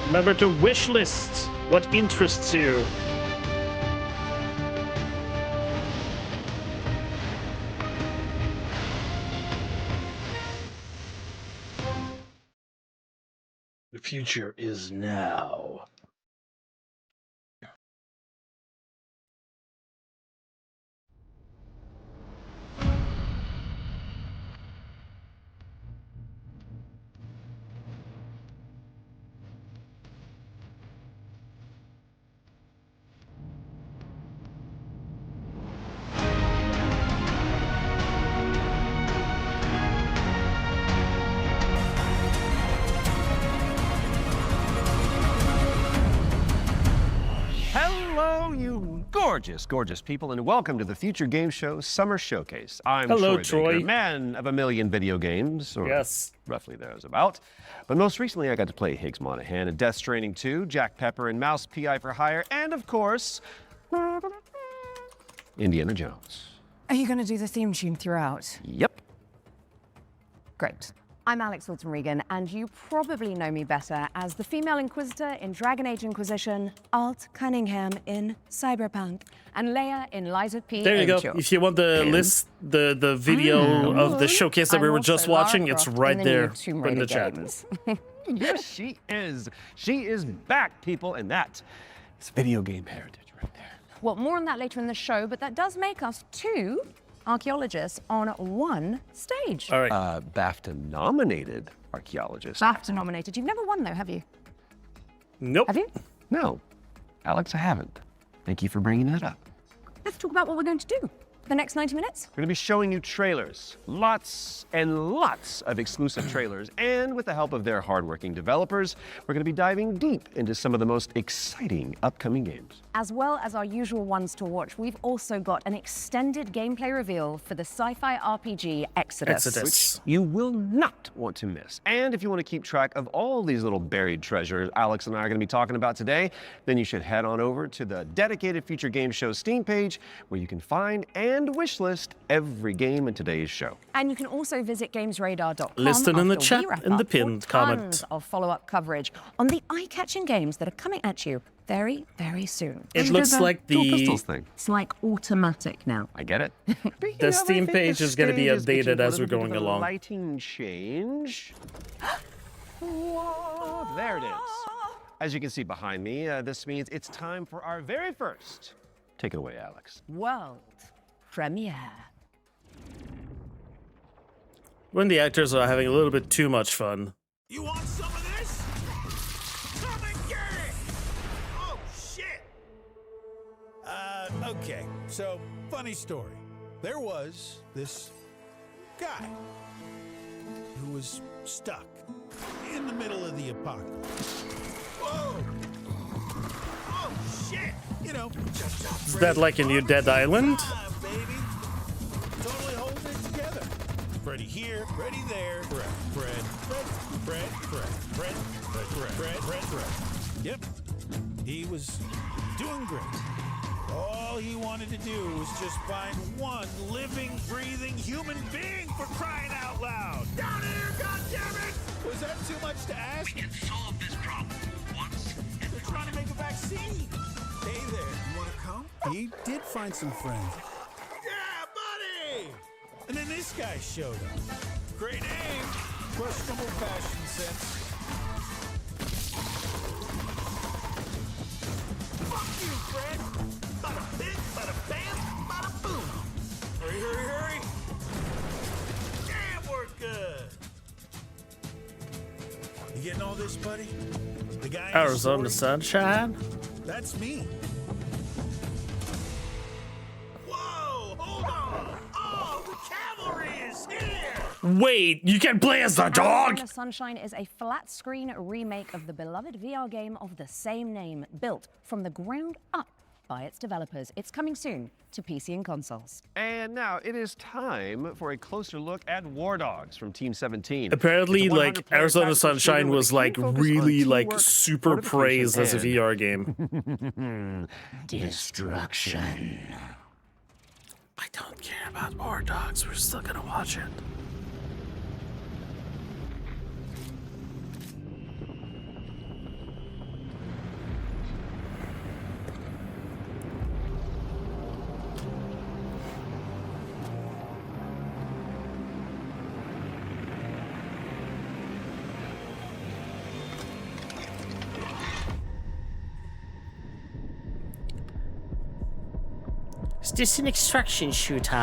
Remember to wish list what interests you. The future is now. Hello, you gorgeous people, and welcome to the Future Game Show Summer Showcase. I'm Hello, Troy Baker, Troy. man of a million video games, or Yes. roughly there's about. But most recently, I got to play Higgs Monahan in Death Stranding 2, Jack Pepper and Mouse PI for Hire, and of course, Indiana Jones. Are you going to do the theme tune throughout? Yep. Great. I'm Alex Wilton-Regan, and you probably know me better as the female Inquisitor in Dragon Age Inquisition, Alt Cunningham in Cyberpunk, and Leia in Lies of P. There you go. Overture. If you want the list, the video of the showcase that we I'm were just also Lara watching, it's Croft right in the new there Tomb in Raider the chat. games. Yes, she is. She is back, people, and that is video game heritage right there. Well, more on that later in the show, but that does make us two archaeologists on one stage. All right. BAFTA-nominated archaeologist. BAFTA nominated. You've never won, though, have you? Nope. Have you? No, Alex, I haven't. Thank you for bringing that up. Let's talk about what we're going to do for the next 90 minutes. We're going to be showing you trailers, lots and lots of exclusive trailers, and with the help of their hardworking developers, we're going to be diving deep into some of the most exciting upcoming games. As well as our usual ones to watch, we've also got an extended gameplay reveal for the sci-fi RPG Exodus. You will not want to miss. And if you want to keep track of all these little buried treasures Alex and I are going to be talking about today, then you should head on over to the dedicated Future Game Show Steam page, where you can find and wishlist every game in today's show. And you can also visit gamesradar.com. Listed in the after we chat wrap in the up pinned for comment. tons of follow-up coverage on the eye-catching games that are coming at you very, very soon. It looks like Dual the pistols thing. It's like automatic now. I get it. The Steam page is going to be updated as we're going along. Lighting change. Whoa, there it is. As you can see behind me, this means it's time for our very first. Take it away, Alex. World premiere. When the actors are having a little bit too much fun. You want some of this? Come and get it! Oh, shit! Okay, so, funny story. There was this guy who was stuck in the middle of the apocalypse. Whoa! Oh, shit! You know, Is that like a new Dead Island? baby. Totally holding it together. Freddy here, Freddy there. Fred. Yep. He was doing great. All he wanted to do was just find one living, breathing human being, for crying out loud. Down here, goddammit! Was that too much to ask? We can solve this problem once. They're trying to make a vaccine. Hey there, you want to come? He did find some friends. Yeah, buddy! And then this guy showed up. Great name, questionable fashion sense. Fuck you, Fred! Bada bing, bada bam, bada boom! Hurry! Damn, we're good! You getting all this, buddy? The guy in the Arizona story? Sunshine? That's me. Whoa! Hold on! Oh, the cavalry is here! Wait, you can play as the dog? Arizona Sunshine is a flat-screen remake of the beloved VR game of the same name, built from the ground up by its developers. It's coming soon to PC and consoles. And now it is time for a closer look at War Dogs from Team 17. Apparently, It's a like, 100-player Arizona tactical shooter Sunshine with a was, keen like, focus on really, like, teamwork, super fortification, praised as a and VR game. destruction. I don't care about War Dogs. We're still gonna watch it. Is this an extraction shooter?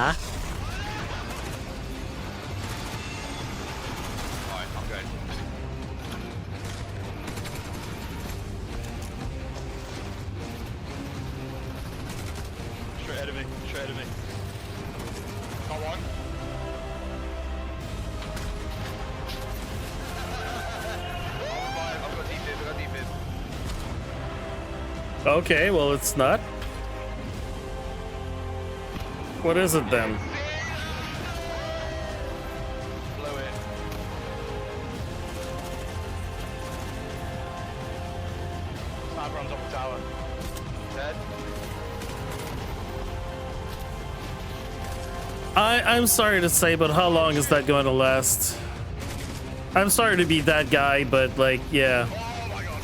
Alright, I'm going. Straight ahead of me, straight ahead of me. Come on. I've got defib, I've got defib. Okay, well, it's not. What is it then? Blow it. Sniper on top of tower. Dead. I'm sorry to say, but how long is that going to last? I'm sorry to be that guy, but like, yeah. Oh my god.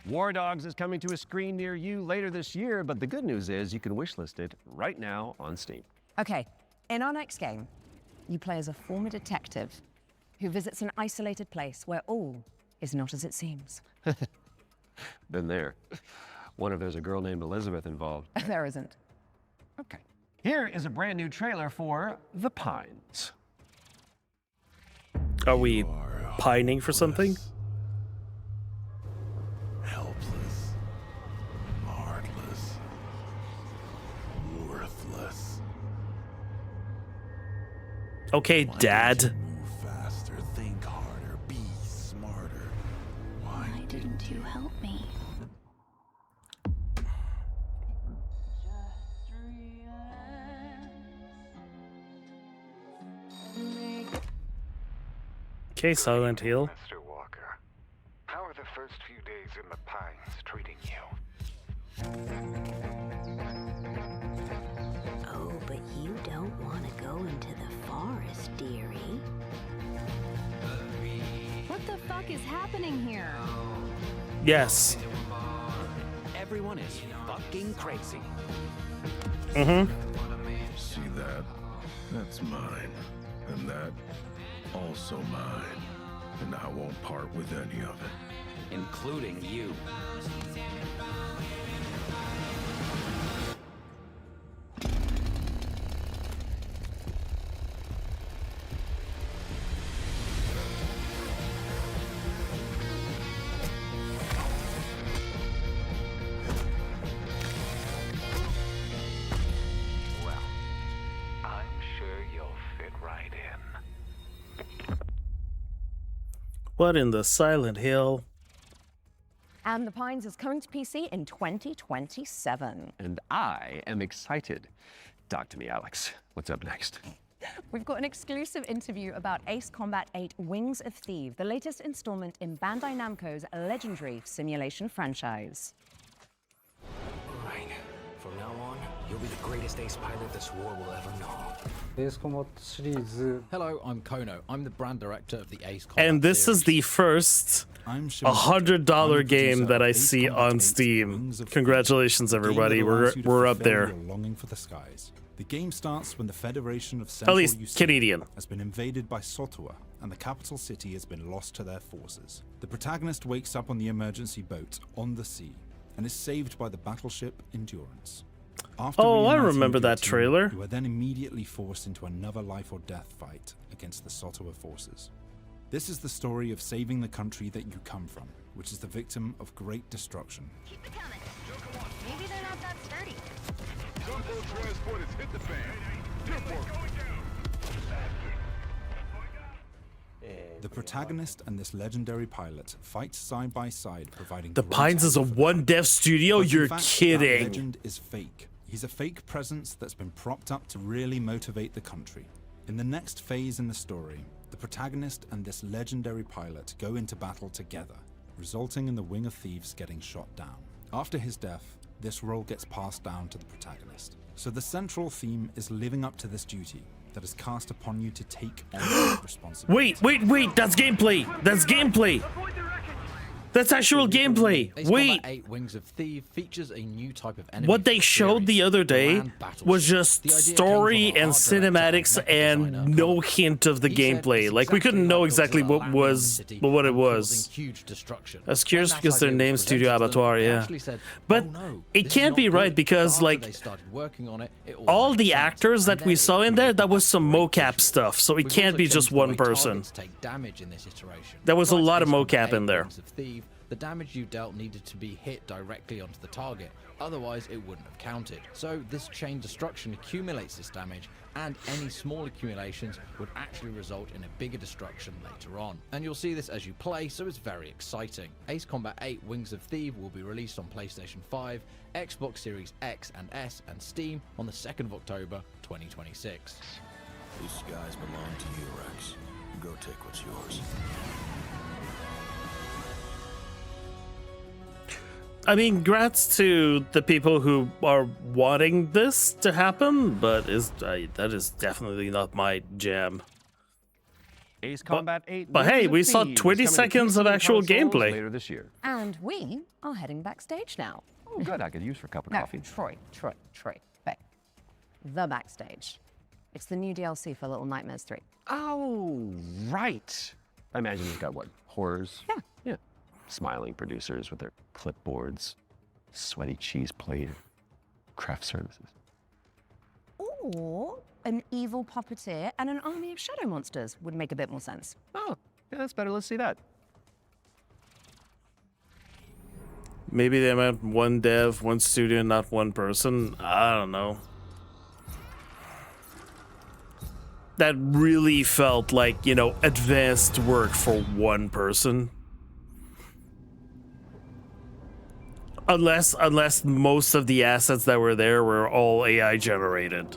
War Dogs is coming to a screen near you later this year, but the good news is you can wishlist it right now on Steam. Okay, in our next game, you play as a former detective who visits an isolated place where all is not as it seems. Been there. Wonder if there's a girl named Elizabeth involved. There isn't. Okay. Here is a brand new trailer for The Pines. Are we pining for something? Helpless, heartless, worthless. Okay, Dad. Move faster, think harder, be smarter. Why Didn't you help me? Okay, Silent Hill. Mr. Walker, how are the first few days in the Pines treating you? Oh, but you don't want to go into the forest, dearie. What the fuck is happening here? Yes. Everyone is fucking crazy. Mm-hmm. see that? That's mine. And that also mine. And I won't part with any of it. Including you. Well, I'm sure you'll fit right in. What in the Silent Hill? And The Pines is coming to PC in 2027. And I am excited. Talk to me, Alex. What's up next? We've got an exclusive interview about Ace Combat 8 Wings of Thieves, the latest installment in Bandai Namco's legendary simulation franchise. Right. From now on, you'll be the greatest ace pilot this war will ever know. Hello, I'm Kono. I'm the brand director of the Ace Combat And this is series. the first I'm $100 game that I see on Steam. Congratulations, everybody. We're up there. Your longing for the skies. The game starts when the Federation of At Central least Usonia Canadian. has been invaded by Sotua, and the capital city has been lost to their forces. The protagonist wakes up on the emergency boat on the sea and is saved by the battleship Endurance. After Oh, I reuniting remember with your that team, trailer. You are then immediately forced into another life or death fight against the Sotua forces. This is the story of saving the country that you come from, which is the victim of great destruction. Keep it coming. Maybe they're not that sturdy. Transport has hit the fan. The protagonist and this legendary pilot fight side by side, providing The great Pines is a effort. one dev studio? But in You're fact, that kidding. legend is fake. He's a fake presence that's been propped up to really motivate the country. In the next phase in the story, the protagonist and this legendary pilot go into battle together, resulting in the Wing of Thieves getting shot down. After his death, this role gets passed down to the protagonist. So the central theme is living up to this duty that is cast upon you to take on responsibility. Wait, that's gameplay. That's gameplay. That's actual gameplay. Ace Wait. Combat 8 Wings of Thief features a new type of enemy. What they for the showed the series, other day Grand Battle was Ship. just The idea came story from our and art director cinematics mecha designer, and no Khalior. hint of the He said gameplay. it's Like we couldn't know like exactly Godzilla what landing in the was city what it and was. causing huge destruction. I was curious When that because their idea was name's Studio presented to them, Abattoir, they yeah. actually said, But "Oh no, it this is can't not be right good." because, After like, they started working on it, it all made the sense. actors And that we then saw it in there, created that was some great mocap visuals. stuff, so it Which can't also be just changed the one way person. targets take damage in this iteration. There was a Like lot of Ace Combat mocap in 8 there. Wings of Thief, the damage you dealt needed to be hit directly onto the target, otherwise it wouldn't have counted. So this chain destruction accumulates this damage, and any small accumulations would actually result in a bigger destruction later on. And you'll see this as you play, so it's very exciting. Ace Combat 8 Wings of Thief will be released on PlayStation 5, Xbox Series X and S, and Steam on the 2nd of October 2026. These skies belong to you, Rex. Go take what's yours. I mean, congrats to the people who are wanting this to happen, but that is definitely not my jam. Ace Combat 8. But hey, Wings of we saw Thieves 20 coming to seconds PC of and actual consoles gameplay. later this year. And we are heading backstage now. Oh, good. I could use for a cup of No, coffee. Troy, babe. The backstage. It's the new DLC for Little Nightmares 3. Oh, right. I imagine you've got what? Horrors? Yeah. Yeah. Smiling producers with their clipboards, sweaty cheese plate, craft services. Or an evil puppeteer and an army of shadow monsters would make a bit more sense. Oh, yeah, that's better. Let's see that. Maybe they meant one dev, one studio, not one person. I don't know. That really felt like, you know, advanced work for one person. Unless most of the assets that were there were all AI generated.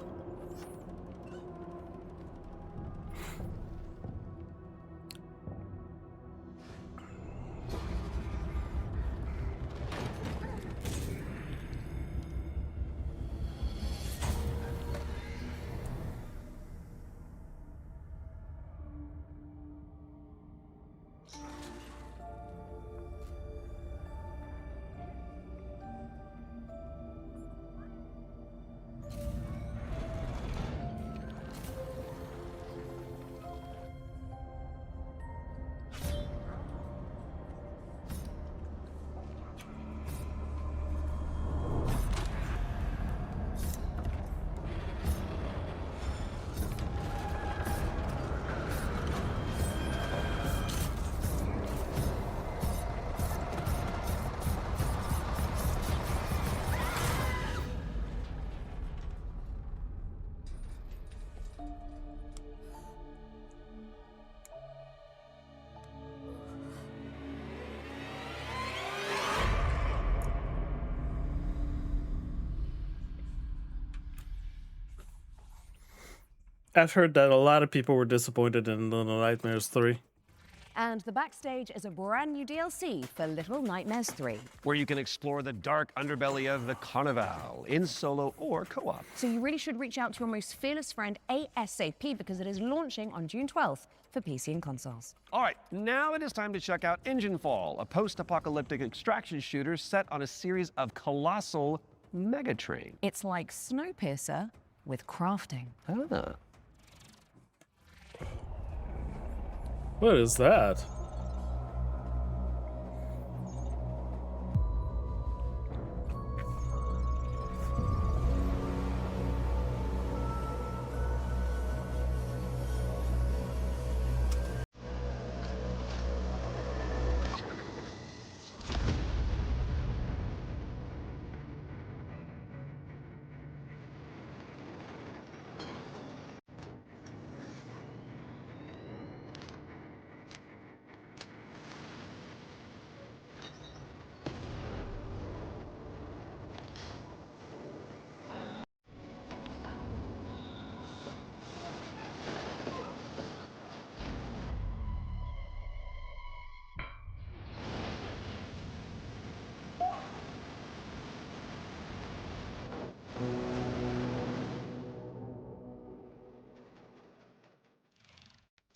I've heard that a lot of people were disappointed in Little Nightmares 3. And the backstage is a brand new DLC for Little Nightmares 3. Where you can explore the dark underbelly of the Carnival in solo or co-op. So you really should reach out to your most fearless friend ASAP because it is launching on June 12th for PC and consoles. All right, now it is time to check out Engine Fall, a post-apocalyptic extraction shooter set on a series of colossal megatrain. It's like Snowpiercer with crafting. Ah. What is that?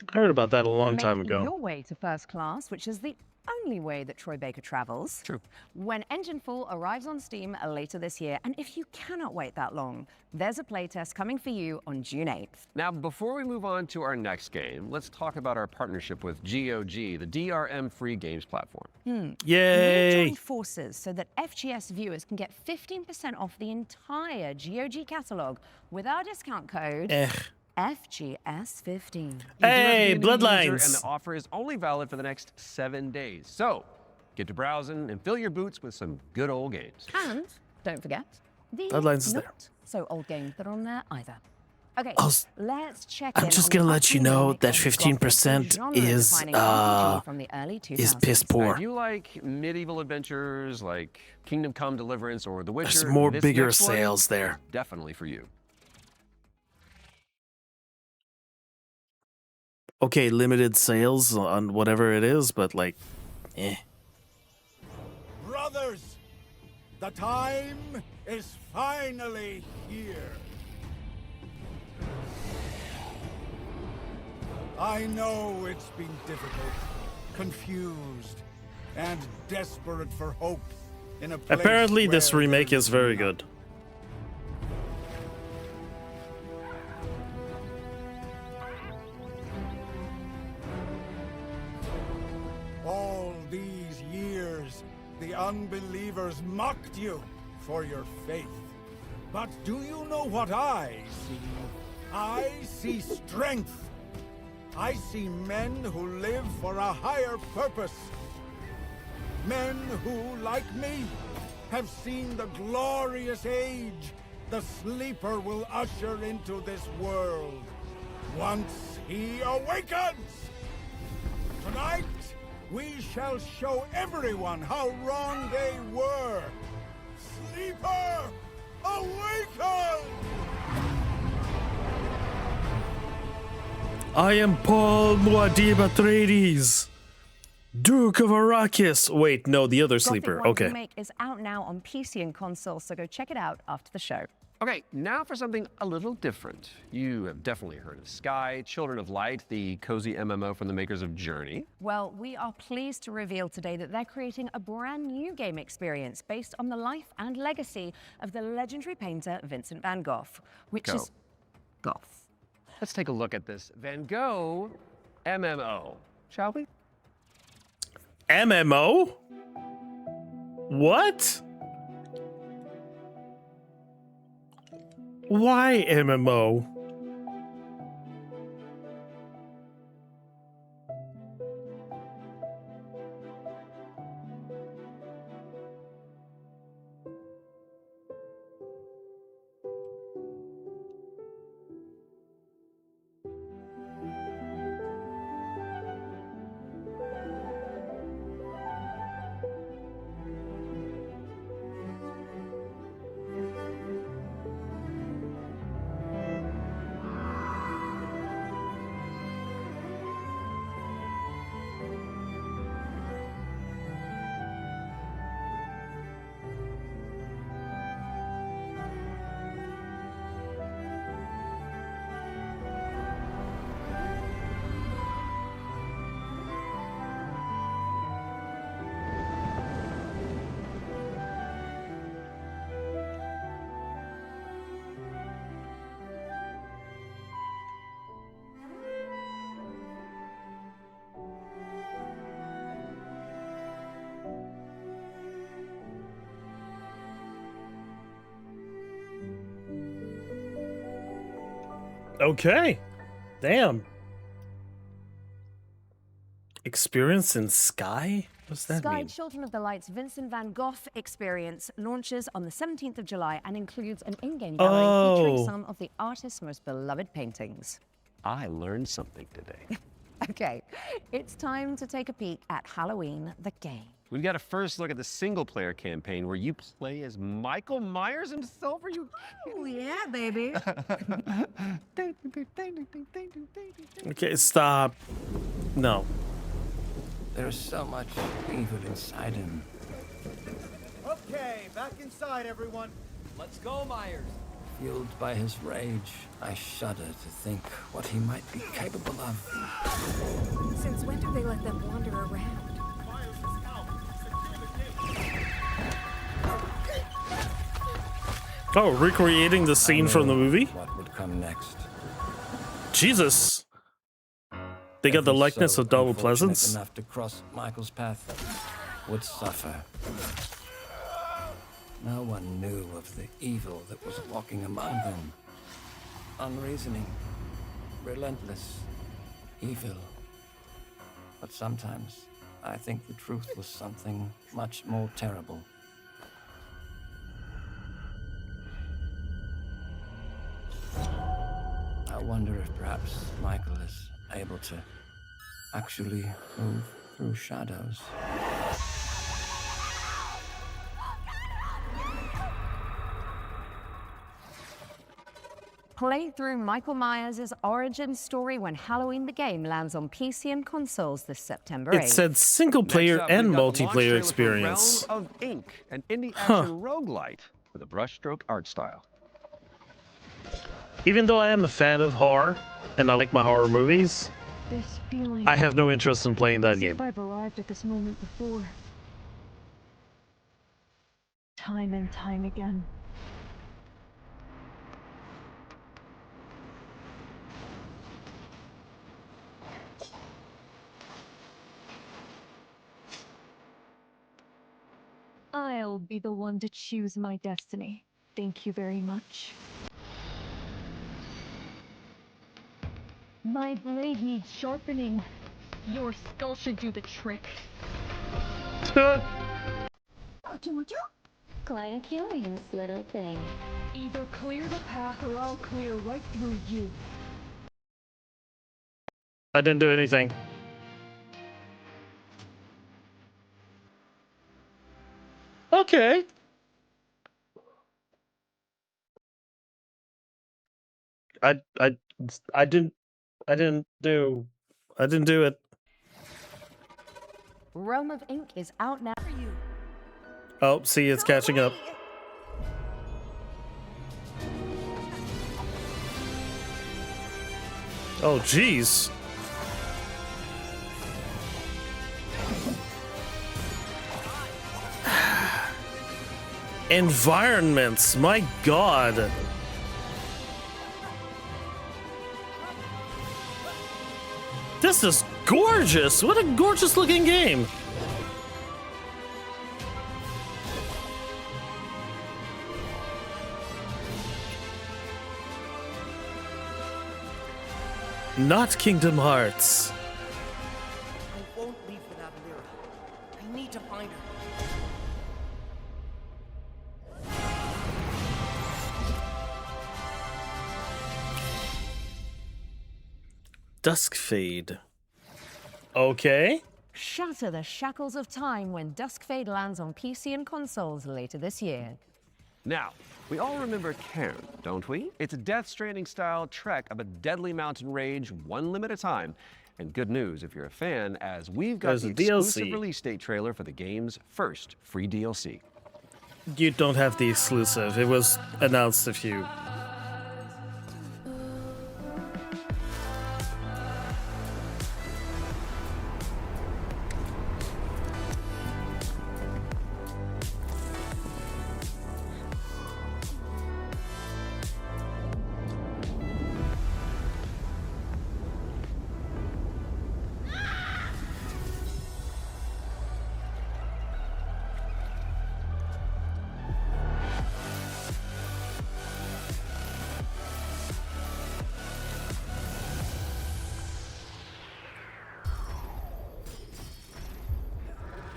I heard about that a long time Make ago. your way to first class, which is the only way that Troy Baker travels. True. When Engine Full arrives on Steam later this year, and if you cannot wait that long, there's a playtest coming for you on June 8th. Now, before we move on to our next game, let's talk about our partnership with GOG, the DRM-free games platform. We Yay! joined forces so that FGS viewers can get 15% off the entire GOG catalog with our discount code FGS15. You do Hey, have to be a new user, Bloodlines. and the offer is only valid for the next 7 days. So, get to browsing and fill your boots with some good old games. And don't forget, the Bloodlines is there. not so old games that are on there either. Okay, let's check I'm in just on gonna the let you upcoming know remake that of 15% Gothic, is, genre-defining RPG from the early 2000s. is piss Now, poor. if you like medieval adventures like Kingdom Come Deliverance or The Witcher, There's more this bigger next one, sales there. definitely for you. Okay, limited sales on whatever it is, but like, Brothers, the time is finally here. I know it's been difficult, confused, and desperate for hope in a place Apparently this where remake there's is very none. good. All these years, the unbelievers mocked you for your faith. But do you know what I see? I see strength. I see men who live for a higher purpose. Men who, like me, have seen the glorious age the Sleeper will usher into this world. Once he awakens! Tonight, we shall show everyone how wrong they were. Sleeper, awaken! I am Paul Muad'Dib Atreides, Duke of Arrakis. Wait, no, the other Gothic sleeper. 1 Okay. remake is out now on PC and console, so go check it out after the show. Okay, now for something a little different. You have definitely heard of Sky, Children of Light, the cozy MMO from the makers of Journey. Well, we are pleased to reveal today that they're creating a brand new game experience based on the life and legacy of the legendary painter Vincent van Gogh, which is Goth. Let's take a look at this Van Gogh MMO, shall we? MMO? What? Why MMO? Okay. Damn. Experience in Sky? What's that Sky mean? Children of the Light's Vincent van Gogh experience launches on the 17th of July and includes an in-game gallery featuring some of the artist's most beloved paintings. I learned something today. Okay, it's time to take a peek at Halloween the game. We've got a first look at the single-player campaign where you play as Michael Myers himself. Are you? Oh yeah, baby. Okay, stop. No. There's so much evil inside him. Okay, back inside, everyone. Let's go, Myers. Fueled by his rage, I shudder to think what he might be capable of. Since when do they let them wander around? Oh, recreating the scene from the movie? What would come next? Jesus. They got the Every likeness soul of Donald unfortunate Pleasance. enough to cross Michael's path would suffer. No one knew of the evil that was walking among them. Unreasoning, relentless, evil. But sometimes I think the truth was something much more terrible. I wonder if perhaps Michael is able to actually move through shadows. Play through Michael Myers' origin story when Halloween the Game lands on PC and consoles this September 8th. It said single player Next up, and we've got the launch multiplayer trailer for experience. Realm of Ink, an indie action roguelite with a brushstroke art style. Even though I am a fan of horror and I like my horror movies, This feeling. I have no interest in playing that game. I've arrived at this moment before. Time and time again. I'll be the one to choose my destiny. Thank you very much. My blade needs sharpening. Your skull should do the trick. Quite a curious little thing. Either clear the path or I'll clear right through you. I didn't do anything. Okay. I didn't do it. Realm of Ink is out now. Oh, see, it's catching up. Oh, jeez. Environments, my god. This is gorgeous. What a gorgeous looking game. Not Kingdom Hearts. I won't leave without Lyra. I need to find her. Dusk Fade. Okay. Shatter the shackles of time when Dusk Fade lands on PC and consoles later this year. Now, we all remember Cairn, don't we? It's a Death Stranding-style trek of a deadly mountain rage, one limb at a time. And good news if you're a fan, as we've got There's the a exclusive DLC. release date trailer for the game's first free DLC. You don't have the exclusive. It was announced a few.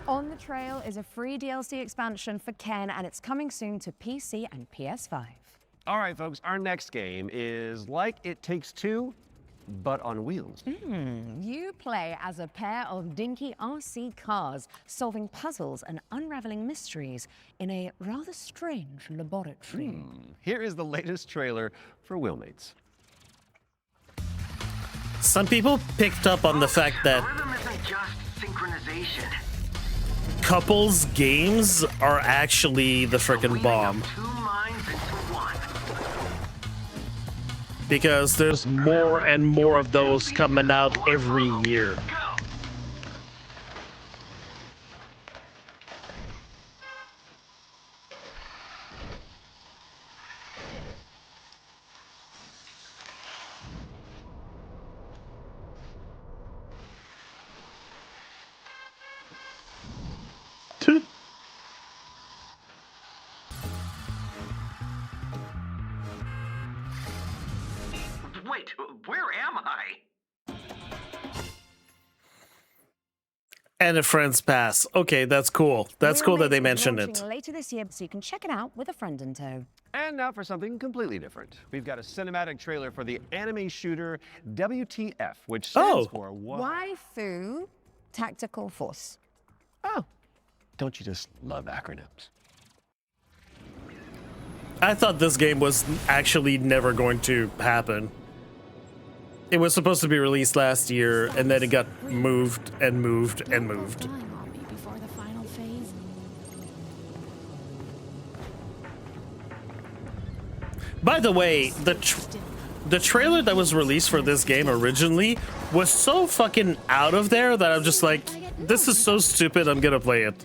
On the Trail is a free DLC expansion for Ken, and it's coming soon to PC and PS5. All right, folks, our next game is like It Takes Two, but on wheels. You play as a pair of dinky RC cars, solving puzzles and unraveling mysteries in a rather strange laboratory. Here is the latest trailer for Wheelmates. Some people picked up on the fact that Rhythm isn't just synchronization. couples games are actually the frickin' bomb. Two minds into one. Because there's more and more of those coming out every year. Wait, where am I? And a friend's pass. Okay, that's cool. That's cool that they mentioned it. Later this year, so you can check it out with a friend in tow. And now for something completely different. We've got a cinematic trailer for the anime shooter WTF, which stands for what? Waifu Tactical Force. Oh, don't you just love acronyms? I thought this game was actually never going to happen. It was supposed to be released last year, and then it got moved and moved and moved. Before the final phase. By the way, the trailer that was released for this game originally was so fucking out of there that I'm just like, this is so stupid, I'm gonna play it.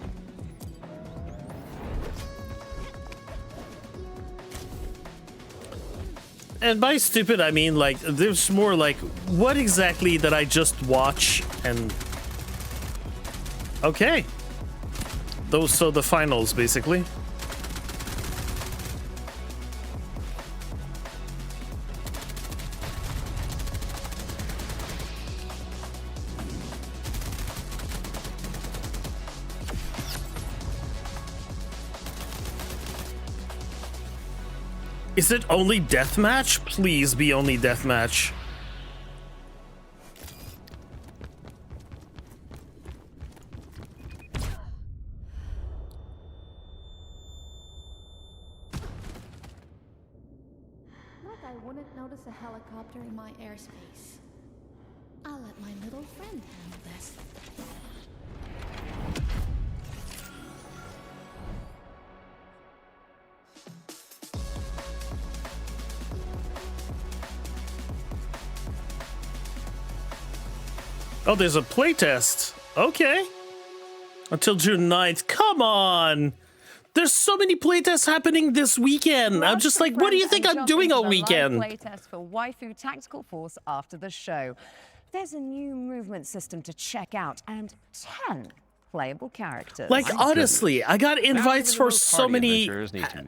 And by stupid, I mean, like, there's more like, what exactly did I just watch? And okay, so the finals, basically. Is it only deathmatch? Please be only deathmatch. Like I wouldn't notice a helicopter in my airspace. I'll let my little friend handle this. Oh, there's a playtest. Okay. Until June 9th. Come on. There's so many playtests happening this weekend. I'm just like, what do you think I'm doing all weekend? Playtest for Waifu Tactical Force after the show. There's a new movement system to check out and 10 playable characters. Like, honestly, I got invites for so many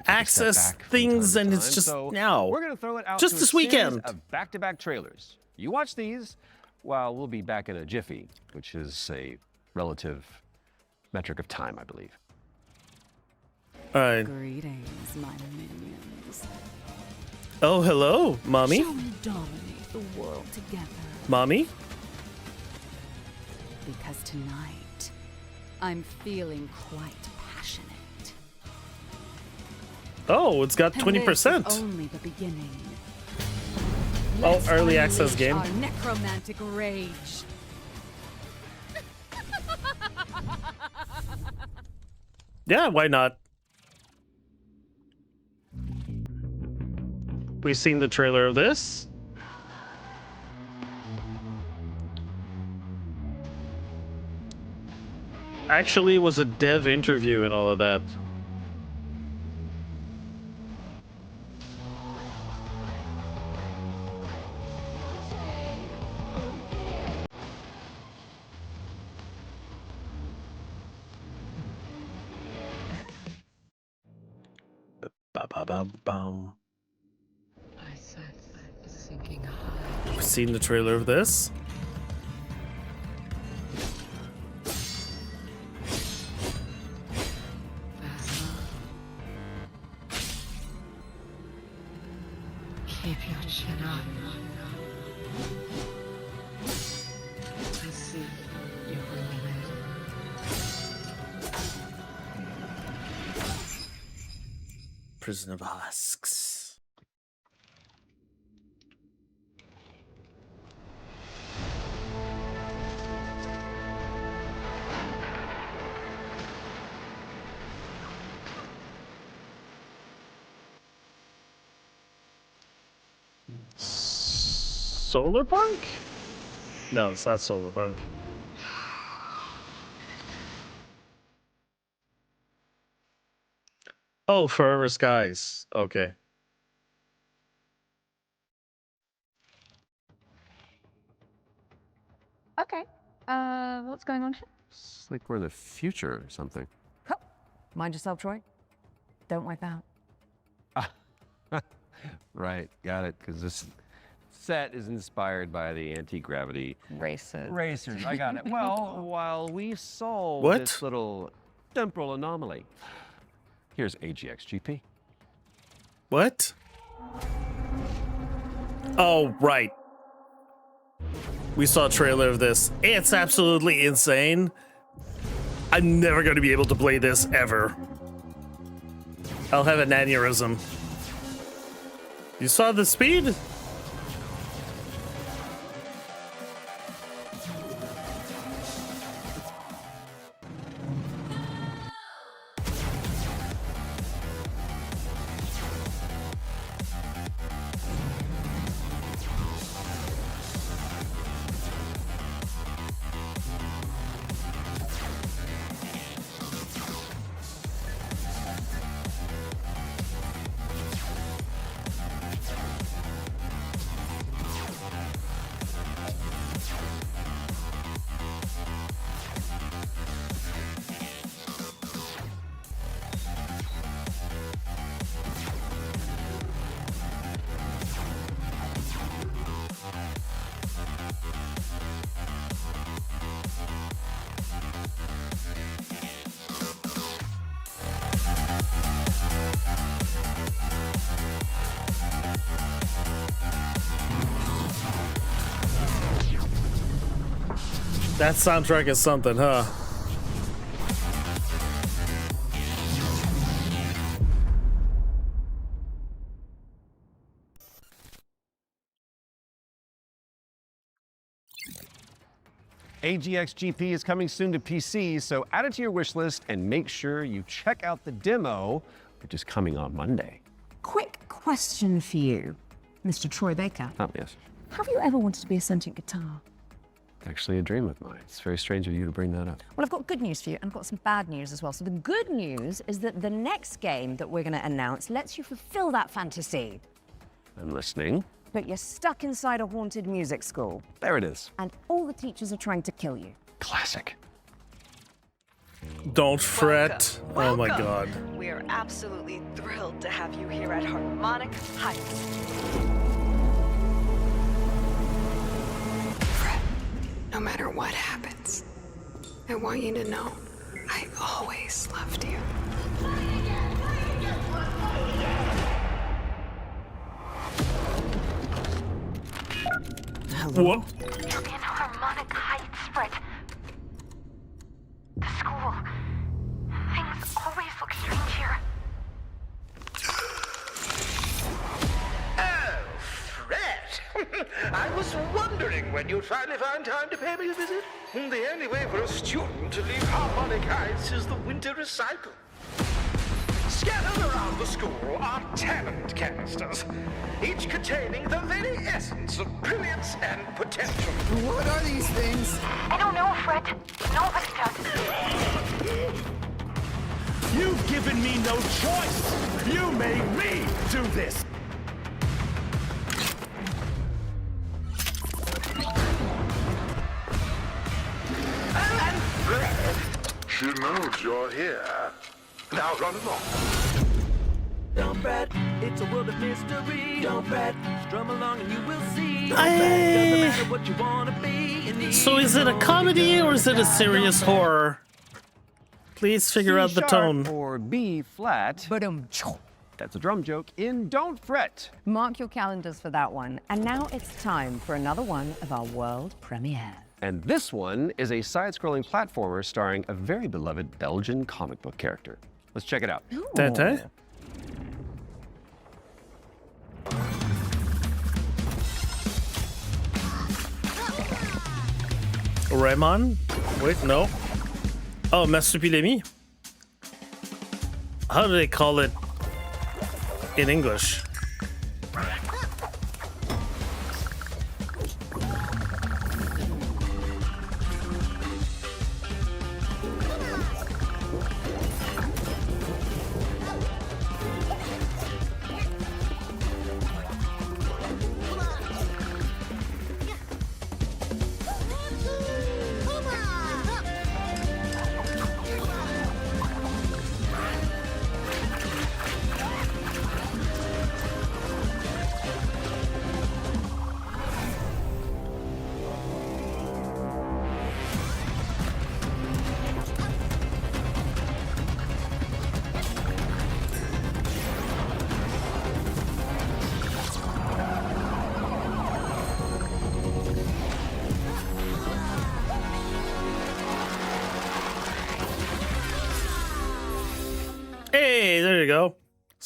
access things, and it's just now. We're gonna throw it out just to this a series weekend. of back-to-back trailers. You watch these, while we'll be back in a jiffy, which is a relative metric of time, I believe. All right. Greetings, my minions. Oh, hello, mommy. Shall we dominate the world together? Mommy? Because tonight, I'm feeling quite passionate. Oh, it's got 20%. This is only the beginning. Oh, Let's early access unleash game. Our necromantic rage. Yeah, why not? We've seen the trailer of this. Actually, it was a dev interview and all of that. Ba-ba-ba-bum. We've seen the trailer of this. Keep your chin up. I see you're really ready. Prison of Husks. Solar Punk? No, it's not Solar Punk. Oh, Forever Skies. Okay. Okay. What's going on here? It's like we're in the future or something. Mind yourself, Troy. Don't wipe out. Right, got it. Because this set is inspired by the anti-gravity Racers. racers. I got it. Well, while we solve What? this little temporal anomaly, here's AGXGP. What? Oh, right. We saw a trailer of this. It's absolutely insane. I'm never going to be able to play this ever. I'll have an aneurysm. You saw the speed? That soundtrack is something, huh? AGXGP is coming soon to PC, so add it to your wish list and make sure you check out the demo, which is coming on Monday. Quick question for you, Mr. Troy Baker. Oh, yes. Have you ever wanted to be a sentient guitar? Actually a dream of mine. It's very strange of you to bring that up. Well, I've got good news for you, and I've got some bad news as well. So the good news is that the next game that we're going to announce lets you fulfill that fantasy. I'm listening. But you're stuck inside a haunted music school. There it is. And all the teachers are trying to kill you. Classic. Don't fret. Oh my god. We are absolutely thrilled to have you here at Harmonic Heights. Fred, no matter what happens, I want you to know I always loved you. What? You're in Harmonic Heights, Fred. The school. Things always look strange here. Oh, Fred! I was wondering when you'd finally find time to pay me a visit. The only way for a student to leave Harmonic Heights is the winter recycle. Scattered around the school are talent canisters, each containing the very essence of brilliance and potential. What are these things? I don't know, Fred. Nobody does. You've given me no choice! You made me do this! And Fred, she knows you're here. Now run along. Don't fret, it's a world of mystery. Don't fret, strum along and you will see. Don't fret, doesn't matter what you wanna be. So is it a comedy or is it a serious horror? Please figure out the tone. Or B flat. That's a drum joke in Don't Fret. Mark your calendars for that one. And now it's time for another one of our world premiere. And this one is a side-scrolling platformer starring a very beloved Belgian comic book character. Let's check it out. Tete? Rayman? Wait, no. Oh, Marsupilami? How do they call it in English?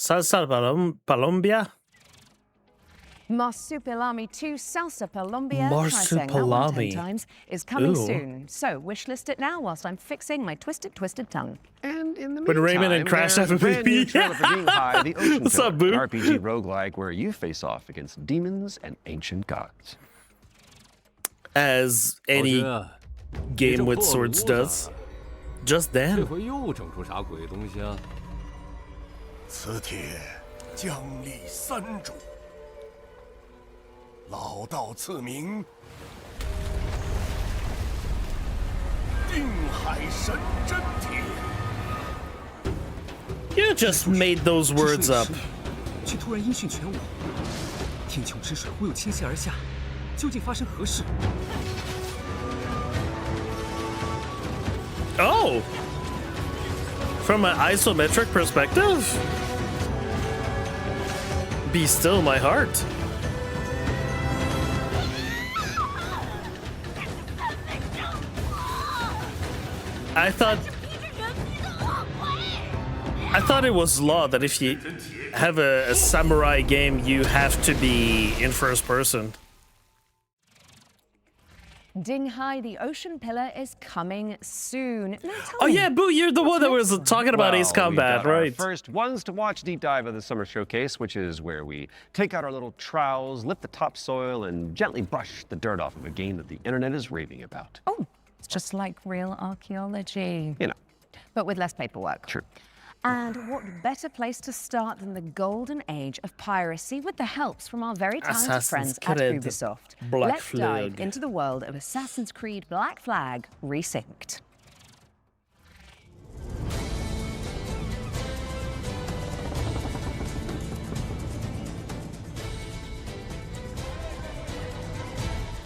Salsa Colombia? Marsupilami 2 Salsa Colombia, try saying that one 10 Marsupilami. times, is coming Ooh. soon. So wishlist it now whilst I'm fixing my twisted tongue. And in the When Raymond and Crash there's have a a brand new baby. trailer for Being High, the Ocean What's Pillar, up, boo? an RPG roguelike where you face off against demons and ancient gods. As any game with swords does. Just then. 这回又整出啥鬼东西啊？此帖将立三主，老道赐名定海神针帖。 You just made those words up. 却突然音讯全无，天穹之水忽又倾泻而下，究竟发生何事？ Oh! From an isometric perspective? Be still my heart. I thought it was law that if you have a samurai game, you have to be in first person. Ding Hai, the Ocean Pillar, is coming soon. Now tell Oh me, yeah, Boo, you're the one that was talking about Ace Well, Combat, we've got our right? first ones to watch deep dive of the summer showcase, which is where we take out our little trowels, lift the topsoil, and gently brush the dirt off of a game that the internet is raving about. Oh, it's just like real archaeology. You know. But with less paperwork. True. And what better place to start than the golden age of piracy with the helps from our very talented Assassin's friends at Creed Ubisoft. Black Let's dive Flag. into the world of Assassin's Creed Black Flag Resynced.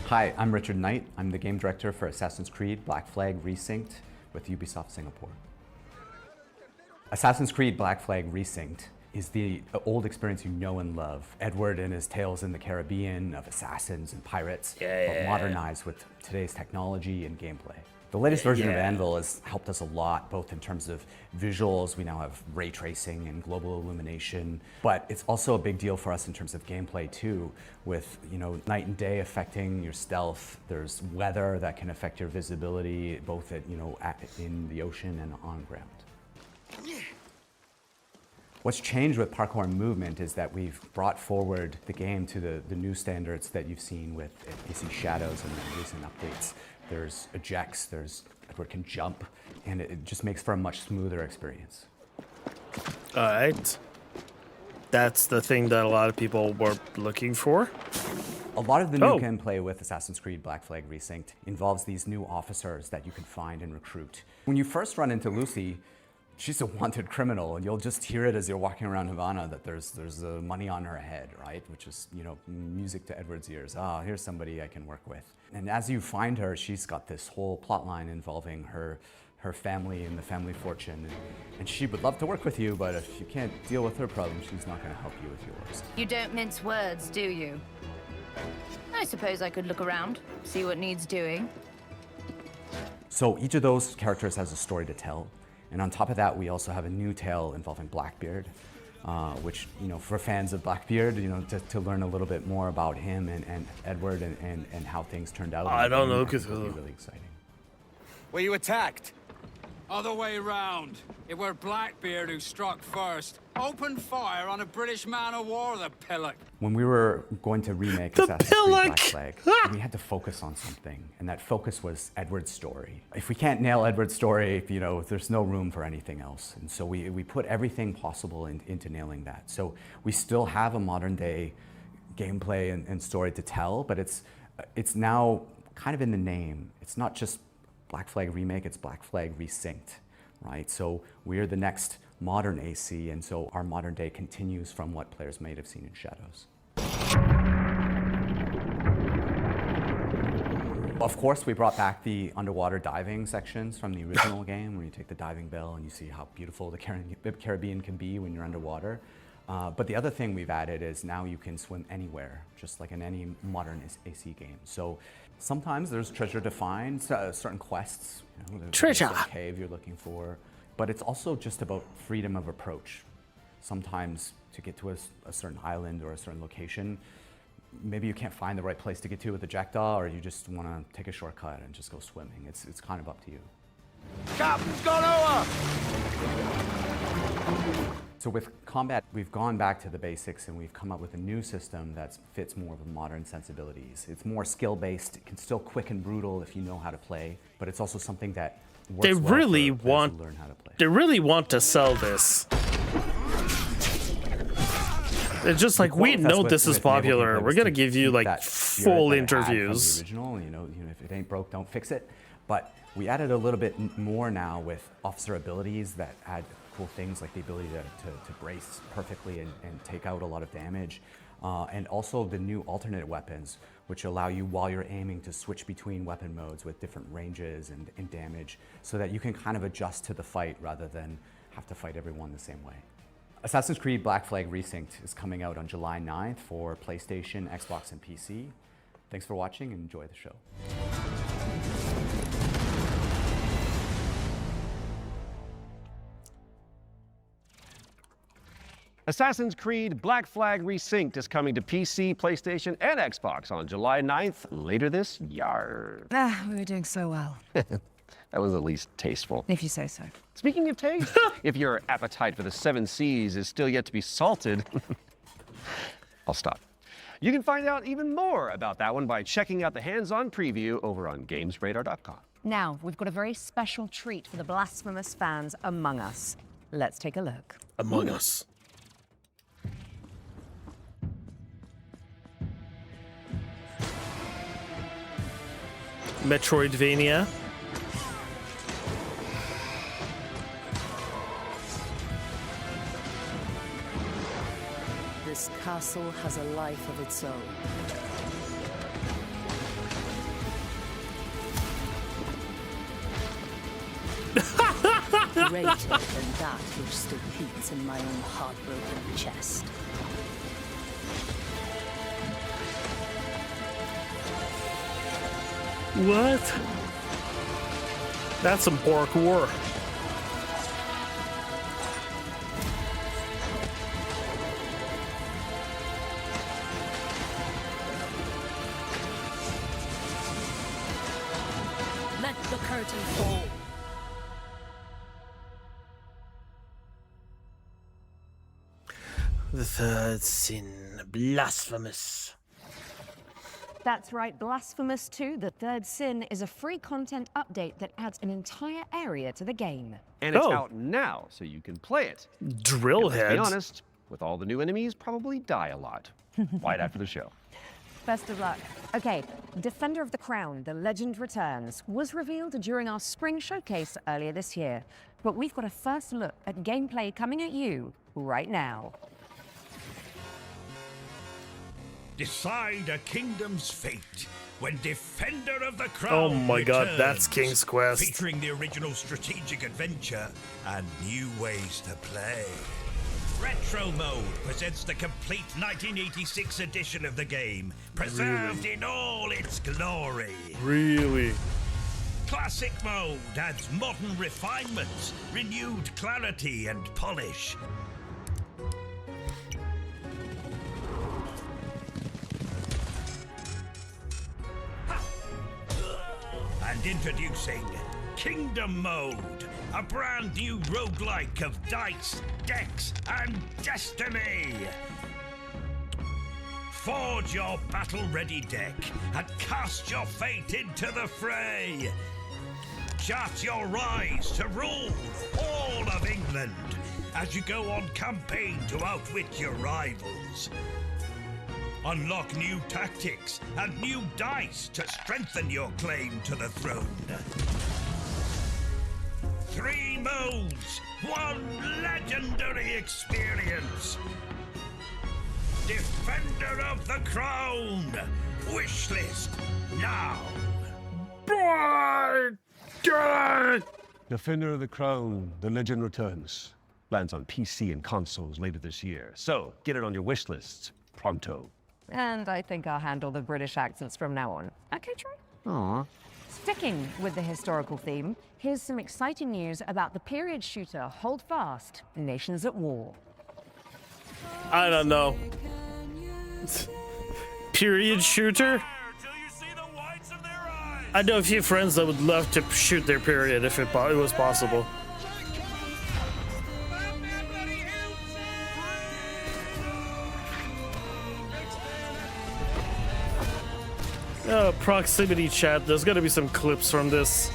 Hi, I'm Richard Knight. I'm the game director for Assassin's Creed Black Flag Resynced with Ubisoft Singapore. Assassin's Creed Black Flag Resynced is the old experience you know and love. Edward and his tales in the Caribbean of assassins and pirates, but modernized with today's technology and gameplay. The latest version of Anvil has helped us a lot, both in terms of visuals. We now have ray tracing and global illumination, but it's also a big deal for us in terms of gameplay too, with night and day affecting your stealth. There's weather that can affect your visibility, both in the ocean and on ground. What's changed with parkour and movement is that we've brought forward the game to the new standards that you've seen with AC Shadows and the recent updates. There's ejects, Edward can jump, and it just makes for a much smoother experience. All right. That's the thing that a lot of people were looking for. A lot of the new gameplay with Assassin's Creed Black Flag Resynced involves these new officers that you can find and recruit. When you first run into Lucy, she's a wanted criminal, and you'll just hear it as you're walking around Havana that there's money on her head, right? Which is, music to Edward's ears. Ah, here's somebody I can work with. And as you find her, she's got this whole plot line involving her family and the family fortune. And she would love to work with you, but if you can't deal with her problems, she's not going to help you with yours. You don't mince words, do you? I suppose I could look around, see what needs doing. So each of those characters has a story to tell. And on top of that, we also have a new tale involving Blackbeard, which, for fans of Blackbeard, to learn a little bit more about him and Edward and how things turned out. I don't know, because it'll be really exciting. Were you attacked? Other way round. It were Blackbeard who struck first. Opened fire on a British man-o'-war, the pillock. When we were going to remake Assassin's Creed Black Flag, we had to focus on something, and that focus was Edward's story. If we can't nail Edward's story, there's no room for anything else. And so we put everything possible into nailing that. So we still have a modern-day gameplay and story to tell, but it's now kind of in the name. It's not just Black Flag Remake, it's Black Flag Resynced, right? So we're the next modern AC, and so our modern day continues from what players might have seen in Shadows. Of course, we brought back the underwater diving sections from the original game, where you take the diving bell and you see how beautiful the Caribbean can be when you're underwater. But the other thing we've added is now you can swim anywhere, just like in any modern AC game. So sometimes there's treasure to find, certain quests. There's Treasure! a cave you're looking for. But it's also just about freedom of approach. Sometimes to get to a certain island or a certain location, maybe you can't find the right place to get to with the jackdaw, or you just want to take a shortcut and just go swimming. It's kind of up to you. Captain's gone over! So with combat, we've gone back to the basics and we've come up with a new system that fits more of the modern sensibilities. It's more skill-based. It can still quick and brutal if you know how to play, but it's also something that works well for players who learn how to play. They really want to sell this. It's just like, we know this is popular. We're gonna give you like full interviews. Original, you know, if it ain't broke, don't fix it. But we added a little bit more now with officer abilities that add cool things like the ability to brace perfectly and take out a lot of damage. And also the new alternate weapons, which allow you while you're aiming to switch between weapon modes with different ranges and damage, so that you can kind of adjust to the fight rather than have to fight everyone the same way. Assassin's Creed Black Flag Resynced is coming out on July 9th for PlayStation, Xbox, and PC. Thanks for watching and enjoy the show. Assassin's Creed Black Flag Resynced is coming to PC, PlayStation, and Xbox on July 9th, later this year. We were doing so well. That was at least tasteful. If you say so. Speaking of taste, if your appetite for the 7 Seas is still yet to be salted, I'll stop. You can find out even more about that one by checking out the hands-on preview over on GamesRadar.com. Now, we've got a very special treat for the blasphemous fans among us. Let's take a look. Among Us. Metroidvania. This castle has a life of its own. Greater than that which still beats in my own heartbroken chest. What? That's some parkour. Let the curtain fall. The third sin, blasphemous. That's right, Blasphemous 2, The Third Sin, is a free content update that adds an entire area to the game. And it's out now, so you can play it. Drillhead. Let's be honest, with all the new enemies, probably die a lot. Right after the show. Best of luck. Okay, Defender of the Crown, The Legend Returns, was revealed during our spring showcase earlier this year. But we've got a first look at gameplay coming at you right now. Decide a kingdom's fate when Defender of the Crown Oh my god, returns, that's King's Quest. featuring the original strategic adventure and new ways to play. Retro Mode presents the complete 1986 edition of the game, preserved in all its glory. Really? Classic Mode adds modern refinements, renewed clarity and polish. And introducing Kingdom Mode, a brand new roguelike of dice, decks, and destiny. Forge your battle-ready deck and cast your fate into the fray. Chart your rise to rule all of England as you go on campaign to outwit your rivals. Unlock new tactics and new dice to strengthen your claim to the throne. 3 modes, 1 legendary experience. Defender of the Crown. Wishlist now. Defender of the Crown, The Legend Returns. Lands on PC and consoles later this year. So get it on your wish lists pronto. And I think I'll handle the British accents from now on. Okay, Troy? Aww. Sticking with the historical theme, here's some exciting news about the period shooter Hold Fast, Nations at War. I don't know. Period shooter? I know a few friends that would love to shoot their period if it was possible. Oh, proximity chat. There's gotta be some clips from this.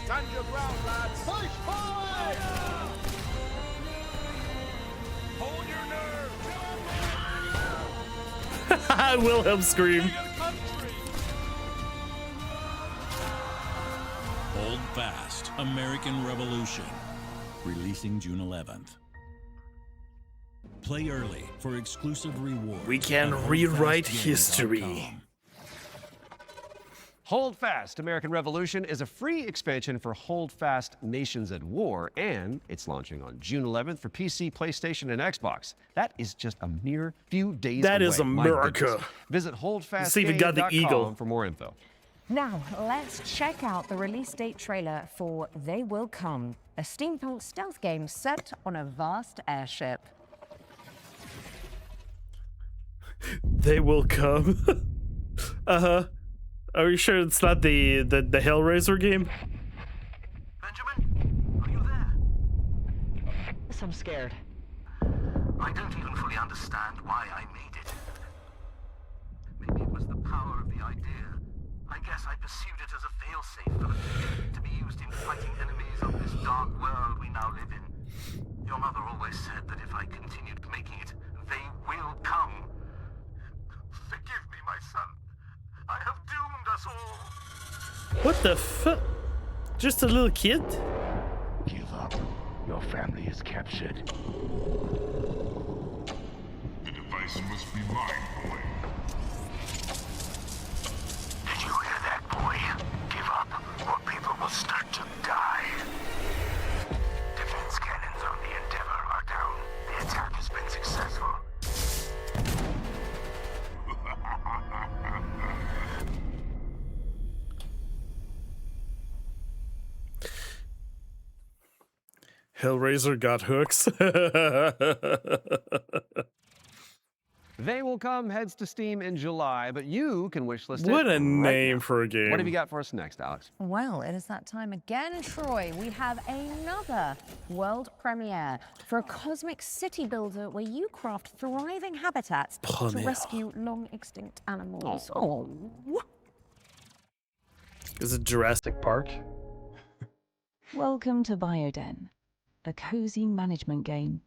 Wilhelm scream. Hold fast. American Revolution. Releasing June 11th. Play early for exclusive rewards. We can rewrite history. Hold Fast American Revolution is a free expansion for Hold Fast Nations at War, and it's launching on June 11th for PC, PlayStation, and Xbox. That is just a mere few days away. That is America. Visit holdfastgame.com even got the eagle for more info. Now, let's check out the release date trailer for They Will Come, a steampunk stealth game set on a vast airship. They will come. Uh-huh. Are you sure it's not the Hellraiser game? Yes, I'm scared. I don't even fully understand why I made it. Maybe it was the power of the idea. I guess I pursued it as a failsafe to be used in fighting enemies of this dark world we now live in. Your mother always said that if I continued making it, they will come. Forgive me, my son. I have doomed us all. What the fuck? Just a little kid? Give up. Your family is captured. The device must be mine, boy. Did you hear that, boy? Give up, or people will start to die. Defense cannons on the Endeavor are down. The attack has been successful. Hellraiser got hooks. They Will Come heads to Steam in July, but you can wishlist it. What a right name now. for a game. What have you got for us next, Alex? Well, it is that time again, Troy. We have another world premiere for a cosmic city builder where you craft thriving habitats to rescue long extinct animals. Oh. Is it Jurassic Park? Welcome to Bioden, a cozy management game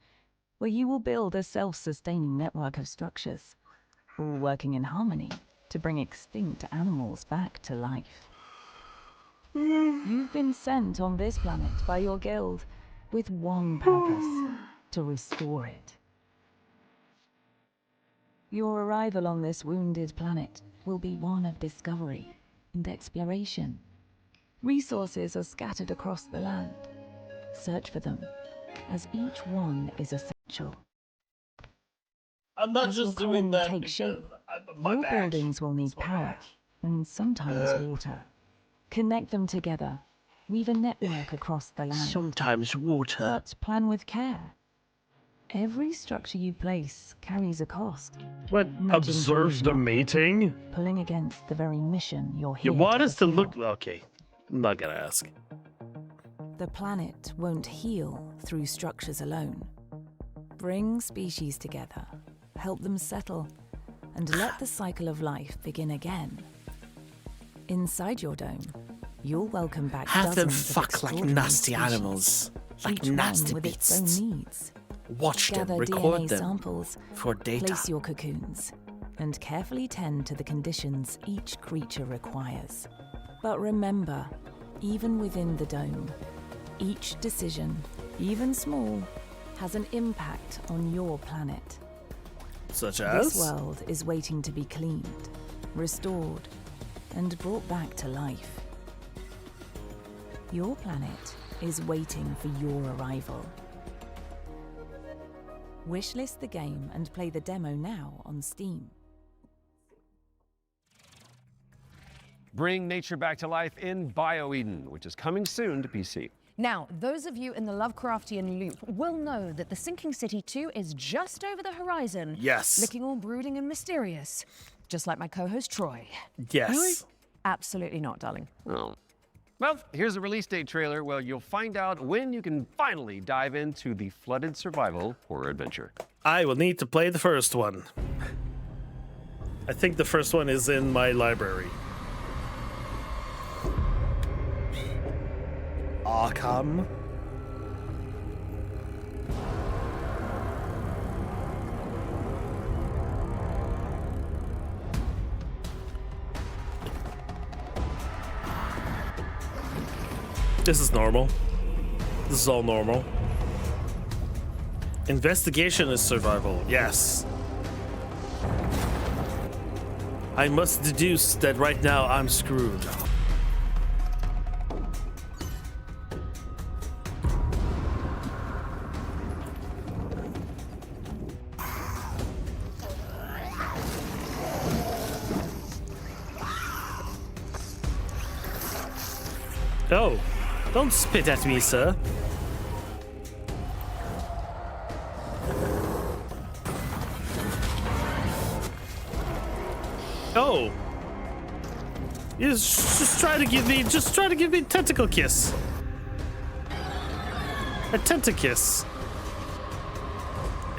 where you will build a self-sustaining network of structures, all working in harmony to bring extinct animals back to life. You've been sent on this planet by your guild with one purpose: to restore it. Your arrival on this wounded planet will be one of discovery and exploration. Resources are scattered across the land. Search for them, as each one is essential. I'm not as just your doing colony that takes shape, my your back. buildings will need power, and sometimes water. Connect them together. Weave a network across the land. Sometimes water. But plan with care. Every structure you place carries a cost. What? Observe the mating? Pulling against the very mission you're You here want to us to fulfill. look... Okay. I'm not gonna ask. The planet won't heal through structures alone. Bring species together, help them settle, and let the cycle of life begin again. Inside your dome, you'll welcome back Have them dozens of fuck like extraordinary nasty species, animals. Like each one nasty with its beasts. own needs. Watch them, Gather record DNA them samples, for data. place your cocoons, and carefully tend to the conditions each creature requires. But remember, even within the dome, each decision, even small, has an impact on your planet. Such as? This world is waiting to be cleaned, restored, and brought back to life. Your planet is waiting for your arrival. Wishlist the game and play the demo now on Steam. Bring nature back to life in BioEden, which is coming soon to PC. Now, those of you in the Lovecraftian loop will know that the Sinking City 2 is just over the horizon. Yes. Looking all brooding and mysterious. Just like my co-host Troy. Yes. Really? Absolutely not, darling. Oh. Well, here's a release date trailer where you'll find out when you can finally dive into the flooded survival horror adventure. I will need to play the first one. I think the first one is in my library. Arkham. This is normal. This is all normal. Investigation is survival, yes. I must deduce that right now I'm screwed. Oh, don't spit at me, sir. Oh. You just try to give me a tentacle kiss. A tentakiss.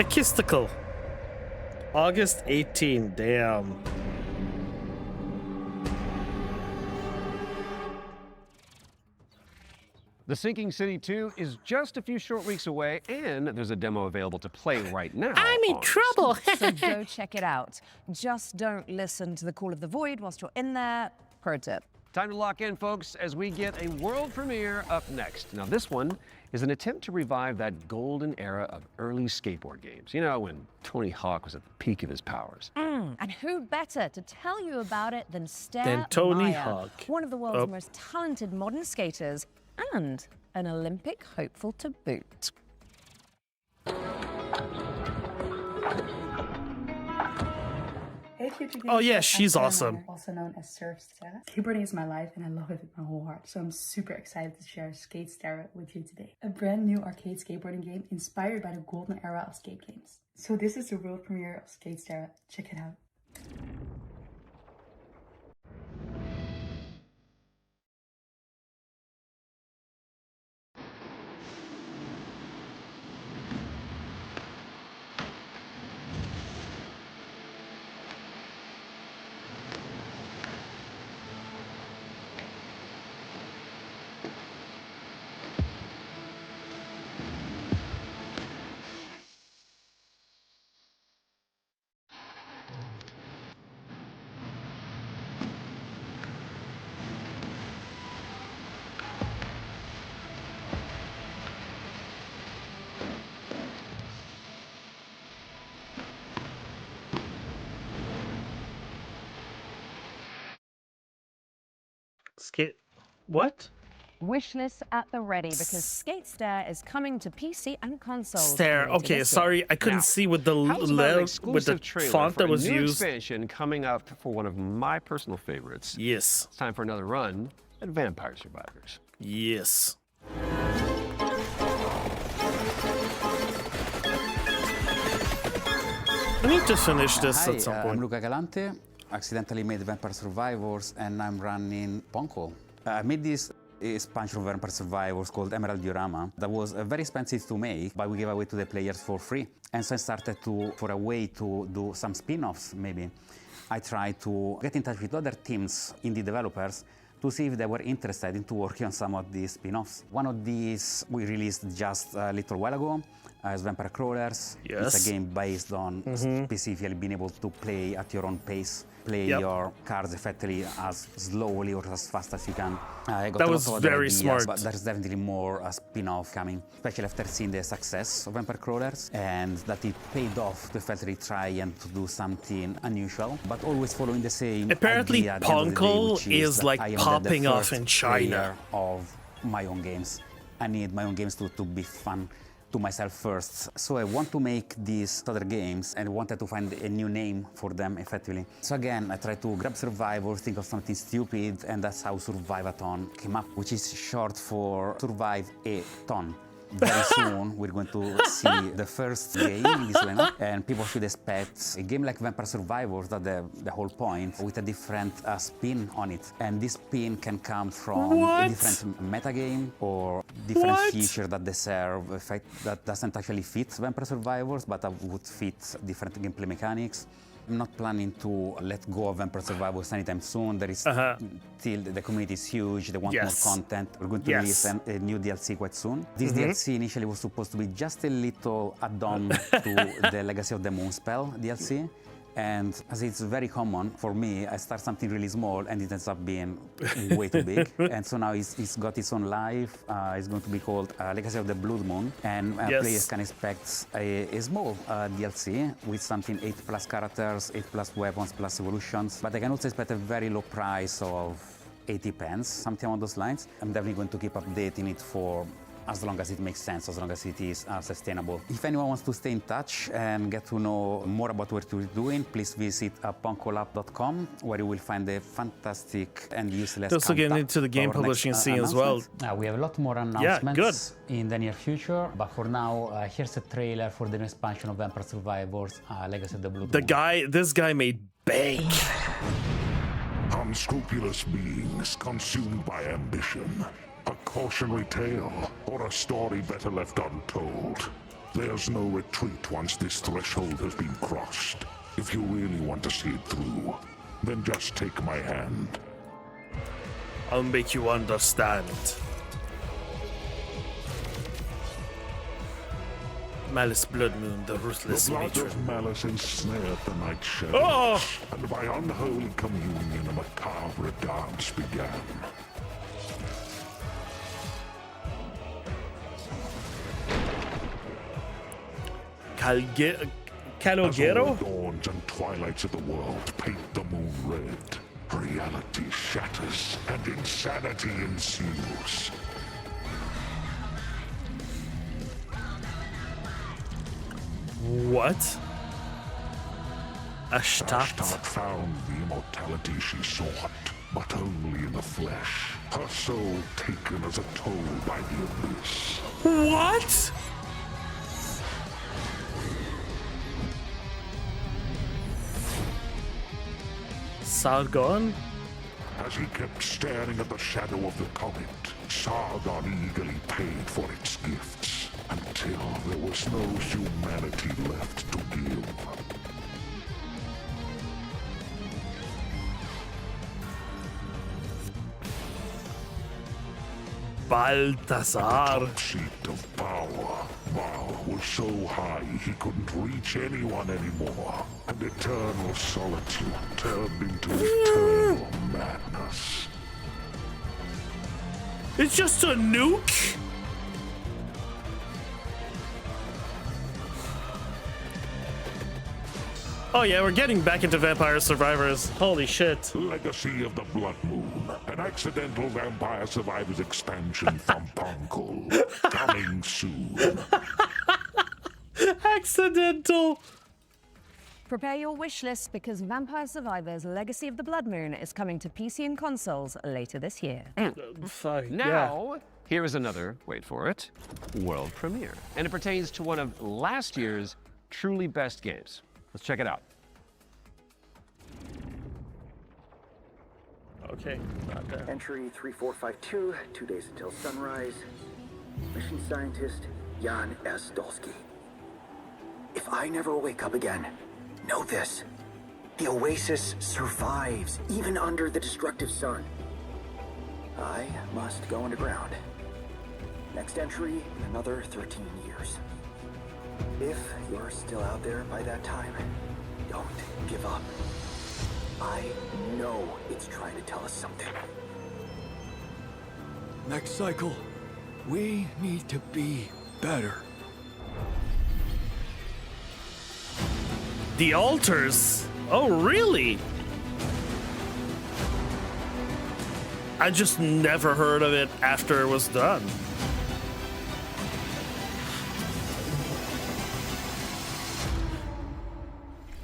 A kisticle. August 18, damn. The Sinking City 2 is just a few short weeks away, and there's a demo available to play right now. I'm in trouble. So go check it out. Just don't listen to the call of the void whilst you're in there. Pro tip. Time to lock in, folks, as we get a world premiere up next. Now, this one is an attempt to revive that golden era of early skateboard games. You know, when Tony Hawk was at the peak of his powers. And who better to tell you about it than Tony Meyer, Hawk. one of the world's most talented modern skaters and an Olympic hopeful to boot. Hey, future Oh, yeah, gamers, she's I'm awesome. Meyer, also known as Surf Sarah. Skateboarding is my life and I love it with my whole heart, so I'm super excited to share Skate Sarah with you today. A brand new arcade skateboarding game inspired by the golden era of skate games. So this is the world premiere of Skate Sarah. Check it out. Skate. What? Wishlist at the ready because Skate Stair is coming to PC and consoles. Stare. Okay, sorry, I couldn't see with the font that was used. Expansion coming up for one of my personal favorites. Yes. It's time for another run at Vampire Survivors. Yes. I need to finish this at some point. I'm Luca Galante. Accidentally made Vampire Survivors, and I'm running Ponko. I made this expansion of Vampire Survivors called Emerald Diorama that was very expensive to make, but we gave away to the players for free. And so I started for a way to do some spin-offs, maybe. I tried to get in touch with other teams, indie developers, to see if they were interested into working on some of these spin-offs. One of these we released just a little while ago as Vampire Crawlers. Yes. It's a game based on specifically being able to play at your own pace, play your cards effectively as slowly or as fast as you can. I got that a was lot of other very ideas, smart. But there's definitely more a spin-off coming, especially after seeing the success of Vampire Crawlers and that it paid off to effectively try and to do something unusual, but always following the same Apparently, idea at the end of the day, Ponko which is that like I am popping the off first in China. player of my own games. I need my own games to be fun, to myself first. So I want to make these other games and wanted to find a new name for them effectively. So again, I tried to grab Survivor, think of something stupid, and that's how Survive-a-thon came up, which is short for Survive a Ton. Very soon, we're going to see the first game in this lineup, and people should expect a game like Vampire Survivors, that's the whole point, with a different spin on it. And this spin can come from a different metagame or different feature that they serve, a fact that doesn't actually fit Vampire Survivors, but that would fit different gameplay mechanics. I'm not planning to let go of Vampire Survivors anytime soon. There is still, the community is huge, they want more content. We're going to release a new DLC quite soon. This DLC initially was supposed to be just a little add-on to the Legacy of the Moonspell DLC. And as it's very common for me, I start something really small and it ends up being way too big. And so now it's got its own life. It's going to be called Legacy of the Blood Moon. And players can expect a small DLC with something 8+ characters, 8+ weapons, plus evolutions. But I can also expect a very low price of 80 pence, something along those lines. I'm definitely going to keep updating it for as long as it makes sense, as long as it is sustainable. If anyone wants to stay in touch and get to know more about what we're doing, please visit punkolab.com, where you will find a fantastic and useless also getting into the game publishing scene as well. We have a lot more announcements in the near future, but for now, here's a trailer for the new expansion of Vampire Survivors, Legacy of the Blood Moon. This guy made bank. Unscrupulous beings consumed by ambition. A cautionary tale, or a story better left untold. There's no retreat once this threshold has been crossed. If you really want to see it through, then just take my hand. I'll make you understand. Malice Blood Moon, the ruthless The blood matron. of malice ensnared the night shadows, and by unholy communion a macabre dance began. Calogero? As all dawns and twilights of the world paint the moon red, reality shatters and insanity ensues. What? Ashtat found the immortality she sought, but only in the flesh. Her soul taken as a toll by the abyss. What? Sargon? As he kept staring at the shadow of the comet, Sargon eagerly paid for its gifts, until there was no humanity left to give. Balthazar. The top seat of power. Baal was so high he couldn't reach anyone anymore, and eternal solitude turned into eternal madness. It's just a nuke? Oh yeah, we're getting back into Vampire Survivors. Holy shit. Legacy of the Blood Moon, an accidental Vampire Survivors expansion from Punkle. Coming soon. Accidental. Prepare your wish list because Vampire Survivors Legacy of the Blood Moon is coming to PC and consoles later this year. Now, here is another, wait for it, world premiere. And it pertains to one of last year's truly best games. Let's check it out. Okay, not there. Entry 3452, 2 days until sunrise. Mission scientist Jan S. Dolsky. If I never wake up again, know this. The Oasis survives, even under the destructive sun. I must go underground. Next entry in another 13 years. If you're still out there by that time, don't give up. I know it's trying to tell us something. Next cycle, we need to be better. The altars? Oh, really? I just never heard of it after it was done.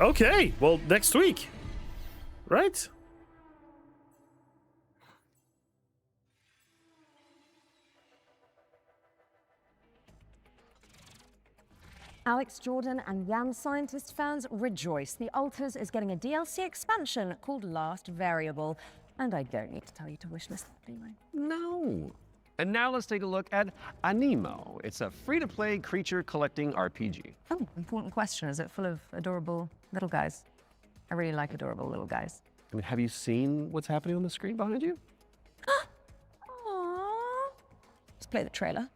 Okay, well, next week. Right? Alex Jordan and Jan Scientist fans rejoice. The Alters is getting a DLC expansion called Last Variable. And I don't need to tell you to wishlist that, do I? No. And now let's take a look at Animo. It's a free-to-play creature collecting RPG. Oh, important question. Is it full of adorable little guys? I really like adorable little guys. I mean, have you seen what's happening on the screen behind you? Aww. Let's play the trailer.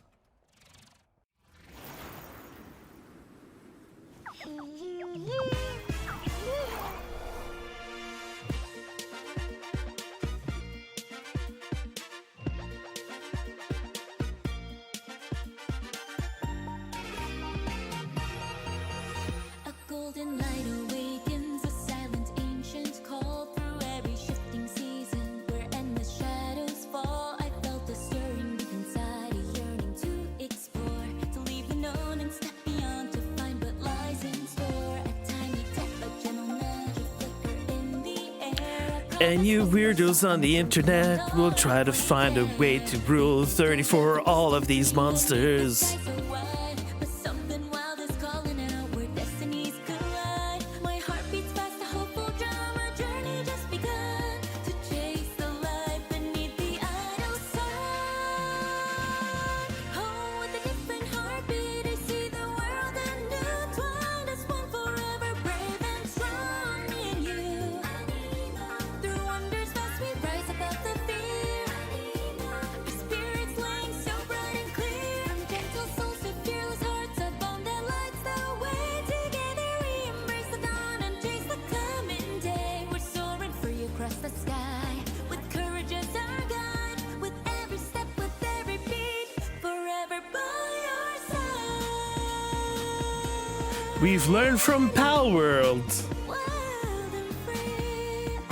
Golden light awakens, a silent ancient call through every shifting season. Where endless shadows fall, I felt a stirring deep inside, a yearning to explore, to leave the known and step beyond, to find what lies in store. A tiny tap, a gentle nudge, a flicker in the air. And you weirdos on the internet will try to find a way to rule 34 all of these monsters. We've learned from Palworld.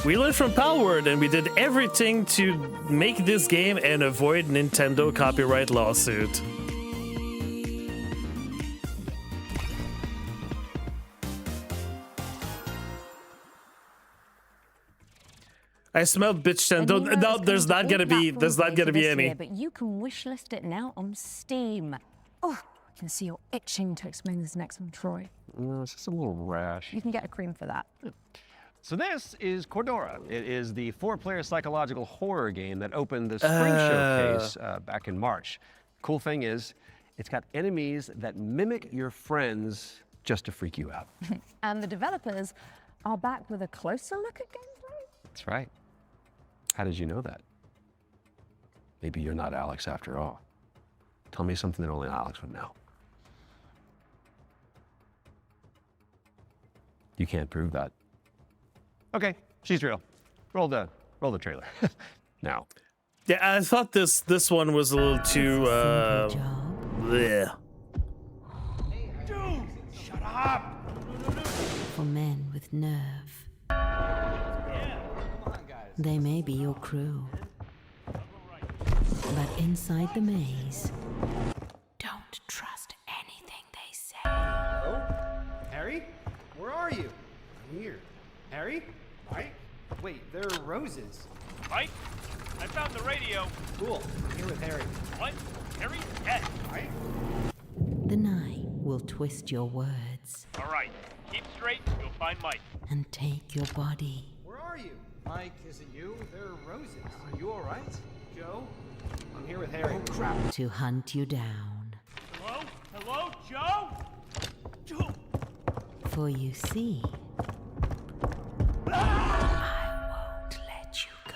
We learned from Palworld and we did everything to make this game and avoid Nintendo copyright lawsuit. I smelled bitch and no, there's not gonna be any. Year, but you can wishlist it now on Steam. Oh, I can see you're itching to explain this next one, Troy. No, it's just a little rash. You can get a cream for that. So this is Cordora. It is the 4-player psychological horror game that opened the spring showcase back in March. Cool thing is, it's got enemies that mimic your friends just to freak you out. And the developers are back with a closer look at gameplay. That's right. How did you know that? Maybe you're not Alex after all. Tell me something that only Alex would know. You can't prove that. Okay, she's real. Roll the trailer. Now. Yeah, I thought this one was a little too bleh. Dude, shut up. For men with nerve. They may be your crew. But inside the maze, don't trust anything they say. Hello? Harry? Where are you? I'm here. Harry? Mike? Wait, there are roses. Mike? I found the radio. Cool. I'm here with Harry. What? Harry? Dead. Mike? The night will twist your words All right. Keep straight. You'll find Mike. and take your body. Where are you? Mike, is it you? There are roses. Are you all right? Joe? I'm here with Harry. Oh, crap. To hunt you down. Hello? Hello, Joe? Joe? For you see, I won't let you go.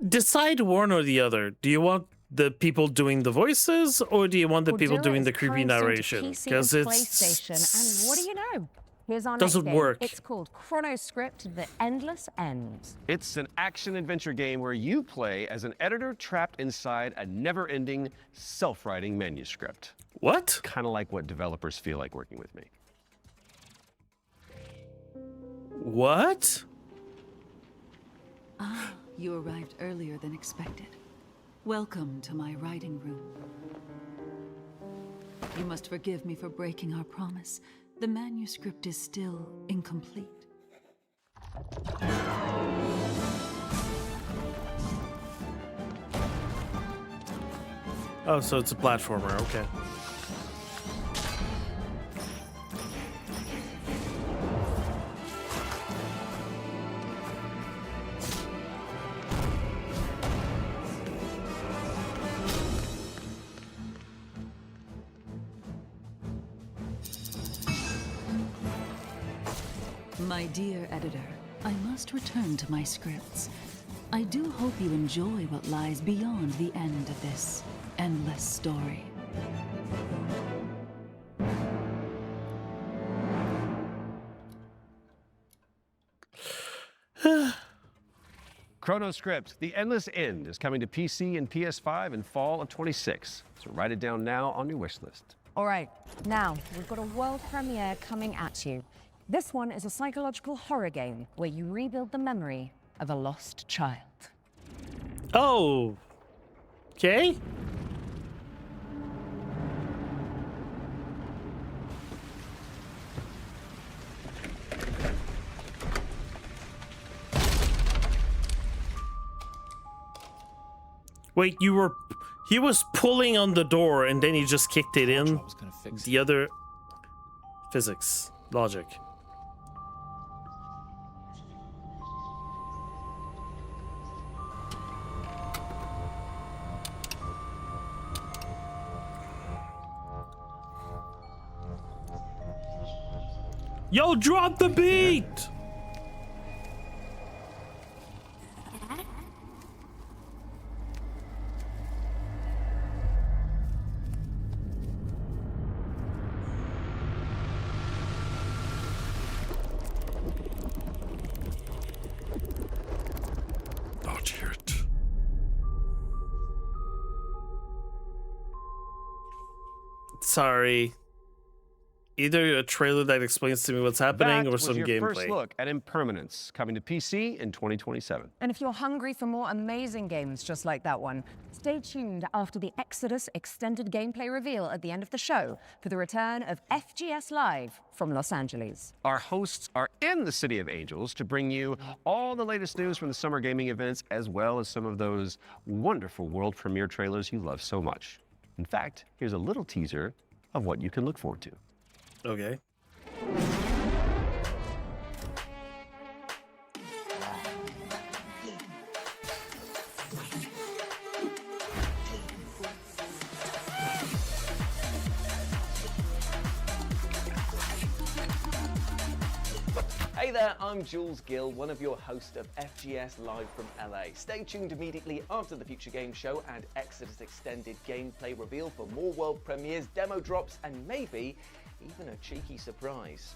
Decide one or the other. Do you want the people doing the voices, or do you want the people doing the creepy narration? Because it's PlayStation, and what do you know? Here's our next Doesn't game. work. It's called Chronoscript: The Endless End. It's an action-adventure game where you play as an editor trapped inside a never-ending, self-writing manuscript. What? Kind of like what developers feel like working with me. What? Ah, you arrived earlier than expected. Welcome to my writing room. You must forgive me for breaking our promise. The manuscript is still incomplete. Oh, so it's a platformer, okay. My dear editor, I must return to my scripts. I do hope you enjoy what lies beyond the end of this endless story. ChronoScript, The Endless End, is coming to PC and PS5 in fall of 26. So write it down now on your wish list. All right, now we've got a world premiere coming at you. This one is a psychological horror game where you rebuild the memory of a lost child. Oh, okay. Wait, he was pulling on the door and then he just kicked it in. The other physics, logic. Yo, drop the beat! Not yet. Sorry. Either a trailer that explains to me what's happening That or was some your gameplay. first look at Impermanence, coming to PC in 2027. And if you're hungry for more amazing games just like that one, stay tuned after the Exodus extended gameplay reveal at the end of the show for the return of FGS Live from Los Angeles. Our hosts are in the City of Angels to bring you all the latest news from the summer gaming events, as well as some of those wonderful world premiere trailers you love so much. In fact, here's a little teaser of what you can look forward to. Okay. Hey there, I'm Jules Gill, one of your hosts of FGS Live from LA. Stay tuned immediately after the Future Game Show and Exodus Extended gameplay reveal for more world premieres, demo drops, and maybe even a cheeky surprise.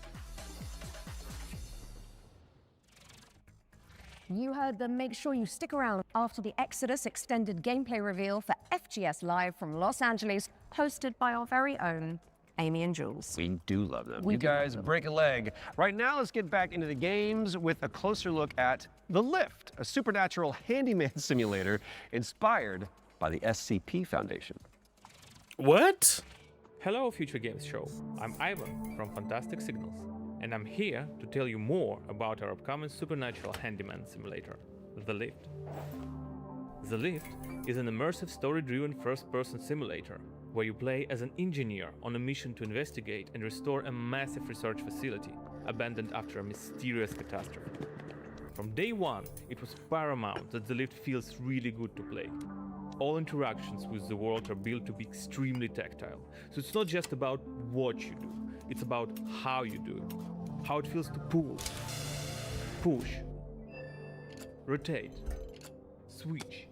You heard them. Make sure you stick around after the Exodus extended gameplay reveal for FGS Live from Los Angeles, hosted by our very own Amy and Jules. We do love them. We you do love guys them. break a leg. Right now, let's get back into the games with a closer look at The Lift, a supernatural handyman simulator inspired by the SCP Foundation. What? Hello, Future Games Show. I'm Ivan from Fantastic Signals, and I'm here to tell you more about our upcoming supernatural handyman simulator, The Lift. The Lift is an immersive story-driven first-person simulator where you play as an engineer on a mission to investigate and restore a massive research facility abandoned after a mysterious catastrophe. From day one, it was paramount that The Lift feels really good to play. All interactions with the world are built to be extremely tactile, so it's not just about what you do, it's about how you do it. How it feels to pull, push, rotate, switch,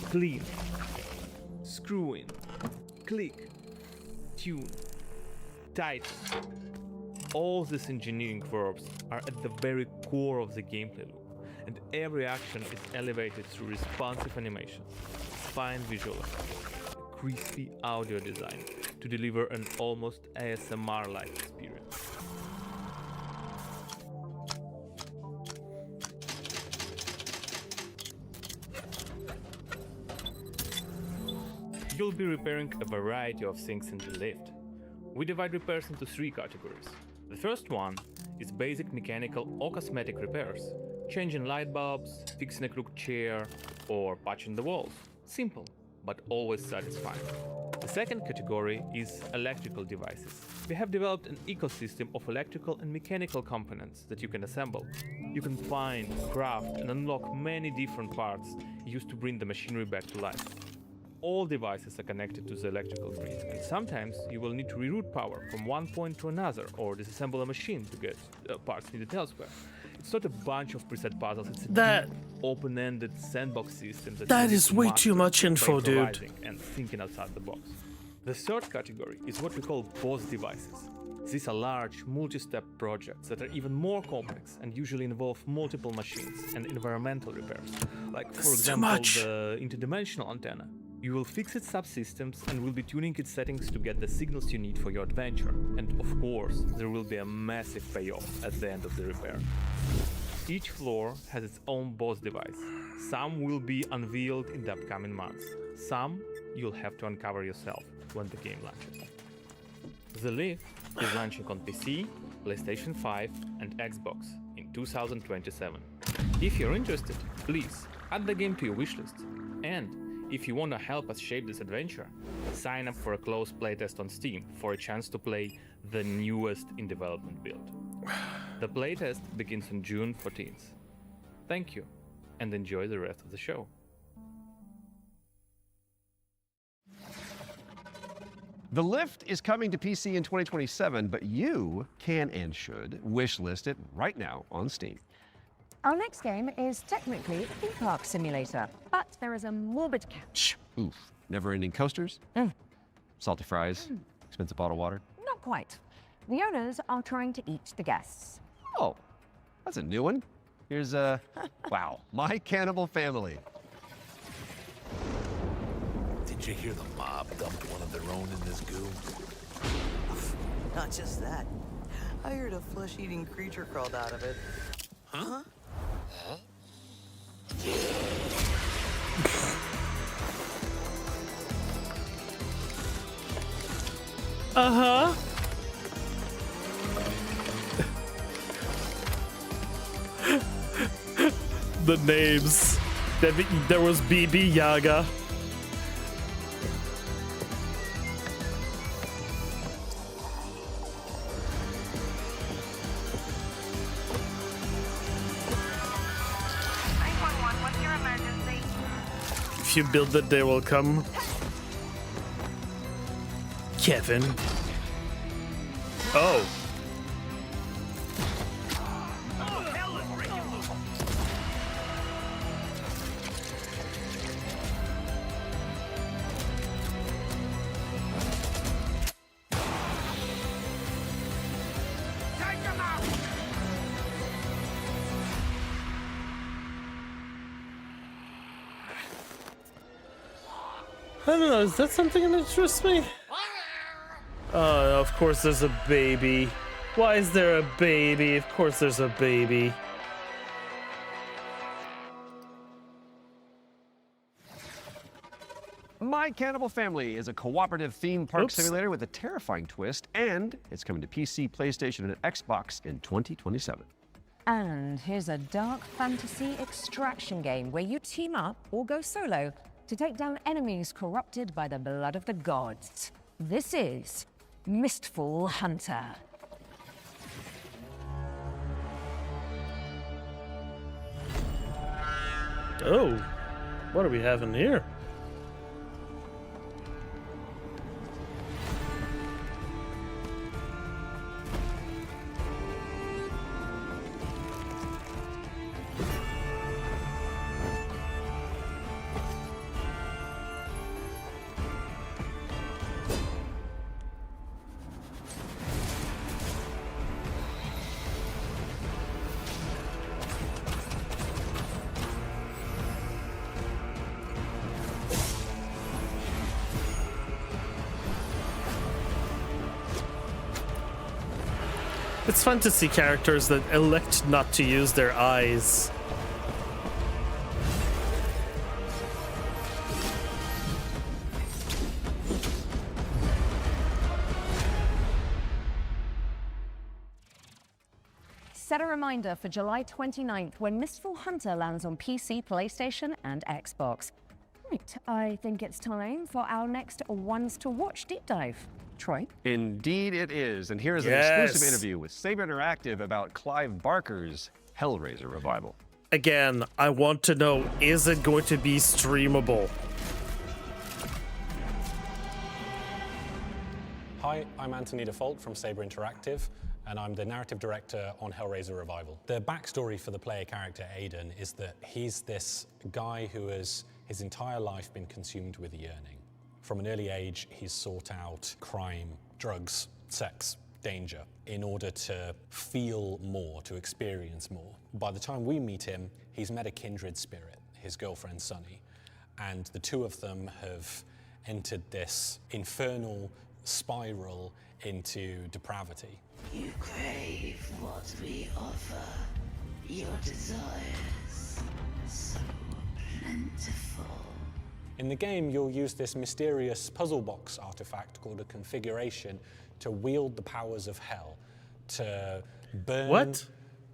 clean, screw in, click, tune, tighten. All these engineering verbs are at the very core of the gameplay loop, and every action is elevated through responsive animations, fine visual effects, crispy audio design to deliver an almost ASMR-like experience. You'll be repairing a variety of things in the lift. We divide repairs into 3 categories. The first one is basic mechanical or cosmetic repairs. Changing light bulbs, fixing a crooked chair, or patching the walls. Simple, but always satisfying. The second category is electrical devices. We have developed an ecosystem of electrical and mechanical components that you can assemble. You can find, craft, and unlock many different parts used to bring the machinery back to life. All devices are connected to the electrical grid, and sometimes you will need to reroute power from one point to another or disassemble a machine to get parts needed elsewhere. It's not a bunch of preset puzzles, it's a deep, open-ended sandbox system that is way too much info, dude. And thinking outside the box. The third category is what we call boss devices. These are large, multi-step projects that are even more complex and usually involve multiple machines and environmental repairs. Like, for example, the interdimensional antenna. You will fix its subsystems and will be tuning its settings to get the signals you need for your adventure. And of course, there will be a massive payoff at the end of the repair. Each floor has its own boss device. Some will be unveiled in the upcoming months. Some you'll have to uncover yourself when the game launches. The Lift is launching on PC, PlayStation 5 and Xbox in 2027. If you're interested, please add the game to your wishlist. And if you want to help us shape this adventure, sign up for a closed playtest on Steam for a chance to play the newest in development build. The playtest begins on June 14th. Thank you, and enjoy the rest of the show. The Lift is coming to PC in 2027, but you can and should wishlist it right now on Steam. Our next game is technically a theme park simulator, but there is a morbid catch. Oof. Never-ending coasters? Salty fries? Expensive bottled water? Not quite. The owners are trying to eat the guests. Oh, that's a new one. Here's wow, My Cannibal Family. Did you hear the mob dumped one of their own in this goo? Not just that. I heard a flesh-eating creature crawled out of it. Huh? Uh-huh. The names. There was BB Yaga. If you build it, they will come. Kevin. Oh. I don't know, is that something that interests me? Of course there's a baby. Why is there a baby? Of course there's a baby. My Cannibal Family is a cooperative theme park simulator with a terrifying twist, and it's coming to PC, PlayStation, and Xbox in 2027. And here's a dark fantasy extraction game where you team up or go solo to take down enemies corrupted by the blood of the gods. This is Mistfall Hunter. Oh, what are we having here? It's fun to see characters that elect not to use their eyes. set a reminder for July 29th when Mistful Hunter lands on PC, PlayStation, and Xbox. Right, I think it's time for our next Ones to Watch deep dive. Troy? Indeed it is. And here's an exclusive interview with Saber Interactive about Clive Barker's Hellraiser revival. Again, I want to know, is it going to be streamable? Hi, I'm Anthony Default from Saber Interactive, and I'm the narrative director on Hellraiser Revival. The backstory for the player character Aiden is that he's this guy who has his entire life been consumed with yearning. From an early age, he's sought out crime, drugs, sex, danger, in order to feel more, to experience more. By the time we meet him, he's met a kindred spirit, his girlfriend Sunny, and the two of them have entered this infernal spiral into depravity. You crave what we offer. Your desires so plentiful. In the game, you'll use this mysterious puzzle box artifact called a configuration to wield the powers of hell, to burn,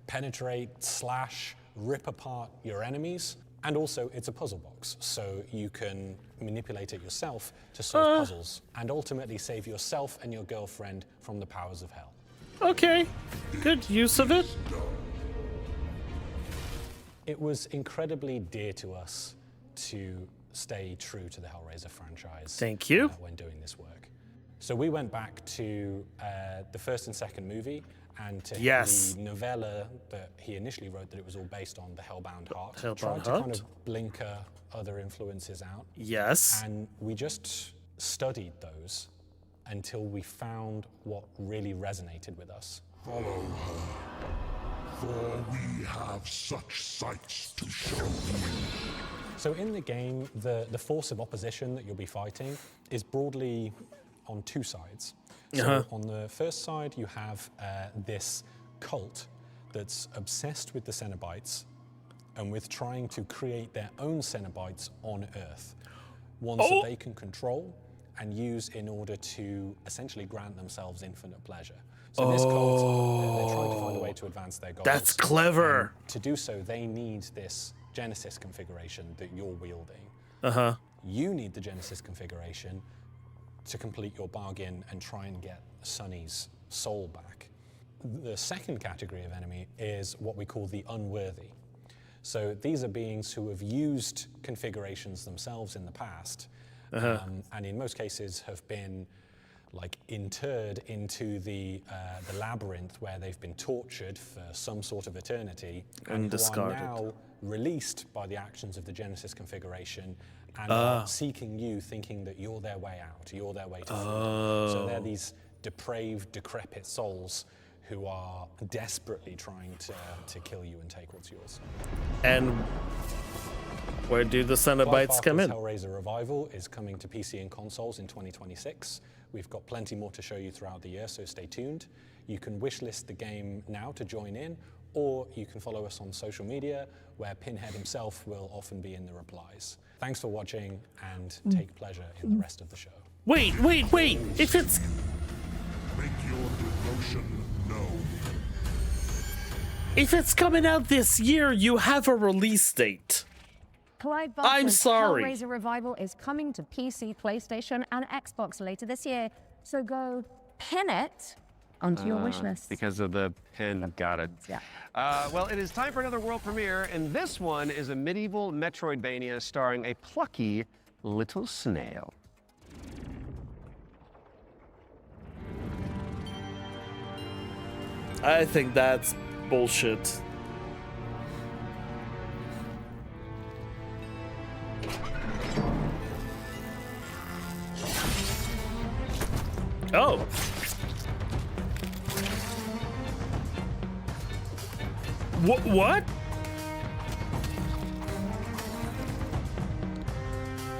penetrate, slash, rip apart your enemies. And also, it's a puzzle box, so you can manipulate it yourself to solve puzzles and ultimately save yourself and your girlfriend from the powers of hell. Okay, good use of it. It was incredibly dear to us to stay true to the Hellraiser franchise. Thank you. When doing this work. So we went back to the first and second movie and to the novella that he initially wrote that it was all based on, The Hellbound Heart. Tried to kind of blinker other influences out. Yes. And we just studied those until we found what really resonated with us. Follow her, for we have such sights to show you. So in the game, the force of opposition that you'll be fighting is broadly on two sides. So on the first side, you have this cult that's obsessed with the Cenobites and with trying to create their own Cenobites on Earth, ones that they can control and use in order to essentially grant themselves infinite pleasure. So this cult, they're trying to find a way to advance their goals. That's clever. And to do so, they need this Genesis configuration that you're wielding. You need the Genesis configuration to complete your bargain and try and get Sunny's soul back. The second category of enemy is what we call the unworthy. So these are beings who have used configurations themselves in the past, and in most cases have been like interred into the labyrinth where they've been tortured for some sort of eternity and discarded. Who are now released by the actions of the Genesis configuration and are seeking you, thinking that you're their way out, you're their way to freedom. So they're these depraved, decrepit souls who are desperately trying to kill you and take what's yours. And where do the Cenobites come in? Hellraiser Revival is coming to PC and consoles in 2026. We've got plenty more to show you throughout the year, so stay tuned. You can wishlist the game now to join in, or you can follow us on social media, where Pinhead himself will often be in the replies. Thanks for watching, and take pleasure in the rest of the show. Wait! If it's... Make your devotion known. If it's coming out this year, you have a release date. Clive I'm Barker's sorry. Hellraiser Revival is coming to PC, PlayStation, and Xbox later this year. So go pin it onto your wish list. Because of the pin, got it. Yeah. Well, it is time for another world premiere, and this one is a medieval Metroidvania starring a plucky little snail. I think that's bullshit. Oh. What?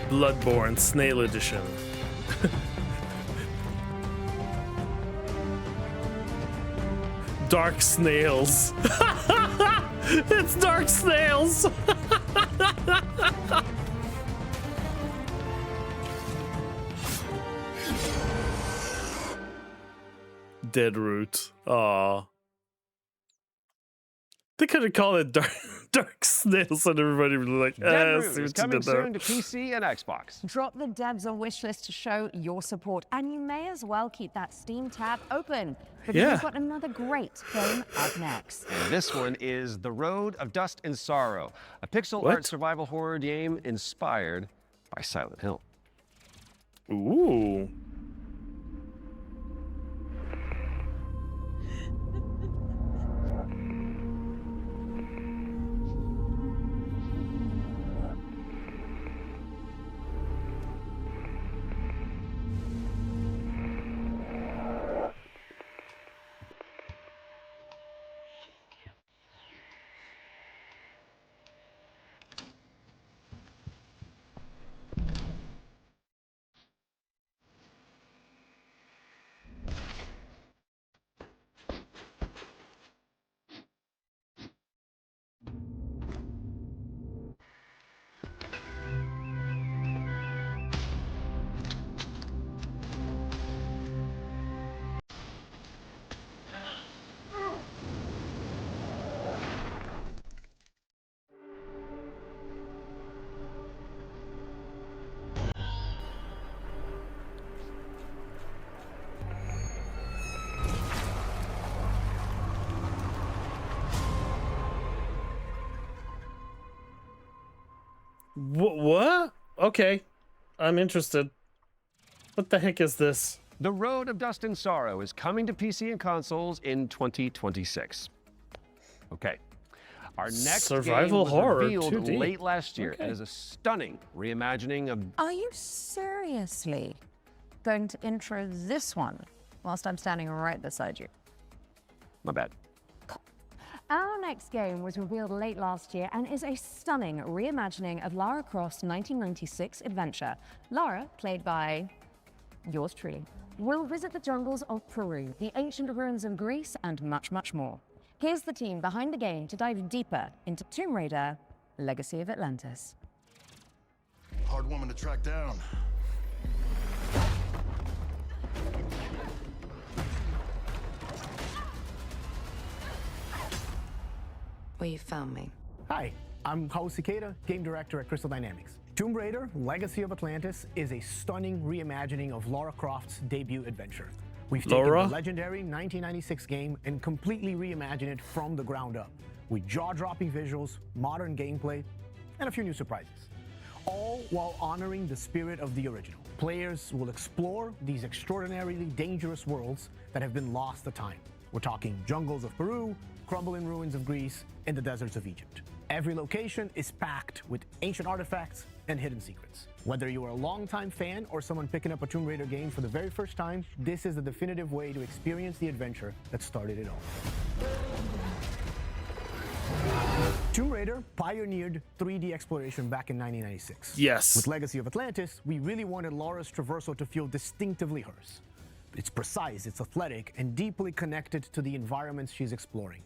Bloodborne Snail Edition. Dark Snails. It's Dark Snails. Dead Root. Aw. They could have called it Dark Snails, and everybody would be like, Dead see Room what is you coming did there. soon to PC and Xbox. Drop the devs on wishlist to show your support, and you may as well keep that Steam tab open, because Yeah. we've got another great game up next. And this one is The Road of Dust and Sorrow, a pixel What? art survival horror game inspired by Silent Hill. Ooh. What? Okay. I'm interested. What the heck is this? The Road of Dust and Sorrow is coming to PC and consoles in 2026. Okay. Our next Survival game was horror, revealed 2D. late last year Okay. and is a stunning reimagining of... Are you seriously going to intro this one whilst I'm standing right beside you? My bad. Our next game was revealed late last year and is a stunning reimagining of Lara Croft's 1996 adventure. Lara, played by yours truly, will visit the jungles of Peru, the ancient ruins of Greece, and much, much more. Here's the team behind the game to dive deeper into Tomb Raider: Legacy of Atlantis. Hard woman to track down. Well, you found me. Hi, I'm Hao Cicada, game director at Crystal Dynamics. Tomb Raider: Legacy of Atlantis is a stunning reimagining of Lara Croft's debut adventure. We've taken Lara? the legendary 1996 game and completely reimagined it from the ground up, with jaw-dropping visuals, modern gameplay, and a few new surprises. All while honoring the spirit of the original. Players will explore these extraordinarily dangerous worlds that have been lost to time. We're talking jungles of Peru, crumbling ruins of Greece, and the deserts of Egypt. Every location is packed with ancient artifacts and hidden secrets. Whether you are a longtime fan or someone picking up a Tomb Raider game for the very first time, this is the definitive way to experience the adventure that started it all. Tomb Raider pioneered 3D exploration back in 1996. Yes. With Legacy of Atlantis, we really wanted Lara's traversal to feel distinctively hers. It's precise, it's athletic, and deeply connected to the environments she's exploring.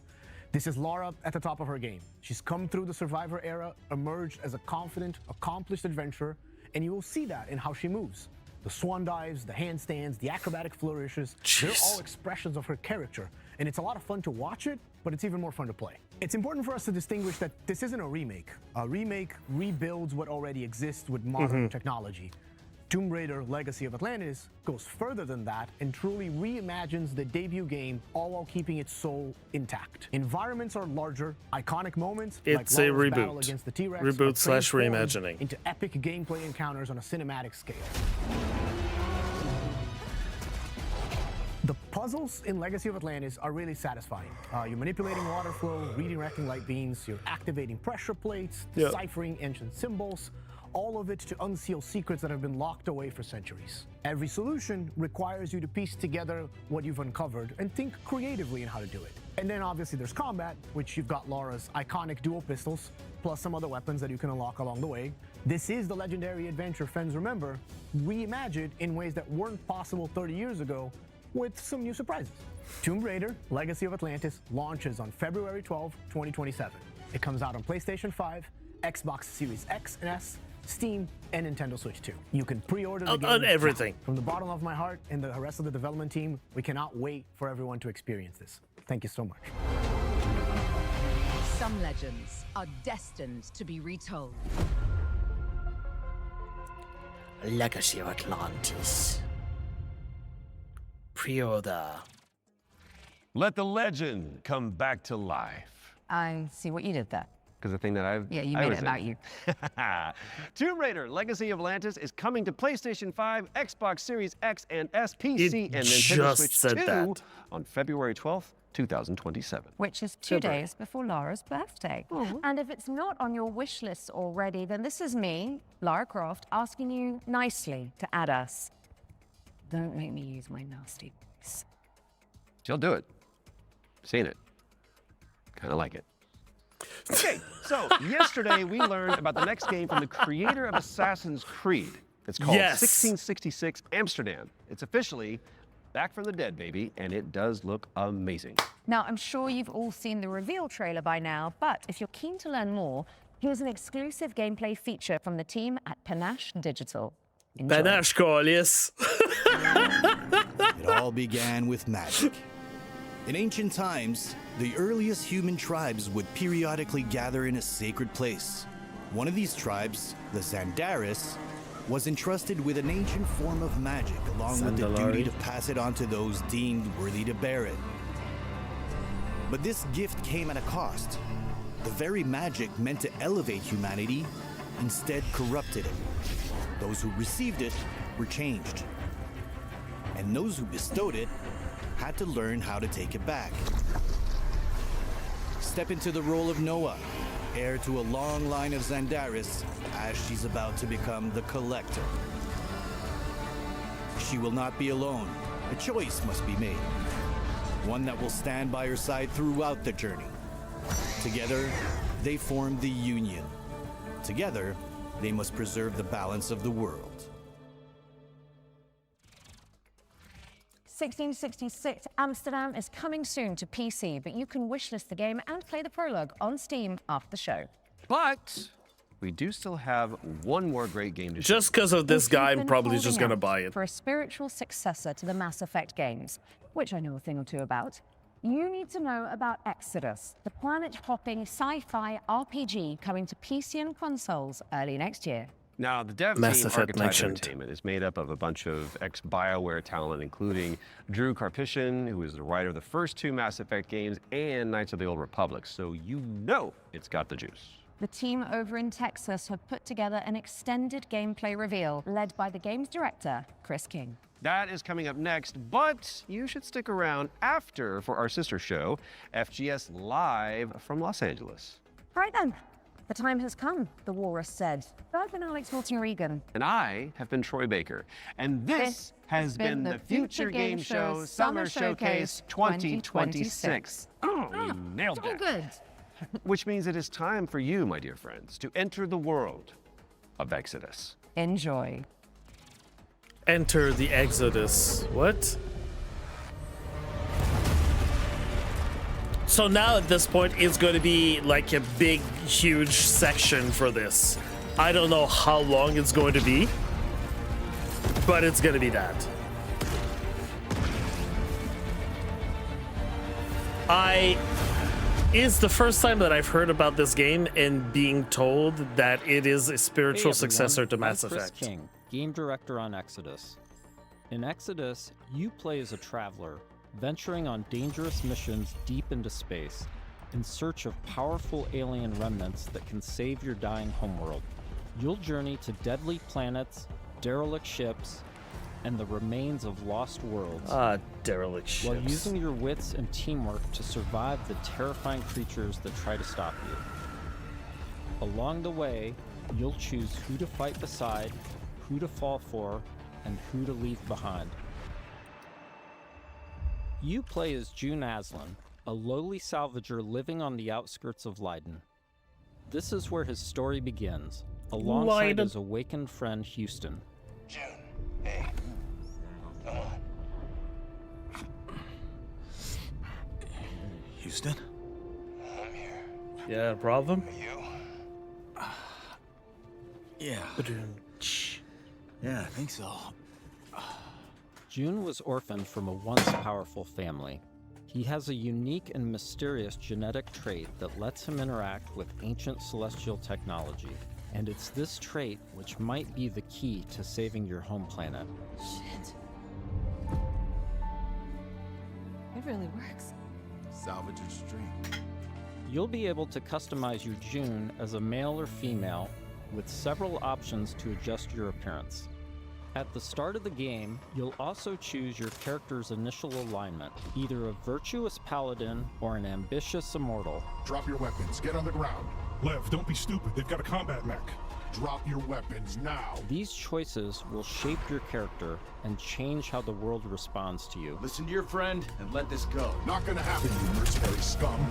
This is Lara at the top of her game. She's come through the Survivor era, emerged as a confident, accomplished adventurer, and you will see that in how she moves. The swan dives, the handstands, the acrobatic flourishes, they're all expressions of her character, and it's a lot of fun to watch it, but it's even more fun to play. It's important for us to distinguish that this isn't a remake. A remake rebuilds what already exists with modern technology. Tomb Raider: Legacy of Atlantis goes further than that and truly reimagines the debut game, all while keeping its soul intact. Environments are larger, iconic moments It's like a Lara's battle reboot. against the T-Rex Reboot are slash transformed reimagining. into epic gameplay encounters on a cinematic scale. The puzzles in Legacy of Atlantis are really satisfying. You're manipulating water flow, redirecting light beams, you're activating pressure plates, Yep. deciphering ancient symbols, all of it to unseal secrets that have been locked away for centuries. Every solution requires you to piece together what you've uncovered and think creatively in how to do it. And then obviously there's combat, which you've got Lara's iconic dual pistols, plus some other weapons that you can unlock along the way. This is the legendary adventure fans remember, reimagined in ways that weren't possible 30 years ago, with some new surprises. Tomb Raider: Legacy of Atlantis launches on February 12, 2027. It comes out on PlayStation 5, Xbox Series X and S, Steam, and Nintendo Switch 2. You can pre-order the game on everything. now. From the bottom of my heart and the rest of the development team, we cannot wait for everyone to experience this. Thank you so much. Some legends are destined to be retold. Legacy of Atlantis. Pre-order. Let the legend come back to life. I see what you did there. Because the thing that Yeah, you made it about you. Tomb Raider Legacy of Atlantis is coming to PlayStation 5, Xbox Series X and S, PC, and Nintendo just Switch said 2 that. on February 12th, 2027. Which is 2 days before Lara's birthday. And if it's not on your wish list already, then this is me, Lara Croft, asking you nicely to add us. Don't make me use my nasty voice. She'll do it. Seen it. Kind of like it. Okay, so yesterday we learned about the next game from the creator of Assassin's Creed. It's called 1666 Amsterdam. It's officially back from the dead, baby, and it does look amazing. Now, I'm sure you've all seen the reveal trailer by now, but if you're keen to learn more, here's an exclusive gameplay feature from the team at Panache Digital. Enjoy. Panache call, yes. It all began with magic. In ancient times, the earliest human tribes would periodically gather in a sacred place. One of these tribes, the Zandaris, was entrusted with an ancient form of magic, along with the duty to pass it on to those deemed worthy to bear it. But this gift came at a cost. The very magic meant to elevate humanity instead corrupted it. Those who received it were changed. And those who bestowed it had to learn how to take it back. Step into the role of Noah, heir to a long line of Zandaris, as she's about to become the Collector. She will not be alone. A choice must be made. One that will stand by her side throughout the journey. Together, they form the Union. Together, they must preserve the balance of the world. 1666 Amsterdam is coming soon to PC, but you can wishlist the game and play the prologue on Steam after the show. But we do still have one more great game to show. Just because of this If guy, you've I'm been probably just holding going to out buy it. For a spiritual successor to the Mass Effect games, which I know a thing or two about, you need to know about Exodus, the planet-hopping sci-fi RPG coming to PC and consoles early next year. Now, the dev Mass team, Effect Archetype mentioned. Entertainment, is made up of a bunch of ex-BioWare talent, including Drew Karpyshyn, who is the writer of the first 2 Mass Effect games, and Knights of the Old Republic, so you know it's got the juice. The team over in Texas have put together an extended gameplay reveal led by the game's director, Chris King. That is coming up next, but you should stick around after for our sister show, FGS Live from Los Angeles. Right then, the time has come, the walrus said. I've been Alex Wilson-Regan. And I have been Troy Baker. And this has been the Future Game Show Summer Showcase 2026. Oh, we nailed so that. good. Which means it is time for you, my dear friends, to enter the world of Exodus. Enjoy. Enter the Exodus. What? So now at this point, it's going to be like a big, huge section for this. I don't know how long it's going to be, but it's going to be that. It's the first time that I've heard about this game and being told that it is a spiritual successor to Mass I'm Chris Effect. King, game director on Exodus. In Exodus, you play as a traveler, venturing on dangerous missions deep into space, in search of powerful alien remnants that can save your dying homeworld. You'll journey to deadly planets, derelict ships, and the remains of lost worlds. Derelict ships. While using your wits and teamwork to survive the terrifying creatures that try to stop you. Along the way, you'll choose who to fight beside, who to fall for, and who to leave behind. You play as June Aslan, a lowly salvager living on the outskirts of Leiden. This is where his story begins, alongside Leiden. his awakened friend Houston. June, hey, come on. Houston? I'm here. Yeah, problem? Are you? Yeah. Yeah, I think so. June was orphaned from a once powerful family. He has a unique and mysterious genetic trait that lets him interact with ancient celestial technology. And it's this trait which might be the key to saving your home planet. Shit. It really works. Salvage extreme. You'll be able to customize your June as a male or female with several options to adjust your appearance. At the start of the game, you'll also choose your character's initial alignment, either a virtuous paladin or an ambitious immortal. Drop your weapons. Get on the ground. Lev, don't be stupid. They've got a combat mech. Drop your weapons now. These choices will shape your character and change how the world responds to you. Listen to your friend and let this go. Not gonna happen, you mercenary scum.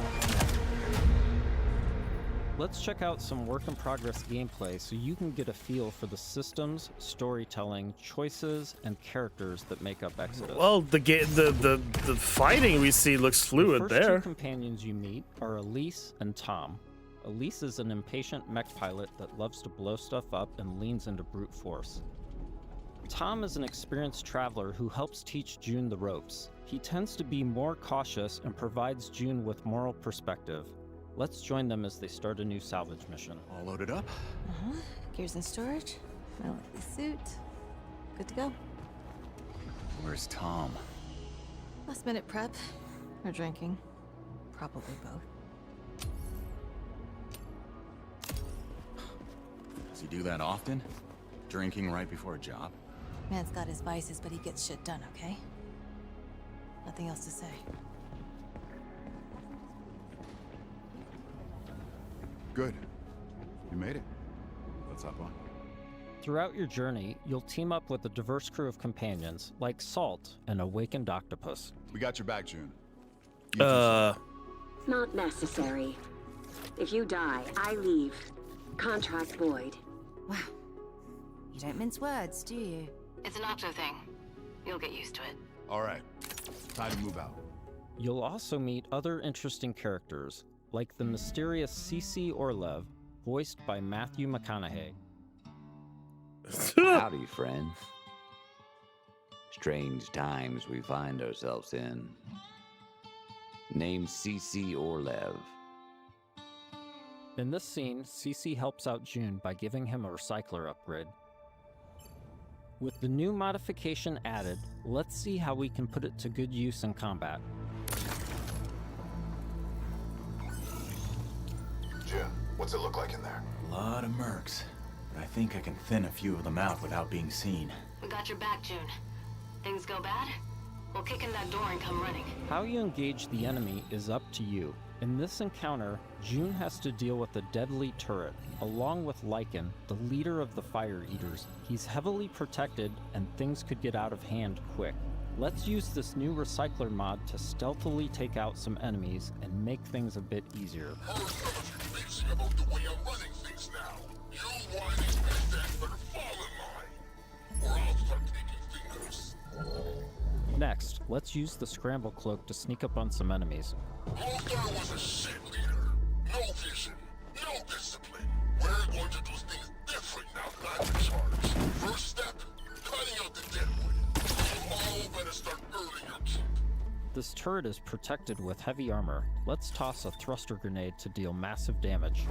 Let's check out some work-in-progress gameplay so you can get a feel for the systems, storytelling, choices, and characters that make up Exodus. Well, the fighting we see looks fluid the there. first two companions you meet are Elise and Tom. Elise is an impatient mech pilot that loves to blow stuff up and leans into brute force. Tom is an experienced traveler who helps teach June the ropes. He tends to be more cautious and provides June with moral perspective. Let's join them as they start a new salvage mission. All loaded up? Gears in storage. My lovely suit. Good to go. Where's Tom? Last minute prep. Or drinking. Probably both. Does he do that often? Drinking right before a job? Man's got his vices, but he gets shit done, okay? Nothing else to say. Good. You made it. Let's hop on. Throughout your journey, you'll team up with a diverse crew of companions, like Salt, an awakened octopus. We got your back, June. Not necessary. If you die, I leave. Contract void. Wow. You don't mince words, do you? It's an octo thing. You'll get used to it. All right. Time to move out. You'll also meet other interesting characters, like the mysterious CC Orlev, voiced by Matthew McConaughey. Howdy, friends. Strange times we find ourselves in. Named CC Orlev. In this scene, CC helps out June by giving him a recycler upgrade. With the new modification added, let's see how we can put it to good use in combat. June, what's it look like in there? A lot of mercs. But I think I can thin a few of them out without being seen. We got your back, June. Things go bad, we'll kick in that door and come running. How you engage the enemy is up to you. In this encounter, June has to deal with a deadly turret, along with Lycan, the leader of the Fire Eaters. He's heavily protected, and things could get out of hand quick. Let's use this new recycler mod to stealthily take out some enemies and make things a bit easier. About the way I'm running things now. You whining bitch better fall in line, or I'll start taking fingers. Next, let's use the scramble cloak to sneak up on some enemies. Lothar was a shit leader. No vision, no discipline. We're going to do things different now that I'm in charge. First step, cutting out the deadwood. You all better start earning your keep. This turret is protected with heavy armor. Let's toss a thruster grenade to deal massive damage.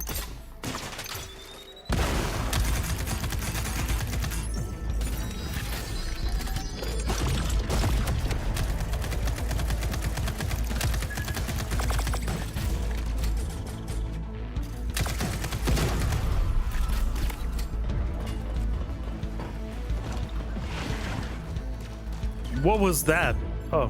What was that? Oh.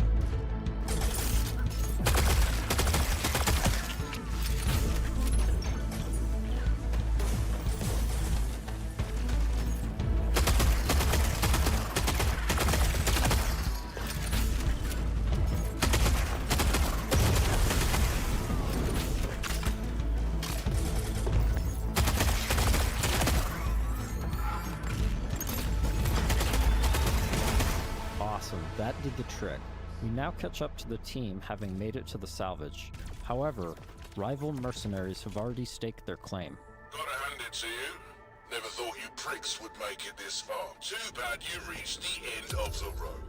That did the trick. We now catch up to the team having made it to the salvage. However, rival mercenaries have already staked their claim. Gotta hand it to you. Never thought you pricks would make it this far. Too bad you reached the end of the road.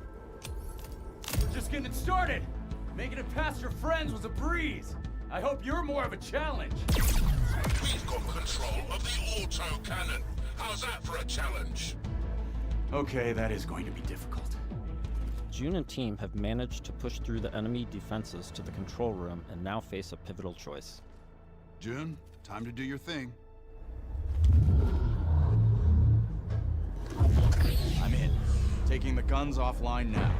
We're just getting started. Making it past your friends was a breeze. I hope you're more of a challenge. We've got control of the auto cannon. How's that for a challenge? Okay, that is going to be difficult. June and team have managed to push through the enemy defenses to the control room and now face a pivotal choice. June, time to do your thing. I'm in. Taking the guns offline now.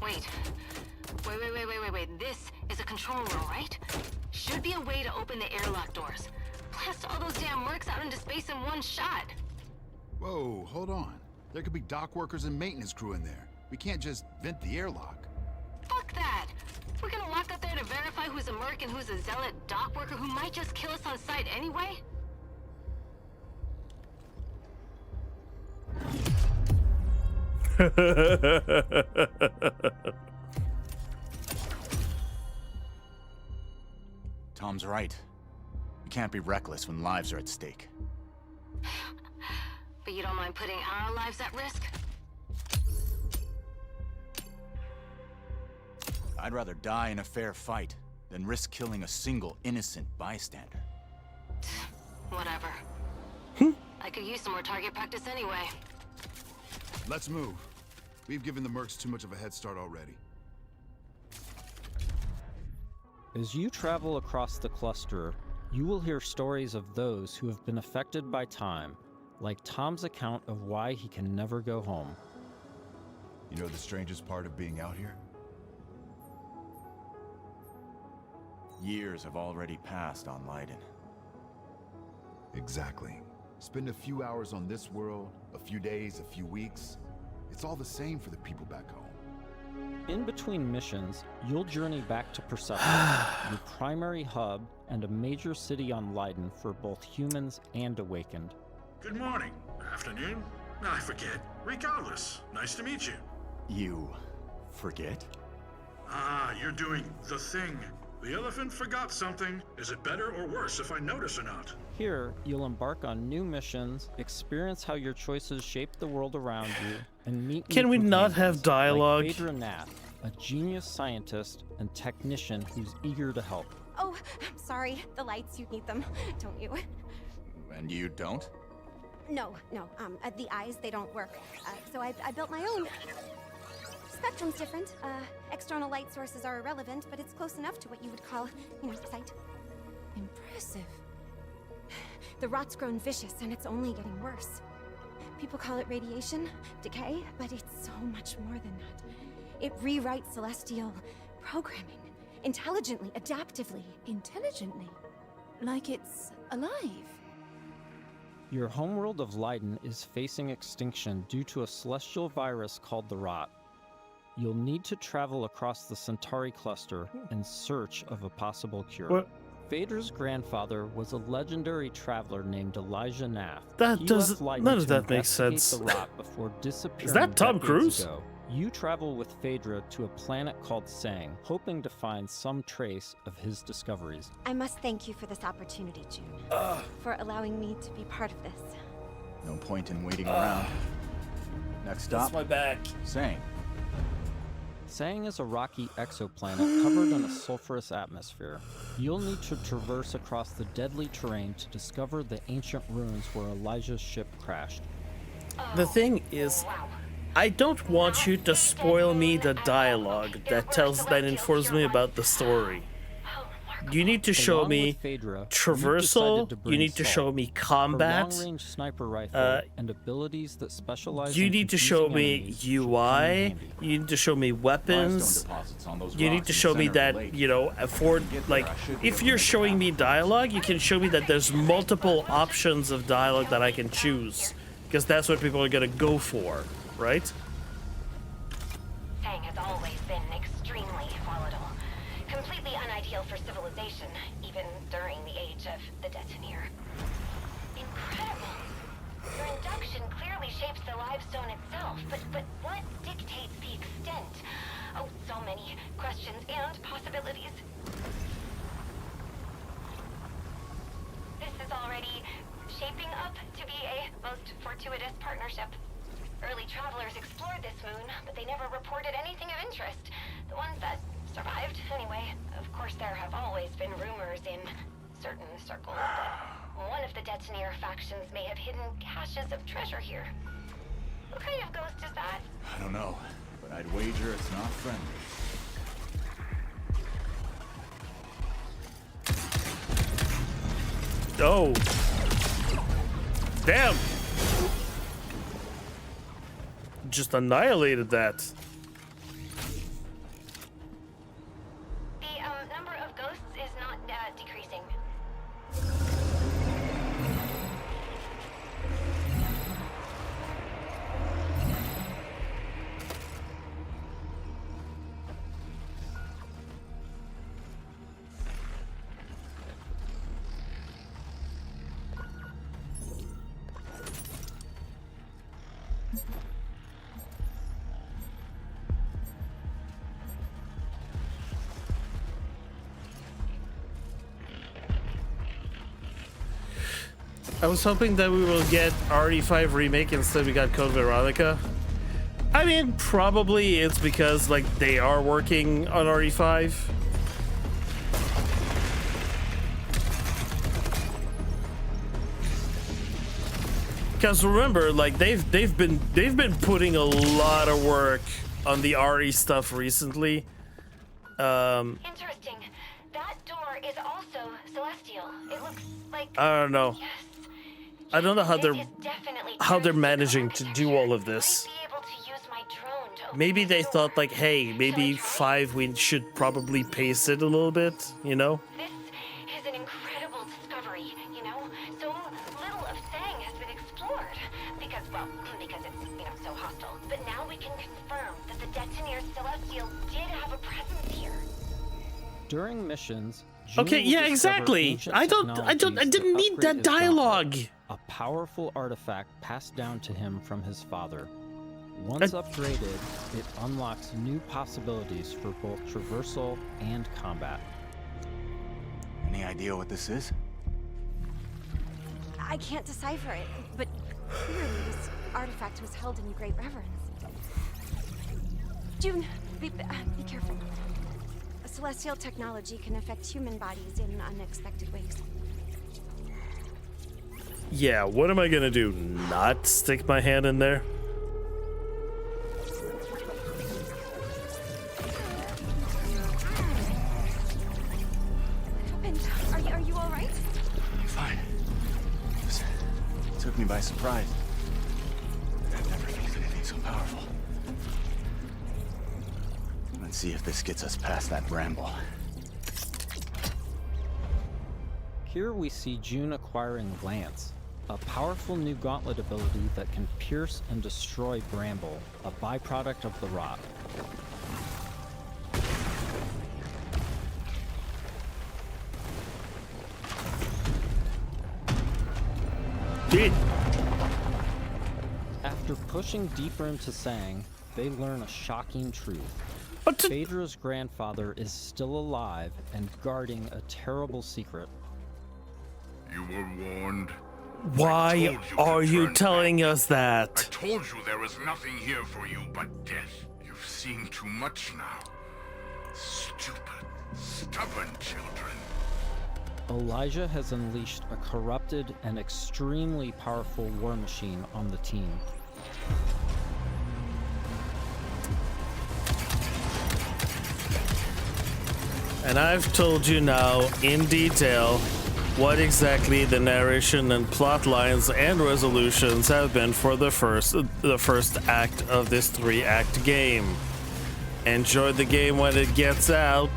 Wait. This is a control room, right? Should be a way to open the airlock doors. Blast all those damn mercs out into space in one shot. Whoa, hold on. There could be dock workers and maintenance crew in there. We can't just vent the airlock. Fuck that! We're gonna walk up there to verify who's a merc and who's a zealot dock worker who might just kill us on sight anyway? Tom's right. You can't be reckless when lives are at stake. But you don't mind putting our lives at risk? I'd rather die in a fair fight than risk killing a single innocent bystander. Whatever. I could use some more target practice anyway. Let's move. We've given the mercs too much of a head start already. As you travel across the cluster, you will hear stories of those who have been affected by time, like Tom's account of why he can never go home. You know the strangest part of being out here? Years have already passed on Leiden. Exactly. Spend a few hours on this world, a few days, a few weeks. It's all the same for the people back home. In between missions, you'll journey back to Persephone, your primary hub and a major city on Leiden for both humans and Awakened. Good morning. Afternoon? I forget. Regardless, nice to meet you. You forget? Ah, you're doing the thing. The elephant forgot something. Is it better or worse if I notice or not? Here, you'll embark on new missions, experience how your choices shape the world around you, and meet Can we not have dialogue? like Phaedra Nath, a genius scientist and technician who's eager to help. Oh, I'm sorry. The lights, you need them, don't you? And you don't? No. The eyes, they don't work. So I built my own. Spectrum's different. External light sources are irrelevant, but it's close enough to what you would call, sight. Impressive. The rot's grown vicious, and it's only getting worse. People call it radiation, decay, but it's so much more than that. It rewrites celestial programming. Intelligently, adaptively. Intelligently? Like it's alive? Your homeworld of Leiden is facing extinction due to a celestial virus called the Rot. You'll need to travel across the Centauri cluster in search of a possible cure. What? Phaedra's grandfather was a legendary traveler named Elijah Nath. That He doesn't. left Leiden None of to that makes investigate sense. The Rot before disappearing Is that Tom decades Cruise? ago. You travel with Phaedra to a planet called Sang, hoping to find some trace of his discoveries. I must thank you for this opportunity, June. For allowing me to be part of this. No point in waiting around. Next stop. That's my back. Sang. Sang is a rocky exoplanet covered in a sulfurous atmosphere. You'll need to traverse across the deadly terrain to discover the ancient ruins where Elijah's ship crashed. The thing is, I don't want you to spoil me the dialogue that informs me about the story. You need to show Along me with Phaedra, traversal, you've decided to you bring need to Salt, show me her combat, long-range sniper rifle, and abilities that specialize you in need to show confusing me enemies should come in UI, handy. you need to show me weapons, you need to show me that, if you're showing me dialogue, you can show me that there's multiple options of dialogue that I can choose, because that's what people are gonna go for, right? Sang has always been extremely volatile. Completely unideal for civilization, even during the age of the detonator. Incredible! Your induction clearly shapes the limestone itself, but what dictates the extent? Oh, so many questions and possibilities. This is already shaping up to be a most fortuitous partnership. Early travelers explored this moon, but they never reported anything of interest. The ones that survived, anyway. Of course, there have always been rumors in certain circles that one of the Detonator factions may have hidden caches of treasure here. What kind of ghost is that? I don't know, but I'd wager it's not friendly. Oh. Damn. Just annihilated that. The number of ghosts is not decreasing. I was hoping that we will get RE5 remake instead we got Code Veronica. I mean, probably it's because like they are working on RE5. Because remember, like they've been putting a lot of work on the RE stuff recently. Interesting. That door is also celestial. It looks like I don't know. Yes. I don't know how Definitely they're managing to do all of this. Maybe they thought like, hey, maybe 5 we should probably pace it a little bit, you know? This is an incredible discovery, you know? So little of Sang has been explored. Because it's, so hostile. But now we can confirm that the Detonator Celestial did have a presence here. During missions, Okay, June will yeah, discover exactly. ancient I technologies didn't that need upgrade that his dialogue. gauntlet, a powerful artifact passed down to him from his father. Once upgraded, it unlocks new possibilities for both traversal and combat. Any idea what this is? I can't decipher it, but clearly this artifact was held in great reverence. June, be careful. Celestial technology can affect human bodies in unexpected ways. Yeah, what am I gonna do? Not stick my hand in there? What happened? Are you all right? Fine. It took me by surprise. I've never felt anything so powerful. Let's see if this gets us past that bramble. Here we see June acquiring Lance, a powerful new gauntlet ability that can pierce and destroy bramble, a byproduct of the rot. After pushing deeper into Sang, they learn a shocking truth. Phaedra's grandfather is still alive and guarding a terrible secret. You were warned. Why are you telling us that? I told you there was nothing here for you but death. You've seen too much now. Stupid, stubborn children. Elijah has unleashed a corrupted and extremely powerful war machine on the team. And I've told you now in detail what exactly the narration and plot lines and resolutions have been for the first act of this 3-act game. Enjoy the game when it gets out.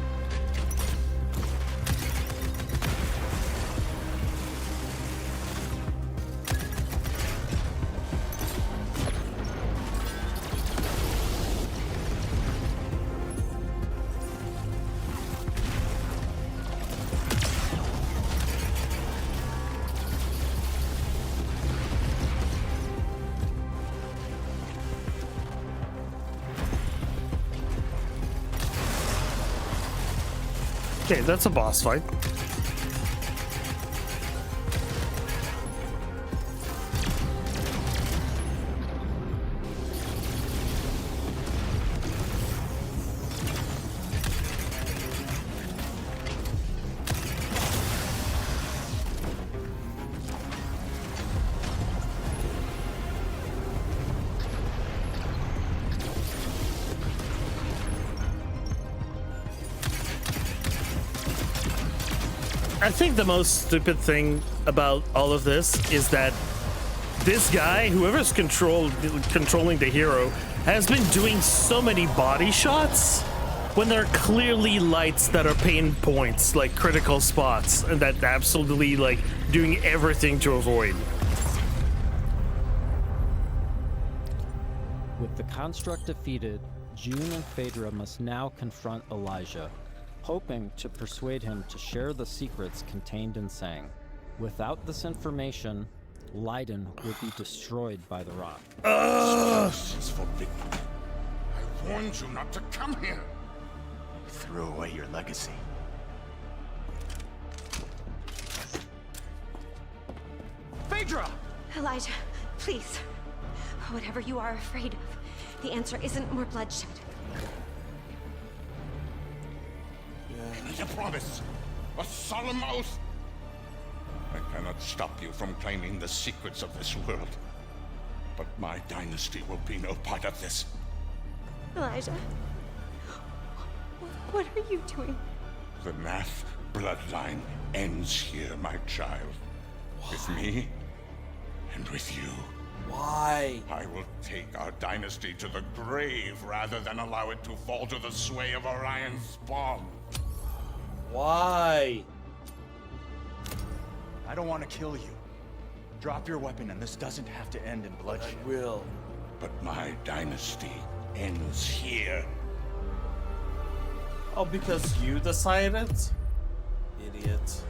Okay, that's a boss fight. I think the most stupid thing about all of this is that this guy, whoever's controlling the hero, has been doing so many body shots when there are clearly lights that are pain points, like critical spots, and that absolutely like doing everything to avoid. With the construct defeated, June and Phaedra must now confront Elijah, hoping to persuade him to share the secrets contained in Sang. Without this information, Leiden would be destroyed by the rock. This is forbidden. I warned you not to come here. You threw away your legacy. Phaedra! Elijah, please. Whatever you are afraid of, the answer isn't more bloodshed. I need a promise. A solemn oath. I cannot stop you from claiming the secrets of this world. But my dynasty will be no part of this. Elijah, what are you doing? The Nath bloodline ends here, my child. With me and with you. Why? I will take our dynasty to the grave rather than allow it to fall to the sway of Orion's spawn. Why? I don't want to kill you. Drop your weapon and this doesn't have to end in bloodshed. I will. But my dynasty ends here. Oh, because you decided? Idiot.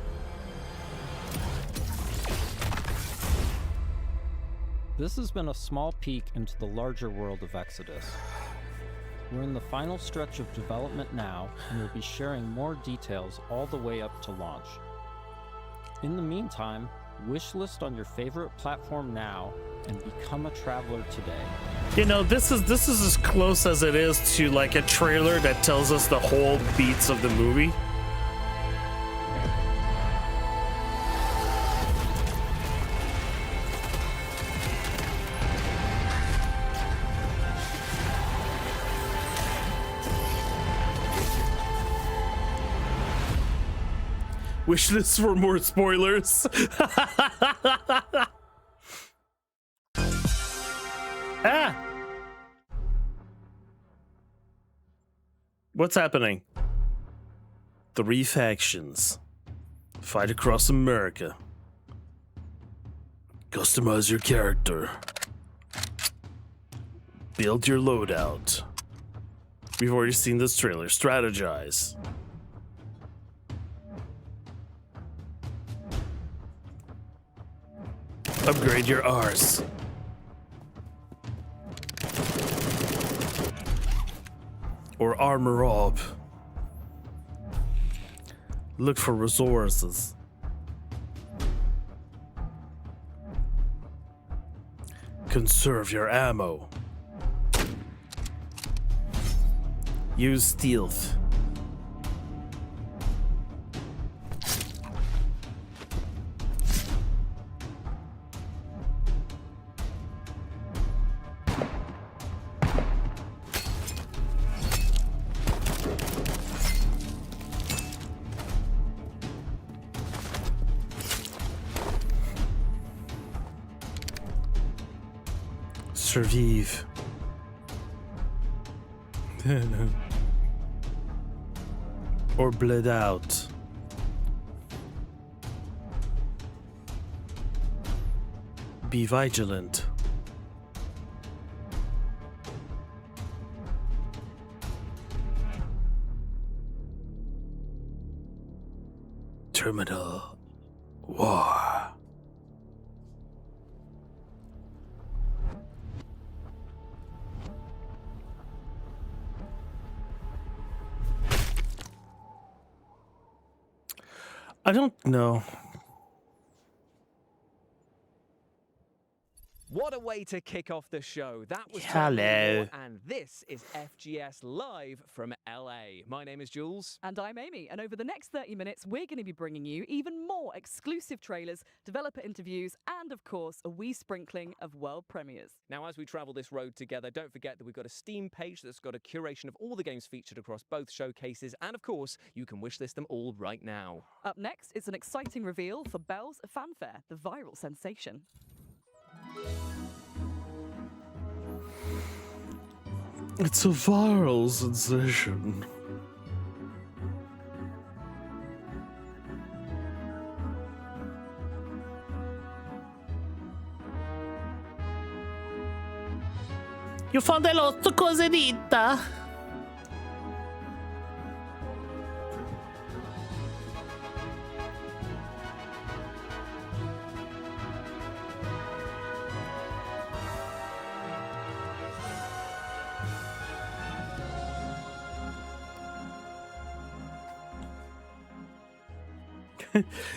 This has been a small peek into the larger world of Exodus. We're in the final stretch of development now, and we'll be sharing more details all the way up to launch. In the meantime, wishlist on your favorite platform now and become a traveler today. You know, this is as close as it is to like a trailer that tells us the whole beats of the movie. Wish this for more spoilers. Ah! What's happening? 3 factions. Fight across America. Customize your character. Build your loadout. We've already seen this trailer. Strategize. Upgrade your arse. Or armor up. Look for resources. Conserve your ammo. Use stealth. Survive. Or bled out. Be vigilant. Terminal war. I don't know. What a way to kick off the show. That was Hello. and this is FGS Live from LA. My name is Jules. And I'm Amy, and over the next 30 minutes, we're going to be bringing you even more exclusive trailers, developer interviews, and of course, a wee sprinkling of world premieres. Now, as we travel this road together, don't forget that we've got a Steam page that's got a curation of all the games featured across both showcases, and of course, you can wishlist them all right now. Up next, it's an exciting reveal for Belle's Fanfare, the viral sensation. It's a viral sensation. Io fa dell'otto cose dita.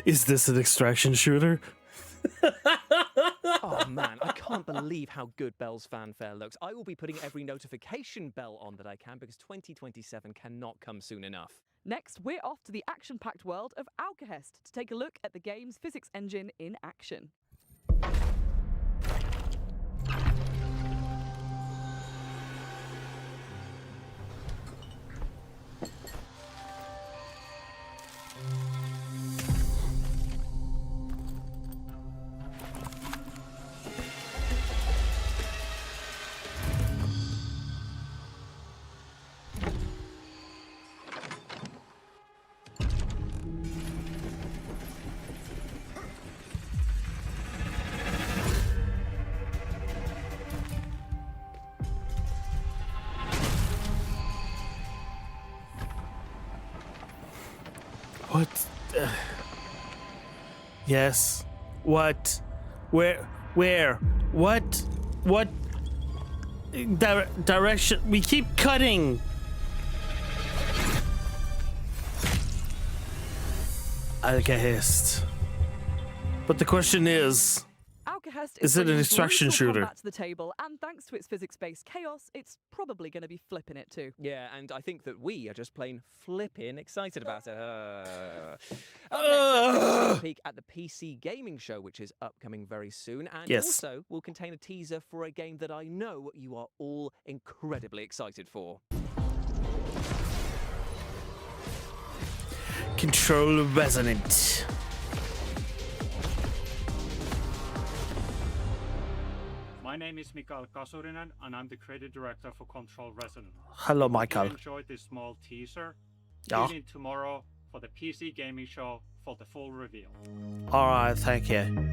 Is this an extraction shooter? Oh man, I can't believe how good Belle's Fanfare looks. I will be putting every notification bell on that I can because 2027 cannot come soon enough. Next, we're off to the action-packed world of Alcahest to take a look at the game's physics engine in action. What? Yes. What? Where? What? What? Direction? We keep cutting. Alcahest. But the question is... Alcahest is it an extraction shooter? Combat to the table, and thanks to its physics-based chaos, it's probably going to be flipping it too. Yeah, and I think that we are just plain flipping excited about it. Up next, a peek at the PC gaming show, which is upcoming very soon, and also will contain a teaser for a game that I know you are all incredibly excited for. Control Resonant. My name is Mikael Kasurinen, and I'm the creative director for Control Resonant. Hello, Michael. If you enjoyed this small teaser, Yeah. tune in tomorrow for the PC gaming show for the full reveal. All right, thank you.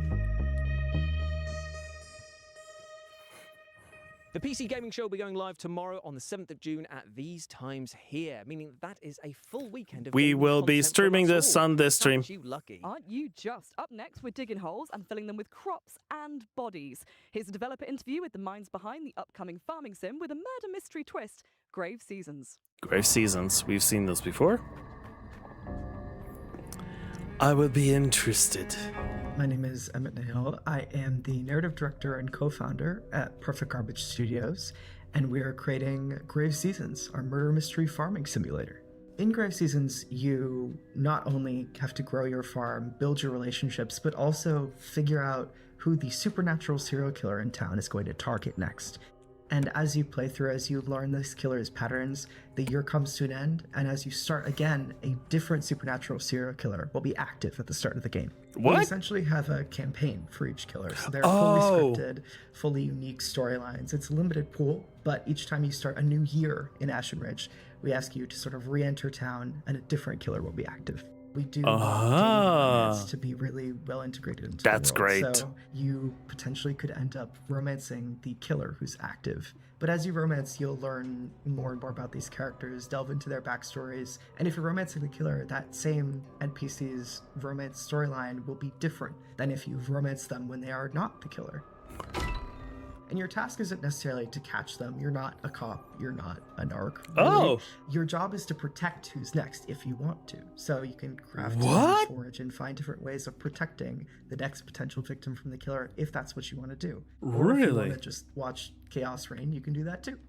The PC Gaming Show will be going live tomorrow on the 7th of June at these times here, meaning that is a full weekend of We gaming will be content from streaming us this all. on this stream. Aren't you lucky? Aren't you just? Up next, we're digging holes and filling them with crops and bodies. Here's a developer interview with the minds behind the upcoming farming sim with a murder mystery twist, Grave Seasons. Grave Seasons. We've seen this before. I would be interested. My name is Emmett Nail. I am the narrative director and co-founder at Perfect Garbage Studios, and we are creating Grave Seasons, our murder mystery farming simulator. In Grave Seasons, you not only have to grow your farm, build your relationships, but also figure out who the supernatural serial killer in town is going to target next. And as you play through, as you learn this killer's patterns, the year comes to an end, and as you start again, a different supernatural serial killer will be active at the start of the game. What? We essentially have a campaign for each killer, so they're fully scripted, fully unique storylines. It's a limited pool, but each time you start a new year in Ashen Ridge, we ask you to sort of re-enter town, and a different killer will be active. We do want romance to be really well integrated into the world. Great. So you potentially could end up romancing the killer who's active. But as you romance, you'll learn more and more about these characters, delve into their backstories, and if you're romancing the killer, that same NPC's romance storyline will be different than if you've romanced them when they are not the killer. And your task isn't necessarily to catch them. You're not a cop. You're not a narc. Oh. Your job is to protect who's next if you want to. So you can craft What? and forage and find different ways of protecting the next potential victim from the killer if that's what you want to do. Or if you Really? want to just watch chaos reign, you can do that too.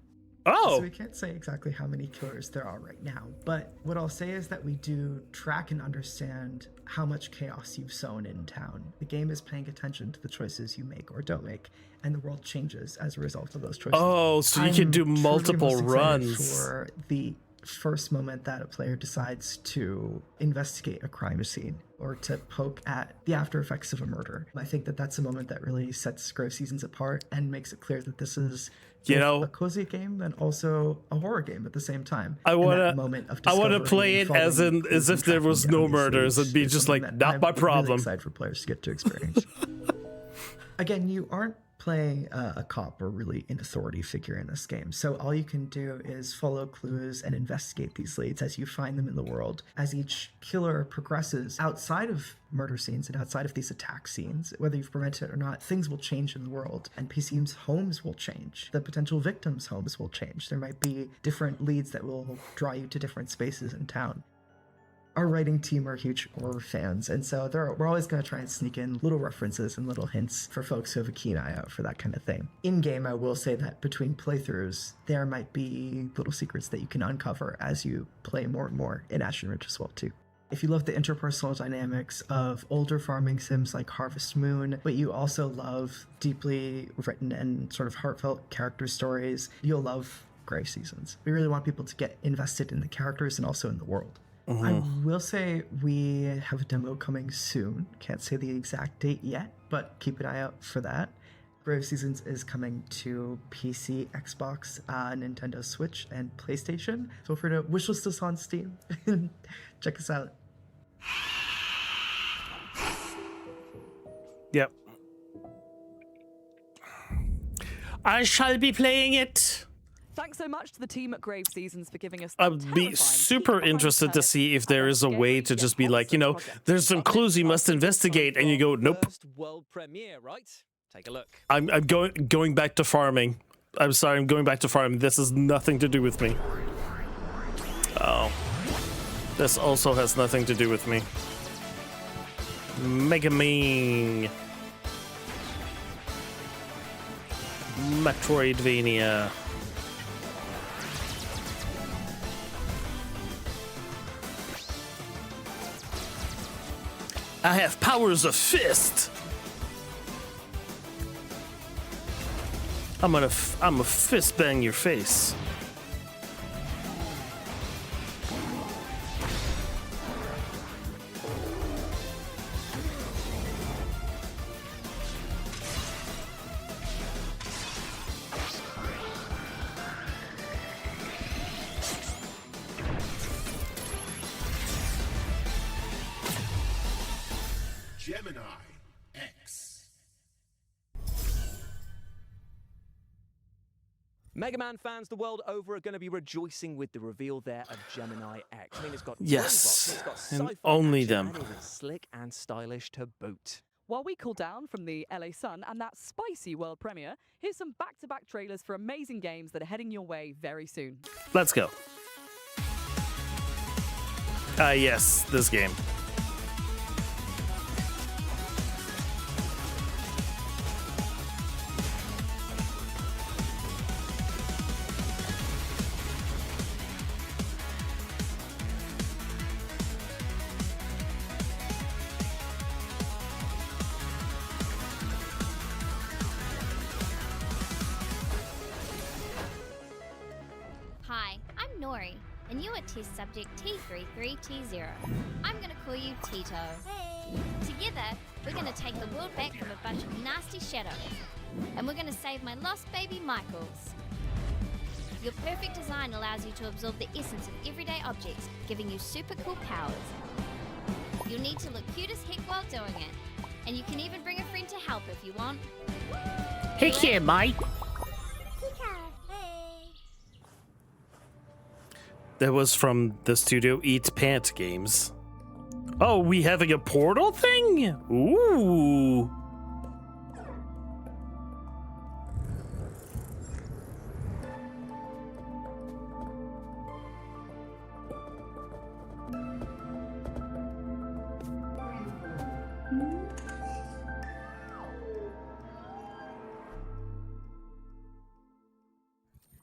Oh. So we can't say exactly how many killers there are right now, but what I'll say is that we do track and understand how much chaos you've sown in town. The game is paying attention to the choices you make or don't make, and the world changes as a result of those choices. Oh, so you can do truly multiple most excited runs. for the first moment that a player decides to investigate a crime scene or to poke at the after effects of a murder. I think that that's a moment that really sets Grove Seasons apart and makes it clear that this is a cozy game and also a horror game at the same time. I want to to play it as if there was no murders and be just like, not my problem. Really excited for players to get to experience. Again, you aren't playing a cop or really an authority figure in this game. So all you can do is follow clues and investigate these leads as you find them in the world. As each killer progresses outside of murder scenes and outside of these attack scenes, whether you've prevented it or not, things will change in the world. NPCs' homes will change. The potential victims' homes will change. There might be different leads that will draw you to different spaces in town. Our writing team are huge horror fans, and so we're always going to try and sneak in little references and little hints for folks who have a keen eye out for that kind of thing. In-game, I will say that between playthroughs, there might be little secrets that you can uncover as you play more and more in Ashen Ridge as well, too. If you love the interpersonal dynamics of older farming sims like Harvest Moon, but you also love deeply written and sort of heartfelt character stories, you'll love Grave Seasons. We really want people to get invested in the characters and also in the world. I will say we have a demo coming soon. Can't say the exact date yet, but keep an eye out for that. Grave Seasons is coming to PC, Xbox, Nintendo Switch, and PlayStation. Feel free to wishlist us on Steam and check us out. Yep. I shall be playing it. Thanks so much to the team at Grave Seasons for giving us. I'd be super interested to see if there is a way to just be like, there's some clues you must investigate, and you go, nope. World premiere, right? Take a look. I'm going back to farming. I'm sorry, I'm going back to farming. This has nothing to do with me. Oh. This also has nothing to do with me. Mega Ming. Metroidvania. I have powers of fist. I'm a fist bang your face. Gemini X. Mega Man fans the world over are going to be rejoicing with the reveal there of Gemini X. I mean, it's got Yes, robots, it's got and sci-fi only action, them. and it is slick and stylish to boot. While we cool down from the LA Sun and that spicy world premiere, here's some back-to-back trailers for amazing games that are heading your way very soon. Let's go. Yes, this game. Hi, I'm Nori, and you are test subject T33T0. I'm gonna call you Tito. Hey! Together, we're gonna take the world back from a bunch of nasty shadows, and we're gonna save my lost baby Michaels. Your perfect design allows you to absorb the essence of everyday objects, giving you super cool powers. You'll need to look cute as heck while doing it, and you can even bring a friend to help if you want. Hey here, mate. That was from the studio Eat Pant Games. Oh, we having a portal thing? Ooh.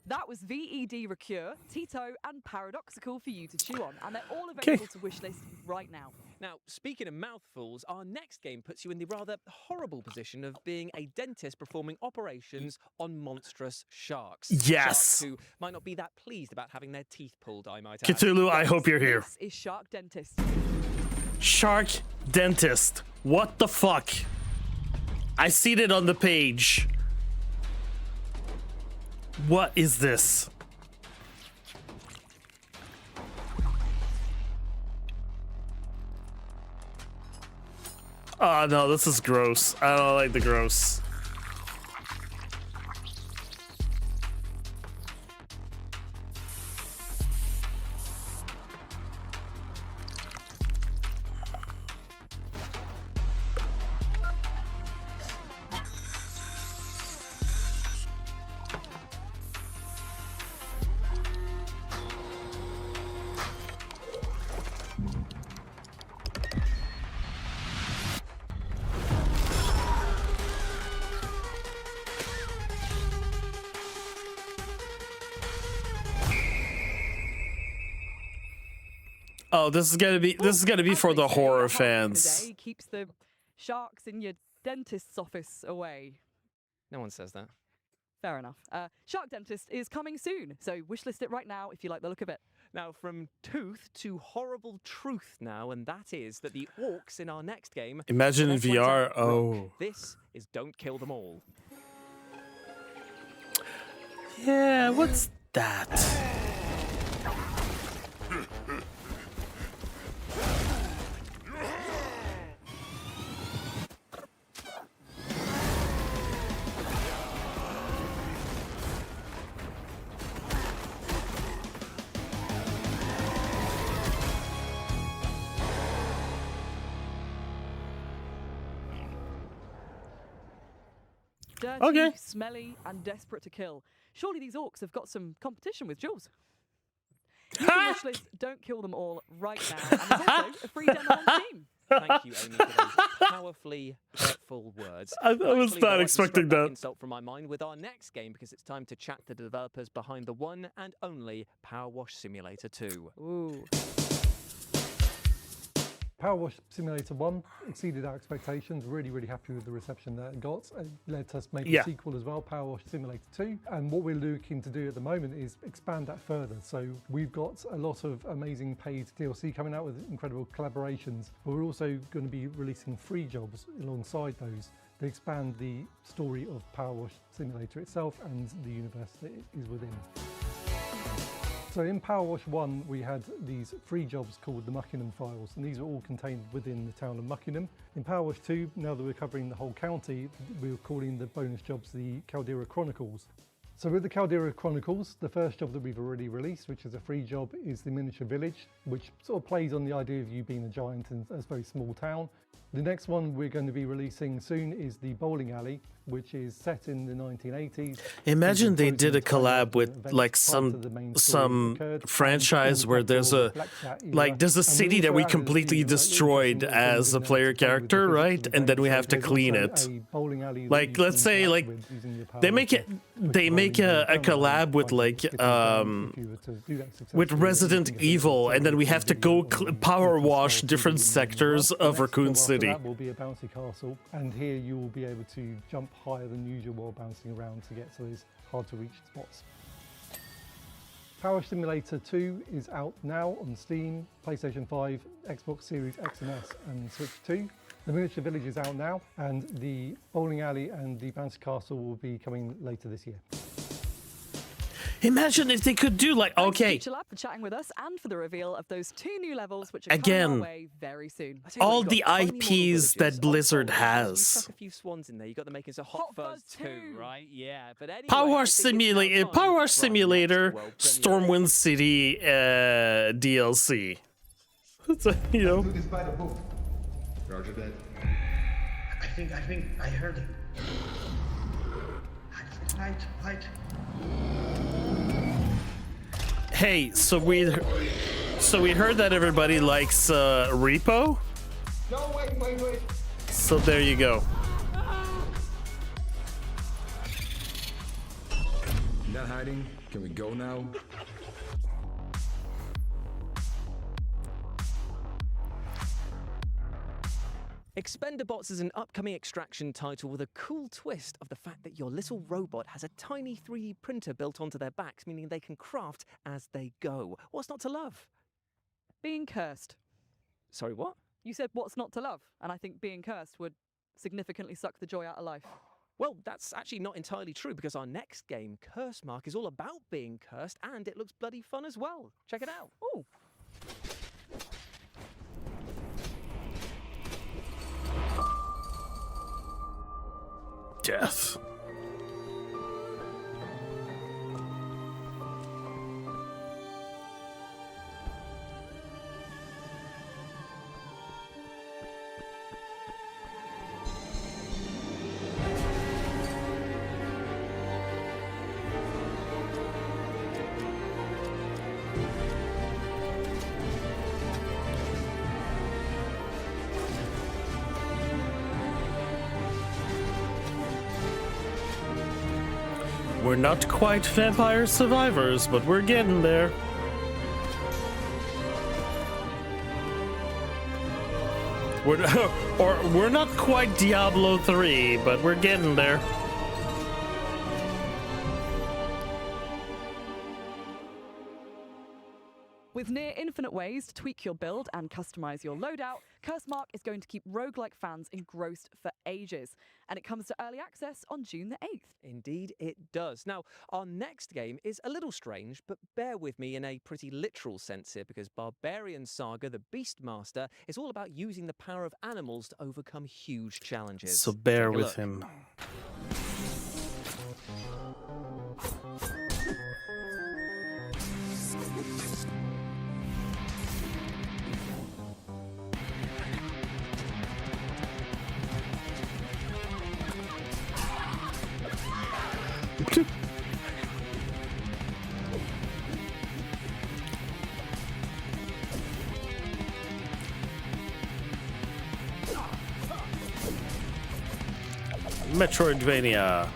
That was VED Recure, Tito, and Paradoxical for you to chew on, and they're all available to wishlist right now. Now, speaking of mouthfuls, our next game puts you in the rather horrible position of being a dentist performing operations on monstrous sharks. Yes. Sharks who might not be that pleased about having their teeth pulled, I might add. Cthulhu, I hope you're here. This is Shark Dentist. Shark Dentist. What the fuck? I seen it on the page. What is this? Oh no, this is gross. I don't like the gross. Oh, this is gonna be for the horror fans. Today keeps the sharks in your dentist's office away. No one says that. Fair enough. Shark Dentist is coming soon, so wishlist it right now if you like the look of it. Now, from tooth to horrible truth now, and that is that the orcs in our next game... Imagine in VR, oh. This is Don't Kill Them All. Yeah, what's that? Dirty, smelly, and desperate to kill. Surely these orcs have got some competition with Jules. You can wishlist Don't Kill Them All right now, and there's also a free demo on Steam. Thank you, Amy, for those powerfully hurtful words. I was not expecting that. Insult from my mind with our next game, because it's time to chat to the developers behind the one and only Power Wash Simulator 2. Ooh. Power Wash Simulator 1 exceeded our expectations. Really, really happy with the reception that it got. It led us make a sequel as well, Power Wash Simulator 2. And what we're looking to do at the moment is expand that further. So we've got a lot of amazing paid DLC coming out with incredible collaborations. But we're also going to be releasing free jobs alongside those to expand the story of Power Wash Simulator itself and the universe that it is within. So in Power Wash 1, we had these free jobs called the Muckingham Files, and these are all contained within the town of Muckingham. In Power Wash 2, now that we're covering the whole county, we're calling the bonus jobs the Khalior Chronicles. So with the Khalior Chronicles, the first job that we've already released, which is a free job, is the miniature village, which sort of plays on the idea of you being a giant in a very small town. The next one we're going to be releasing soon is the bowling alley, which is set in the 1980s. Imagine they did a collab with like some franchise where there's a city that we completely destroyed as a player character, right? And then we have to clean it. Like let's say like they make a collab with like with Resident Evil, and then we have to go power wash different sectors of Raccoon City. That will be a bouncy castle, and here you will be able to jump higher than usual while bouncing around to get to those hard to reach spots. Power Simulator 2 is out now on Steam, PlayStation 5, Xbox Series X and S and Switch 2. The miniature village is out now, and the bowling alley and the bouncy castle will be coming later this year. Imagine if they could do like, okay. Thanks to Future Lab for chatting with us and for the reveal of those 2 new levels, which are coming our way very soon. All the IPs that Blizzard has. Chuck a few swans in there. You got them making a Hot Fuzz 2, right? Yeah, but anyway, Power Wash Simulator, Stormwind City DLC. You know. Roger that. I think I heard it. Right. Hey, so we heard that everybody likes Repo. No, wait. So there you go. You got hiding? Can we go now? Expendabots is an upcoming extraction title with a cool twist of the fact that your little robot has a tiny 3D printer built onto their backs, meaning they can craft as they go. What's not to love? Being cursed. Sorry, what? You said what's not to love, and I think being cursed would significantly suck the joy out of life. Well, that's actually not entirely true because our next game, Curse Mark, is all about being cursed and it looks bloody fun as well. Check it out. Ooh. Death. We're not quite vampire survivors, but we're getting there. We're not quite Diablo 3, but we're getting there. With near infinite ways to tweak your build and customize your loadout, Curse Mark is going to keep roguelike fans engrossed for ages. And it comes to early access on June the 8th. Indeed, it does. Now, our next game is a little strange, but bear with me in a pretty literal sense here, because Barbarian Saga, the Beastmaster, is all about using the power of animals to overcome huge challenges. So bear Take a with look. him. Metroidvania.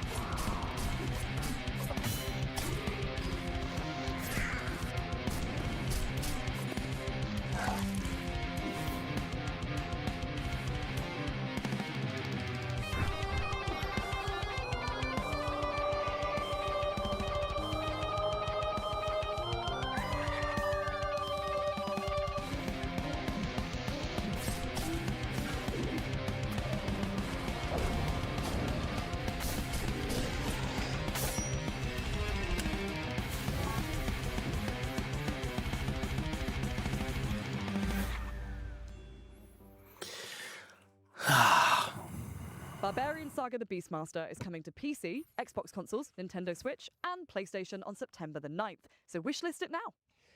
Barbarian Saga the Beastmaster is coming to PC, Xbox consoles, Nintendo Switch, and PlayStation on September the 9th, so wishlist it now.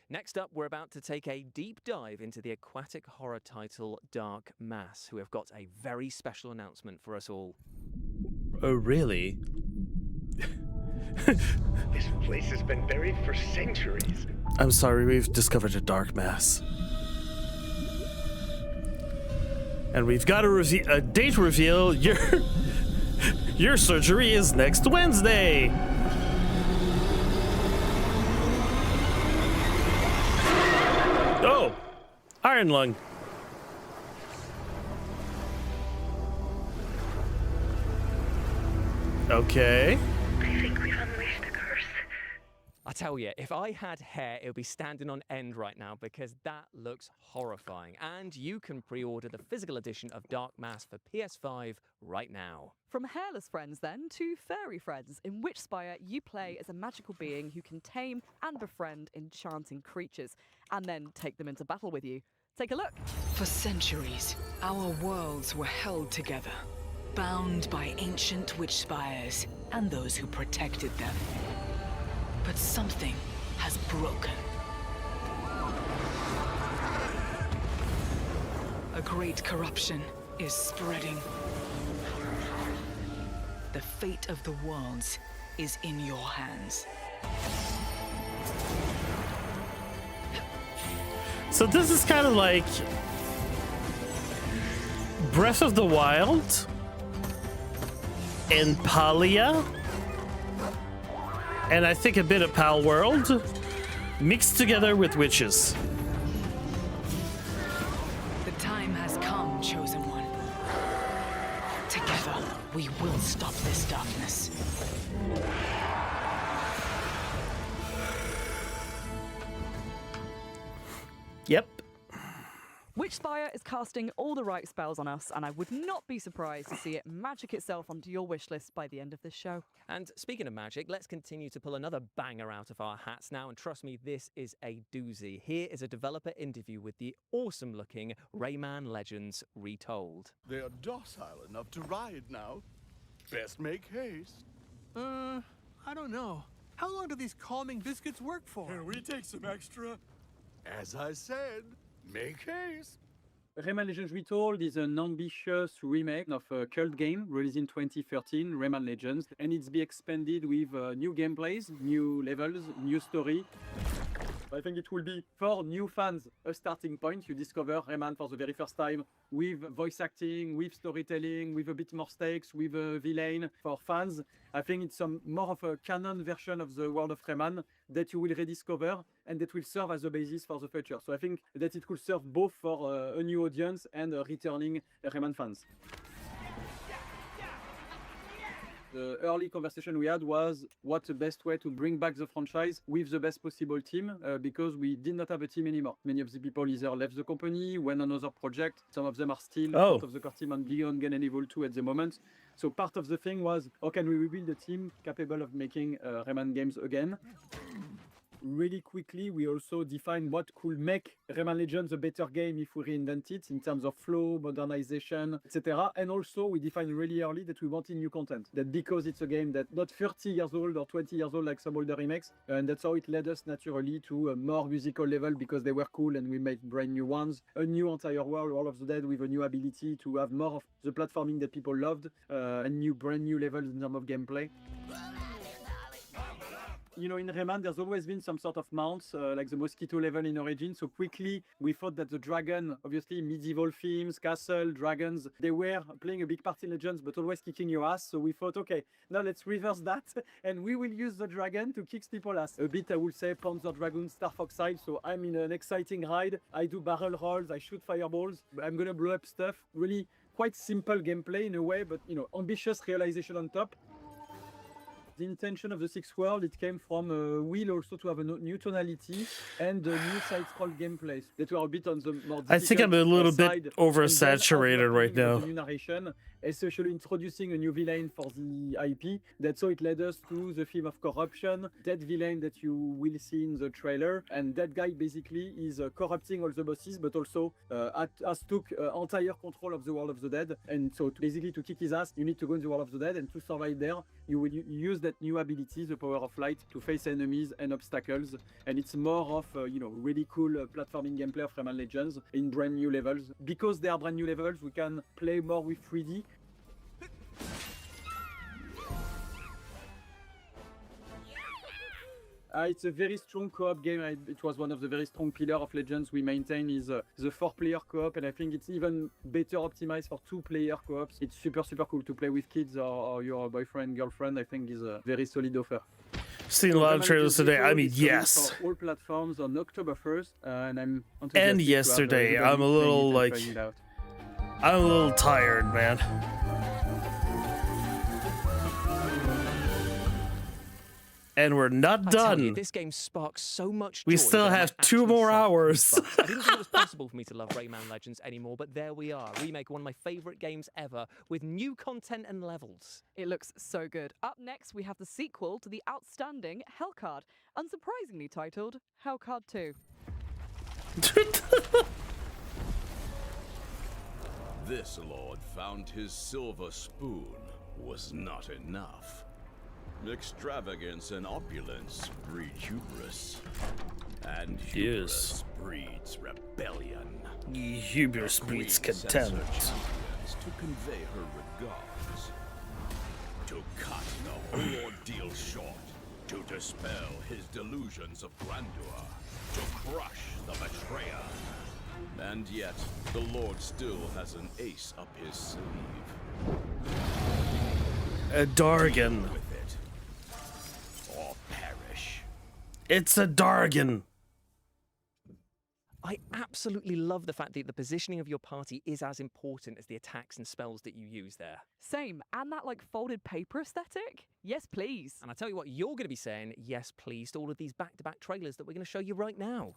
Next up, we're about to take a deep dive into the aquatic horror title Dark Mass, who have got a very special announcement for us all. Oh, really? This place has been buried for centuries. I'm sorry, we've discovered a dark mass. And we've got a date reveal. Your surgery is next Wednesday. Oh, Iron Lung. Okay. I think we've unleashed the curse. I tell you, if I had hair, it would be standing on end right now because that looks horrifying. And you can pre-order the physical edition of Dark Mass for PS5 right now. From hairless friends, then, to fairy friends, in which Spire you play as a magical being who can tame and befriend enchanting creatures, and then take them into battle with you. Take a look. For centuries, our worlds were held together, bound by ancient witch spires and those who protected them. But something has broken. A great corruption is spreading. The fate of the worlds is in your hands. So this is kind of like Breath of the Wild and Palia. And I think a bit of Pal World mixed together with witches. The time has come, Chosen One. Together, we will stop this darkness. Yep. Witchspire is casting all the right spells on us, and I would not be surprised to see it magic itself onto your wish list by the end of this show. And speaking of magic, let's continue to pull another banger out of our hats now, and trust me, this is a doozy. Here is a developer interview with the awesome-looking Rayman Legends Retold. They are docile enough to ride now. Best make haste. I don't know. How long do these calming biscuits work for? Can we take some extra? As I said, make haste. Rayman Legends Retold is an ambitious remake of a cult game released in 2013, Rayman Legends, and it's be expanded with new gameplays, new levels, new story. I think it will be, for new fans, a starting point. You discover Rayman for the very first time with voice acting, with storytelling, with a bit more stakes, with a villain. For fans, I think it's more of a canon version of the world of Rayman that you will rediscover and that will serve as a basis for the future. So I think that it could serve both for a new audience and returning Rayman fans. The early conversation we had was what's the best way to bring back the franchise with the best possible team, because we did not have a team anymore. Many of the people either left the company, went on another project. Some of them are still part of the core team on Beyond Good and Evil 2 at the moment. So part of the thing was, how can we rebuild a team capable of making Rayman games again? Really quickly, we also defined what could make Rayman Legends a better game if we reinvent it in terms of flow, modernization, etc. And also, we defined really early that we wanted new content. That because it's a game that's not 30 years old or 20 years old like some older remakes, and that's how it led us naturally to a more musical level because they were cool and we made brand new ones. A new entire world, World of the Dead, with a new ability to have more of the platforming that people loved, and brand new levels in terms of gameplay. You know, in Rayman, there's always been some sort of mounts, like the mosquito level in Origin. So quickly, we thought that the dragon, obviously medieval themes, castle, dragons, they were playing a big part in Legends, but always kicking your ass. So we thought, okay, now let's reverse that, and we will use the dragon to kick people's ass. A bit, I would say, Panzer Dragoon, Star Fox side. So I'm in an exciting ride. I do barrel rolls, I shoot fireballs. I'm gonna blow up stuff. Really quite simple gameplay in a way, but ambitious realization on top. The intention of the sixth world, it came from a will also to have a new tonality and a new side-scroll gameplay that were a bit on the more difficult I think I'm a little bit oversaturated right now. New narration, especially introducing a new villain for the IP. That's how it led us to the theme of corruption, that villain that you will see in the trailer. And that guy basically is corrupting all the bosses, but also has took entire control of the World of the Dead. And so basically to kick his ass, you need to go in the World of the Dead, and to survive there, you will use that new ability, the power of light, to face enemies and obstacles. And it's more of really cool platforming gameplay of Rayman Legends in brand new levels. Because they are brand new levels, we can play more with 3D. It's a very strong co-op game. It was one of the very strong pillars of Legends we maintain is the 4-player co-op, and I think it's even better optimized for 2-player co-ops. It's super cool to play with kids or your boyfriend, girlfriend. I think is a very solid offer. Seen a lot of trailers today. I mean, yes. For all platforms on October 1st, and I'm and yesterday. I'm a little I'm a little tired, man. And we're not done. You, this game sparks so much joy. We still have 2 more hours. I didn't think it was possible for me to love Rayman Legends anymore, but there we are. Remake one of my favorite games ever with new content and levels. It looks so good. Up next, we have the sequel to the outstanding Hellcard, unsurprisingly titled Hellcard 2. This lord found his silver spoon was not enough. Extravagance and opulence breed hubris, and hubris breeds rebellion. Hubris breeds contempt. To convey her regards, to cut the whole ordeal short, to dispel his delusions of grandeur, to crush the betrayer. And yet, the Lord still has an ace up his sleeve. A Dargan. Or It's a Dargan. I absolutely love the fact that the positioning of your party is as important as the attacks and spells that you use there. Same, and that like folded paper aesthetic? Yes, please. And I tell you what, you're going to be saying yes, please, to all of these back-to-back trailers that we're going to show you right now.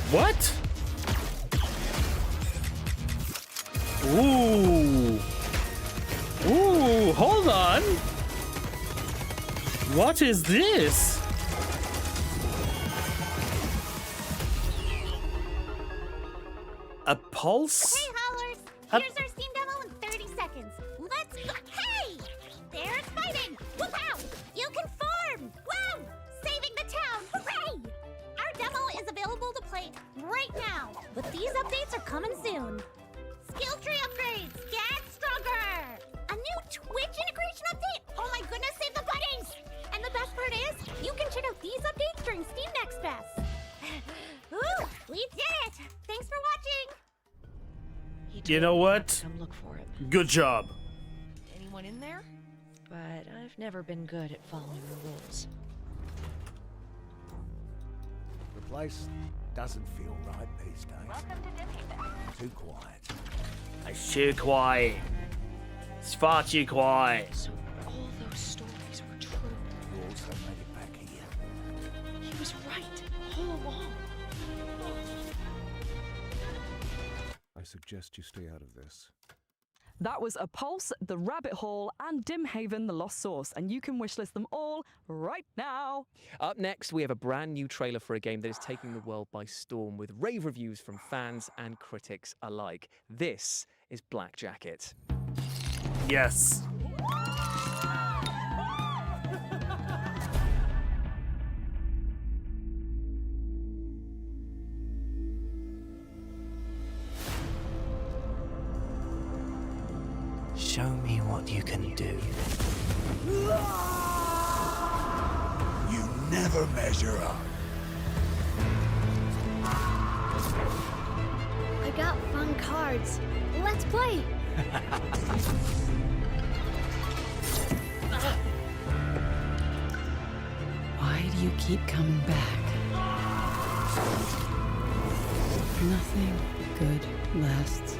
What? Ooh. Ooh, hold on. What is this? A pulse? Hey, Howlers! Here's our Steam demo in 30 seconds. Let's go. Hey! There's fighting! Whoop-pow! You can farm! Wow! Saving the town! Hooray! Our demo is available to play right now, but these updates are coming soon. Skill tree upgrades! Get stronger! A new Twitch integration update! Oh my goodness, save the buddies! And the best part is, you can check out these updates during Steam Next Fest. Ooh, we did it! Thanks for watching! You know what? Come look for it. Good job. Anyone in there? But I've never been good at following the rules. The place doesn't feel right these days. Too quiet. It's too quiet. It's far too quiet. So all those stories were true. You also made it back here. He was right all along. I suggest you stay out of this. That was A Pulse, The Rabbit Hole, and Dimhaven, The Lost Source, and you can wishlist them all right now. Up next, we have a brand new trailer for a game that is taking the world by storm with rave reviews from fans and critics alike. This is Black Jacket. Yes. Show me what you can do. You never measure up. I got fun cards. Let's play. Why do you keep coming back? Nothing good lasts.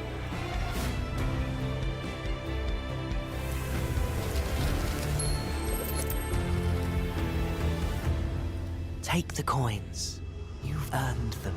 Take the coins. You've earned them.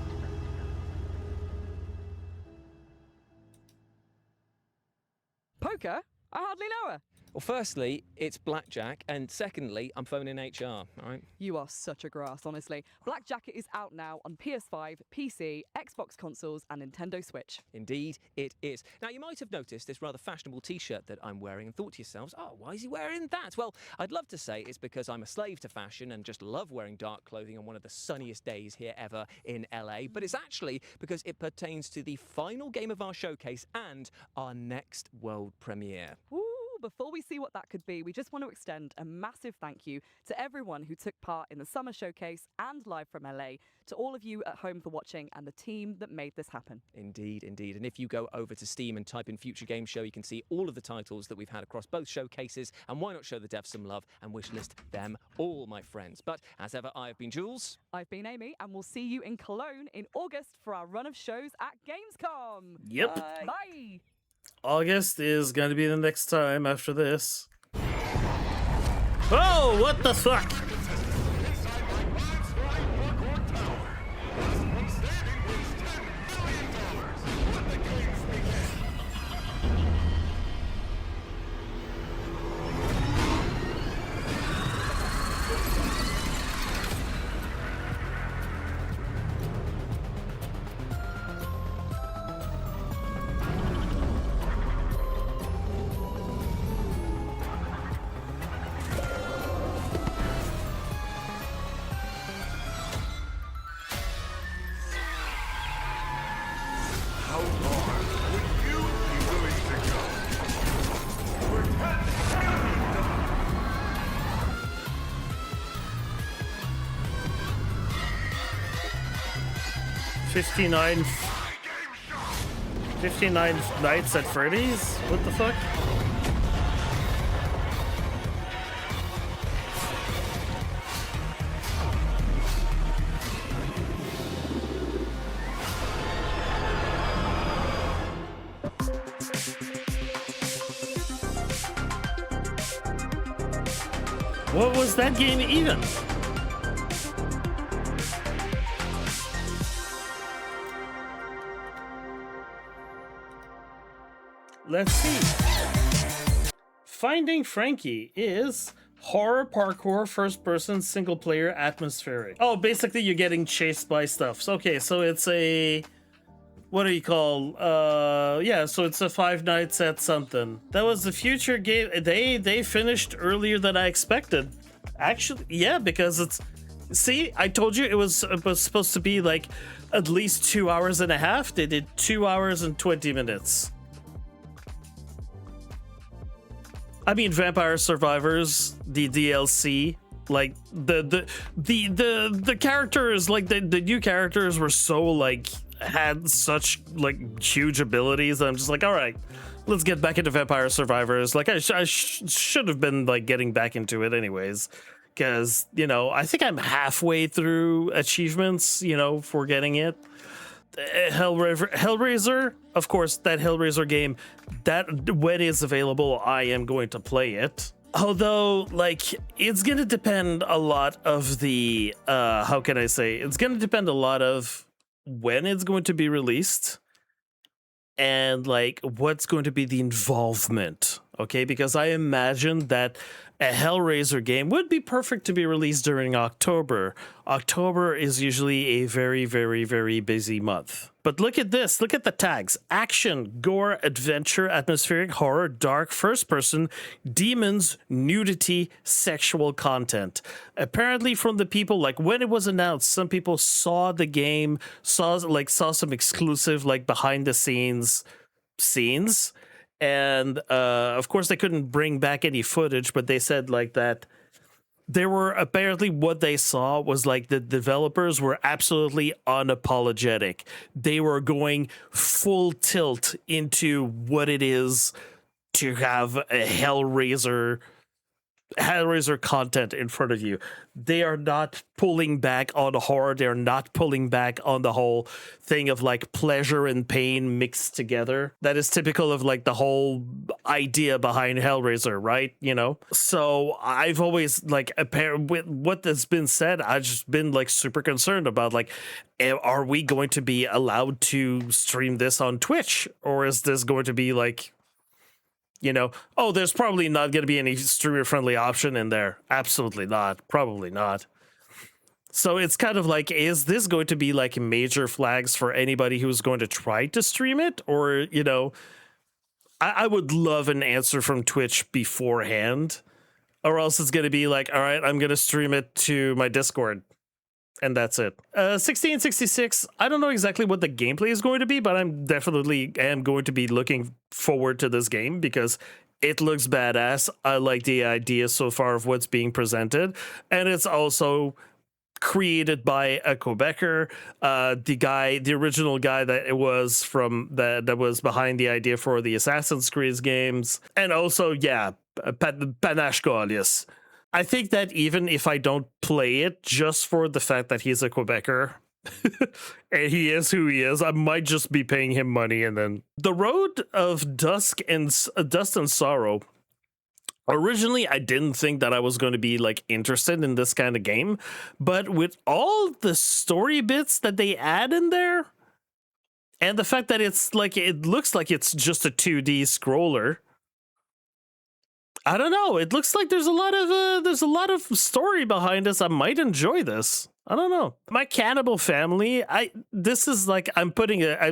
Poker? I hardly know her. Well, firstly, it's Blackjack, and secondly, I'm phoning HR, all right? You are such a grass, honestly. Black Jacket is out now on PS5, PC, Xbox consoles, and Nintendo Switch. Indeed, it is. Now, you might have noticed this rather fashionable t-shirt that I'm wearing and thought to yourselves, oh, why is he wearing that? Well, I'd love to say it's because I'm a slave to fashion and just love wearing dark clothing on one of the sunniest days here ever in LA, but it's actually because it pertains to the final game of our showcase and our next world premiere. Ooh, before we see what that could be, we just want to extend a massive thank you to everyone who took part in the summer showcase and live from LA, to all of you at home for watching and the team that made this happen. Indeed, indeed. And if you go over to Steam and type in Future Game Show, you can see all of the titles that we've had across both showcases, and why not show the devs some love and wishlist them all, my friends. But as ever, I've been Jules. I've been Amy, and we'll see you in Cologne in August for our run of shows at Gamescom. Yep. Bye. Bye. August is going to be the next time after this. Oh, what the fuck? How far would you be willing to go? Protect 59 59 Nights at Freddy's? What the fuck? What was that game even? Let's see. Finding Frankie is horror parkour first-person single-player atmospheric. Oh, basically you're getting chased by stuff. So, okay, so it's a... What do you call? Yeah, so it's a Five Nights at something. That was the future game. They finished earlier than I expected. Actually, yeah, because it's... See, I told you it was supposed to be like at least 2 hours and a half. They did 2 hours and 20 minutes. I mean, Vampire Survivors, the DLC, like the characters, like the new characters were so like had such like huge abilities that I'm just like, all right, let's get back into Vampire Survivors. Like I should have been like getting back into it anyways, because you know I think I'm halfway through achievements, you know, for getting it. Hellraiser, of course, that Hellraiser game, that when it's available, I am going to play it. Although, like, it's gonna depend a lot of the, how can I say? It's gonna depend a lot of when it's going to be released and, like, what's going to be the involvement, okay? Because I imagine that a Hellraiser game would be perfect to be released during October. October is usually a very, very, very busy month. But look at this. Look at the tags. Action, gore, adventure, atmospheric, horror, dark, first person, demons, nudity, sexual content. Apparently from the people, like when it was announced, some people saw the game, saw some exclusive like behind the scenes. And of course they couldn't bring back any footage, but they said like that there were apparently what they saw was like the developers were absolutely unapologetic. They were going full tilt into what it is to have a Hellraiser content in front of you. They are not pulling back on the horror. They're not pulling back on the whole thing of like pleasure and pain mixed together. That is typical of like the whole idea behind Hellraiser, right? You know? So I've always like, with what has been said, I've just been like super concerned about like, are we going to be allowed to stream this on Twitch? Or is this going to be like, you know, oh, there's probably not going to be any streamer-friendly option in there. Absolutely not. Probably not. So it's kind of like, is this going to be like major flags for anybody who's going to try to stream it? Or, you know, I would love an answer from Twitch beforehand. Or else it's going to be like, all right, I'm going to stream it to my Discord. And that's it. 1666, I don't know exactly what the gameplay is going to be, but I'm definitely going to be looking forward to this game because it looks badass. I like the idea so far of what's being presented. And it's also created by a Quebecer, the original guy that it was from that was behind the idea for the Assassin's Creed games. And also, yeah, Panache Gaulius. I think that even if I don't play it just for the fact that he's a Quebecer and he is who he is, I might just be paying him money. And then The Road of Dust and Sorrow. Originally, I didn't think that I was going to be like interested in this kind of game, but with all the story bits that they add in there and the fact that it's like, it looks like it's just a 2D scroller. I don't know. It looks like there's a lot of story behind this. I might enjoy this. I don't know. My Cannibal Family. This is like I'm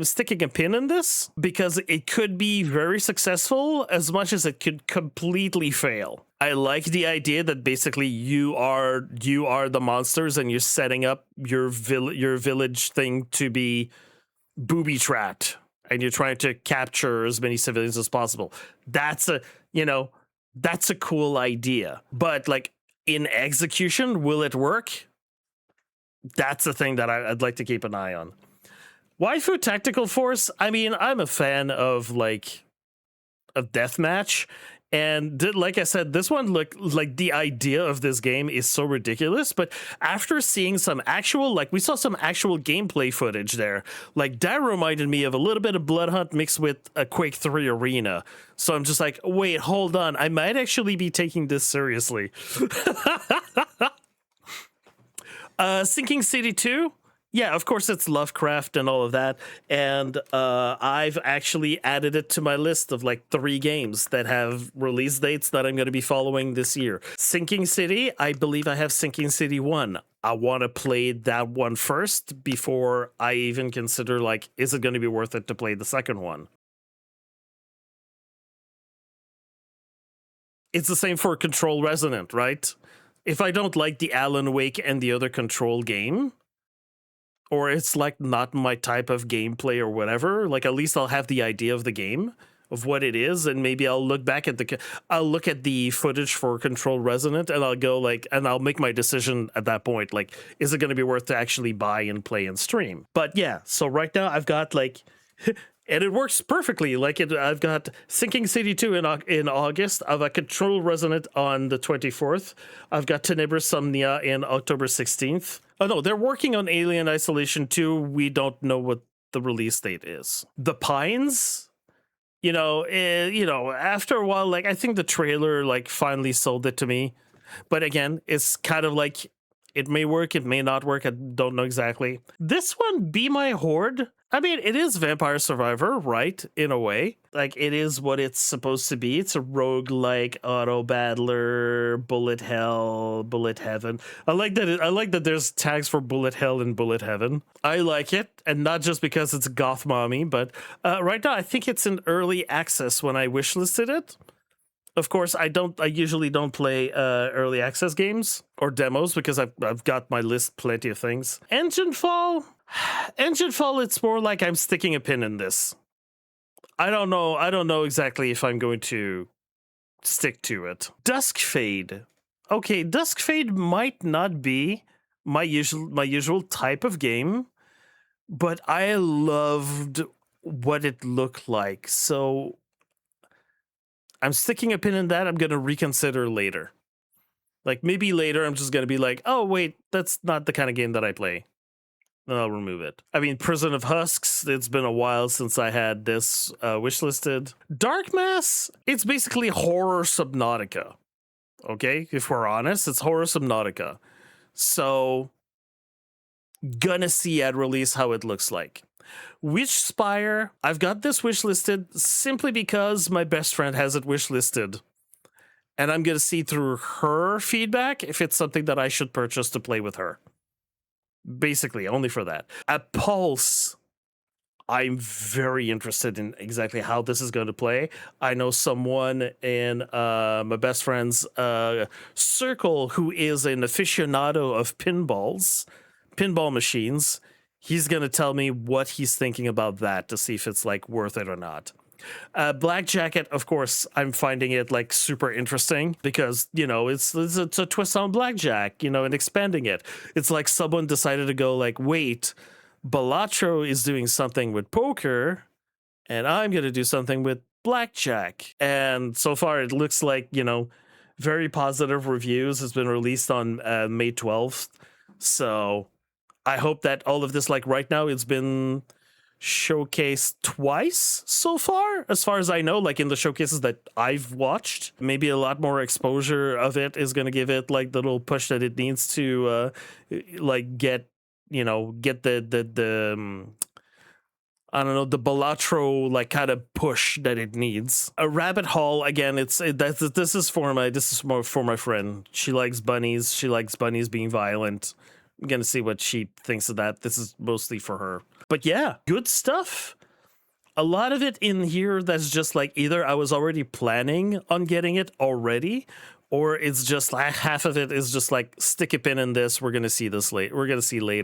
sticking a pin in this because it could be very successful as much as it could completely fail. I like the idea that basically you are the monsters and you're setting up your village thing to be booby trapped and you're trying to capture as many civilians as possible. That's a cool idea, but like in execution, will it work? That's the thing that I'd like to keep an eye on. Waifu Tactical Force, I mean, I'm a fan of deathmatch. And like I said, this one looked like the idea of this game is so ridiculous. But after seeing some actual, we saw some actual gameplay footage there, that reminded me of a little bit of Blood Hunt mixed with a Quake 3 Arena. So I'm just like, wait, hold on. I might actually be taking this seriously. Sinking City 2. Yeah, of course, it's Lovecraft and all of that. And I've actually added it to my list of 3 games that have release dates that I'm going to be following this year. Sinking City, I believe I have Sinking City 1. I want to play that one first before I even consider, is it going to be worth it to play the second one? It's the same for Control Resonant, right? If I don't like the Alan Wake and the other Control game, or it's not my type of gameplay or whatever, at least I'll have the idea of the game, of what it is, and maybe I'll look back at the footage for Control Resonant, and I'll go and I'll make my decision at that point, is it going to be worth to actually buy and play and stream? But yeah, so right now I've got and it works perfectly. I've got Sinking City 2 in August. I've got Control Resonant on the 24th. I've got Tenebrous Somnia in October 16th. Oh no, they're working on Alien Isolation 2. We don't know what the release date is. The Pines, after a while, I think the trailer finally sold it to me. But again, it's kind of it may work, it may not work. I don't know exactly. This one, Be My Horde. I mean, it is Vampire Survivor, right? In a way. It is what it's supposed to be. It's a roguelike, auto-battler, bullet hell, bullet heaven. I like that there's tags for bullet hell and bullet heaven. I like it, and not just because it's goth mommy, but right now I think it's in early access when I wishlisted it. Of course, I usually don't play early access games or demos because I've got my list plenty of things. Enginefall, it's more like I'm sticking a pin in this. I don't know exactly if I'm going to stick to it. Duskfade. Okay, Duskfade might not be my usual type of game, but I loved what it looked like. So I'm sticking a pin in that. I'm going to reconsider later. Maybe later I'm just going to be oh, wait, that's not the kind of game that I play. Then I'll remove it. I mean, Prison of Husks, it's been a while since I had this wishlisted. Dark Mass, it's basically horror Subnautica. Okay, if we're honest, it's horror Subnautica. So, gonna see at release how it looks like. Witchspire, I've got this wishlisted simply because my best friend has it wishlisted. And I'm going to see through her feedback if it's something that I should purchase to play with her. Basically, only for that. At Pulse, I'm very interested in exactly how this is going to play. I know someone in my best friend's circle who is an aficionado of pinball machines. He's going to tell me what he's thinking about that to see if it's worth it or not. Black Jacket, of course, I'm finding it super interesting because, it's a twist on Blackjack, and expanding it. It's someone decided to go wait, Balatro is doing something with poker and I'm going to do something with Blackjack. And so far it looks very positive reviews. It's been released on May 12th. So I hope that all of this, right now, it's been showcased twice so far as I know, in the showcases that I've watched. Maybe a lot more exposure of it is going to give it the little push that it needs to get the I don't know, the Balatro kind of push that it needs. A Rabbit Hole, again, this is more for my friend. She likes bunnies. She likes bunnies being violent. I'm gonna see what she thinks of that. This is mostly for her. But yeah, good stuff. A lot of it in here that's just either I was already planning on getting it already, or it's just half of it is just stick a pin in this. We're gonna see this later. We're gonna see later.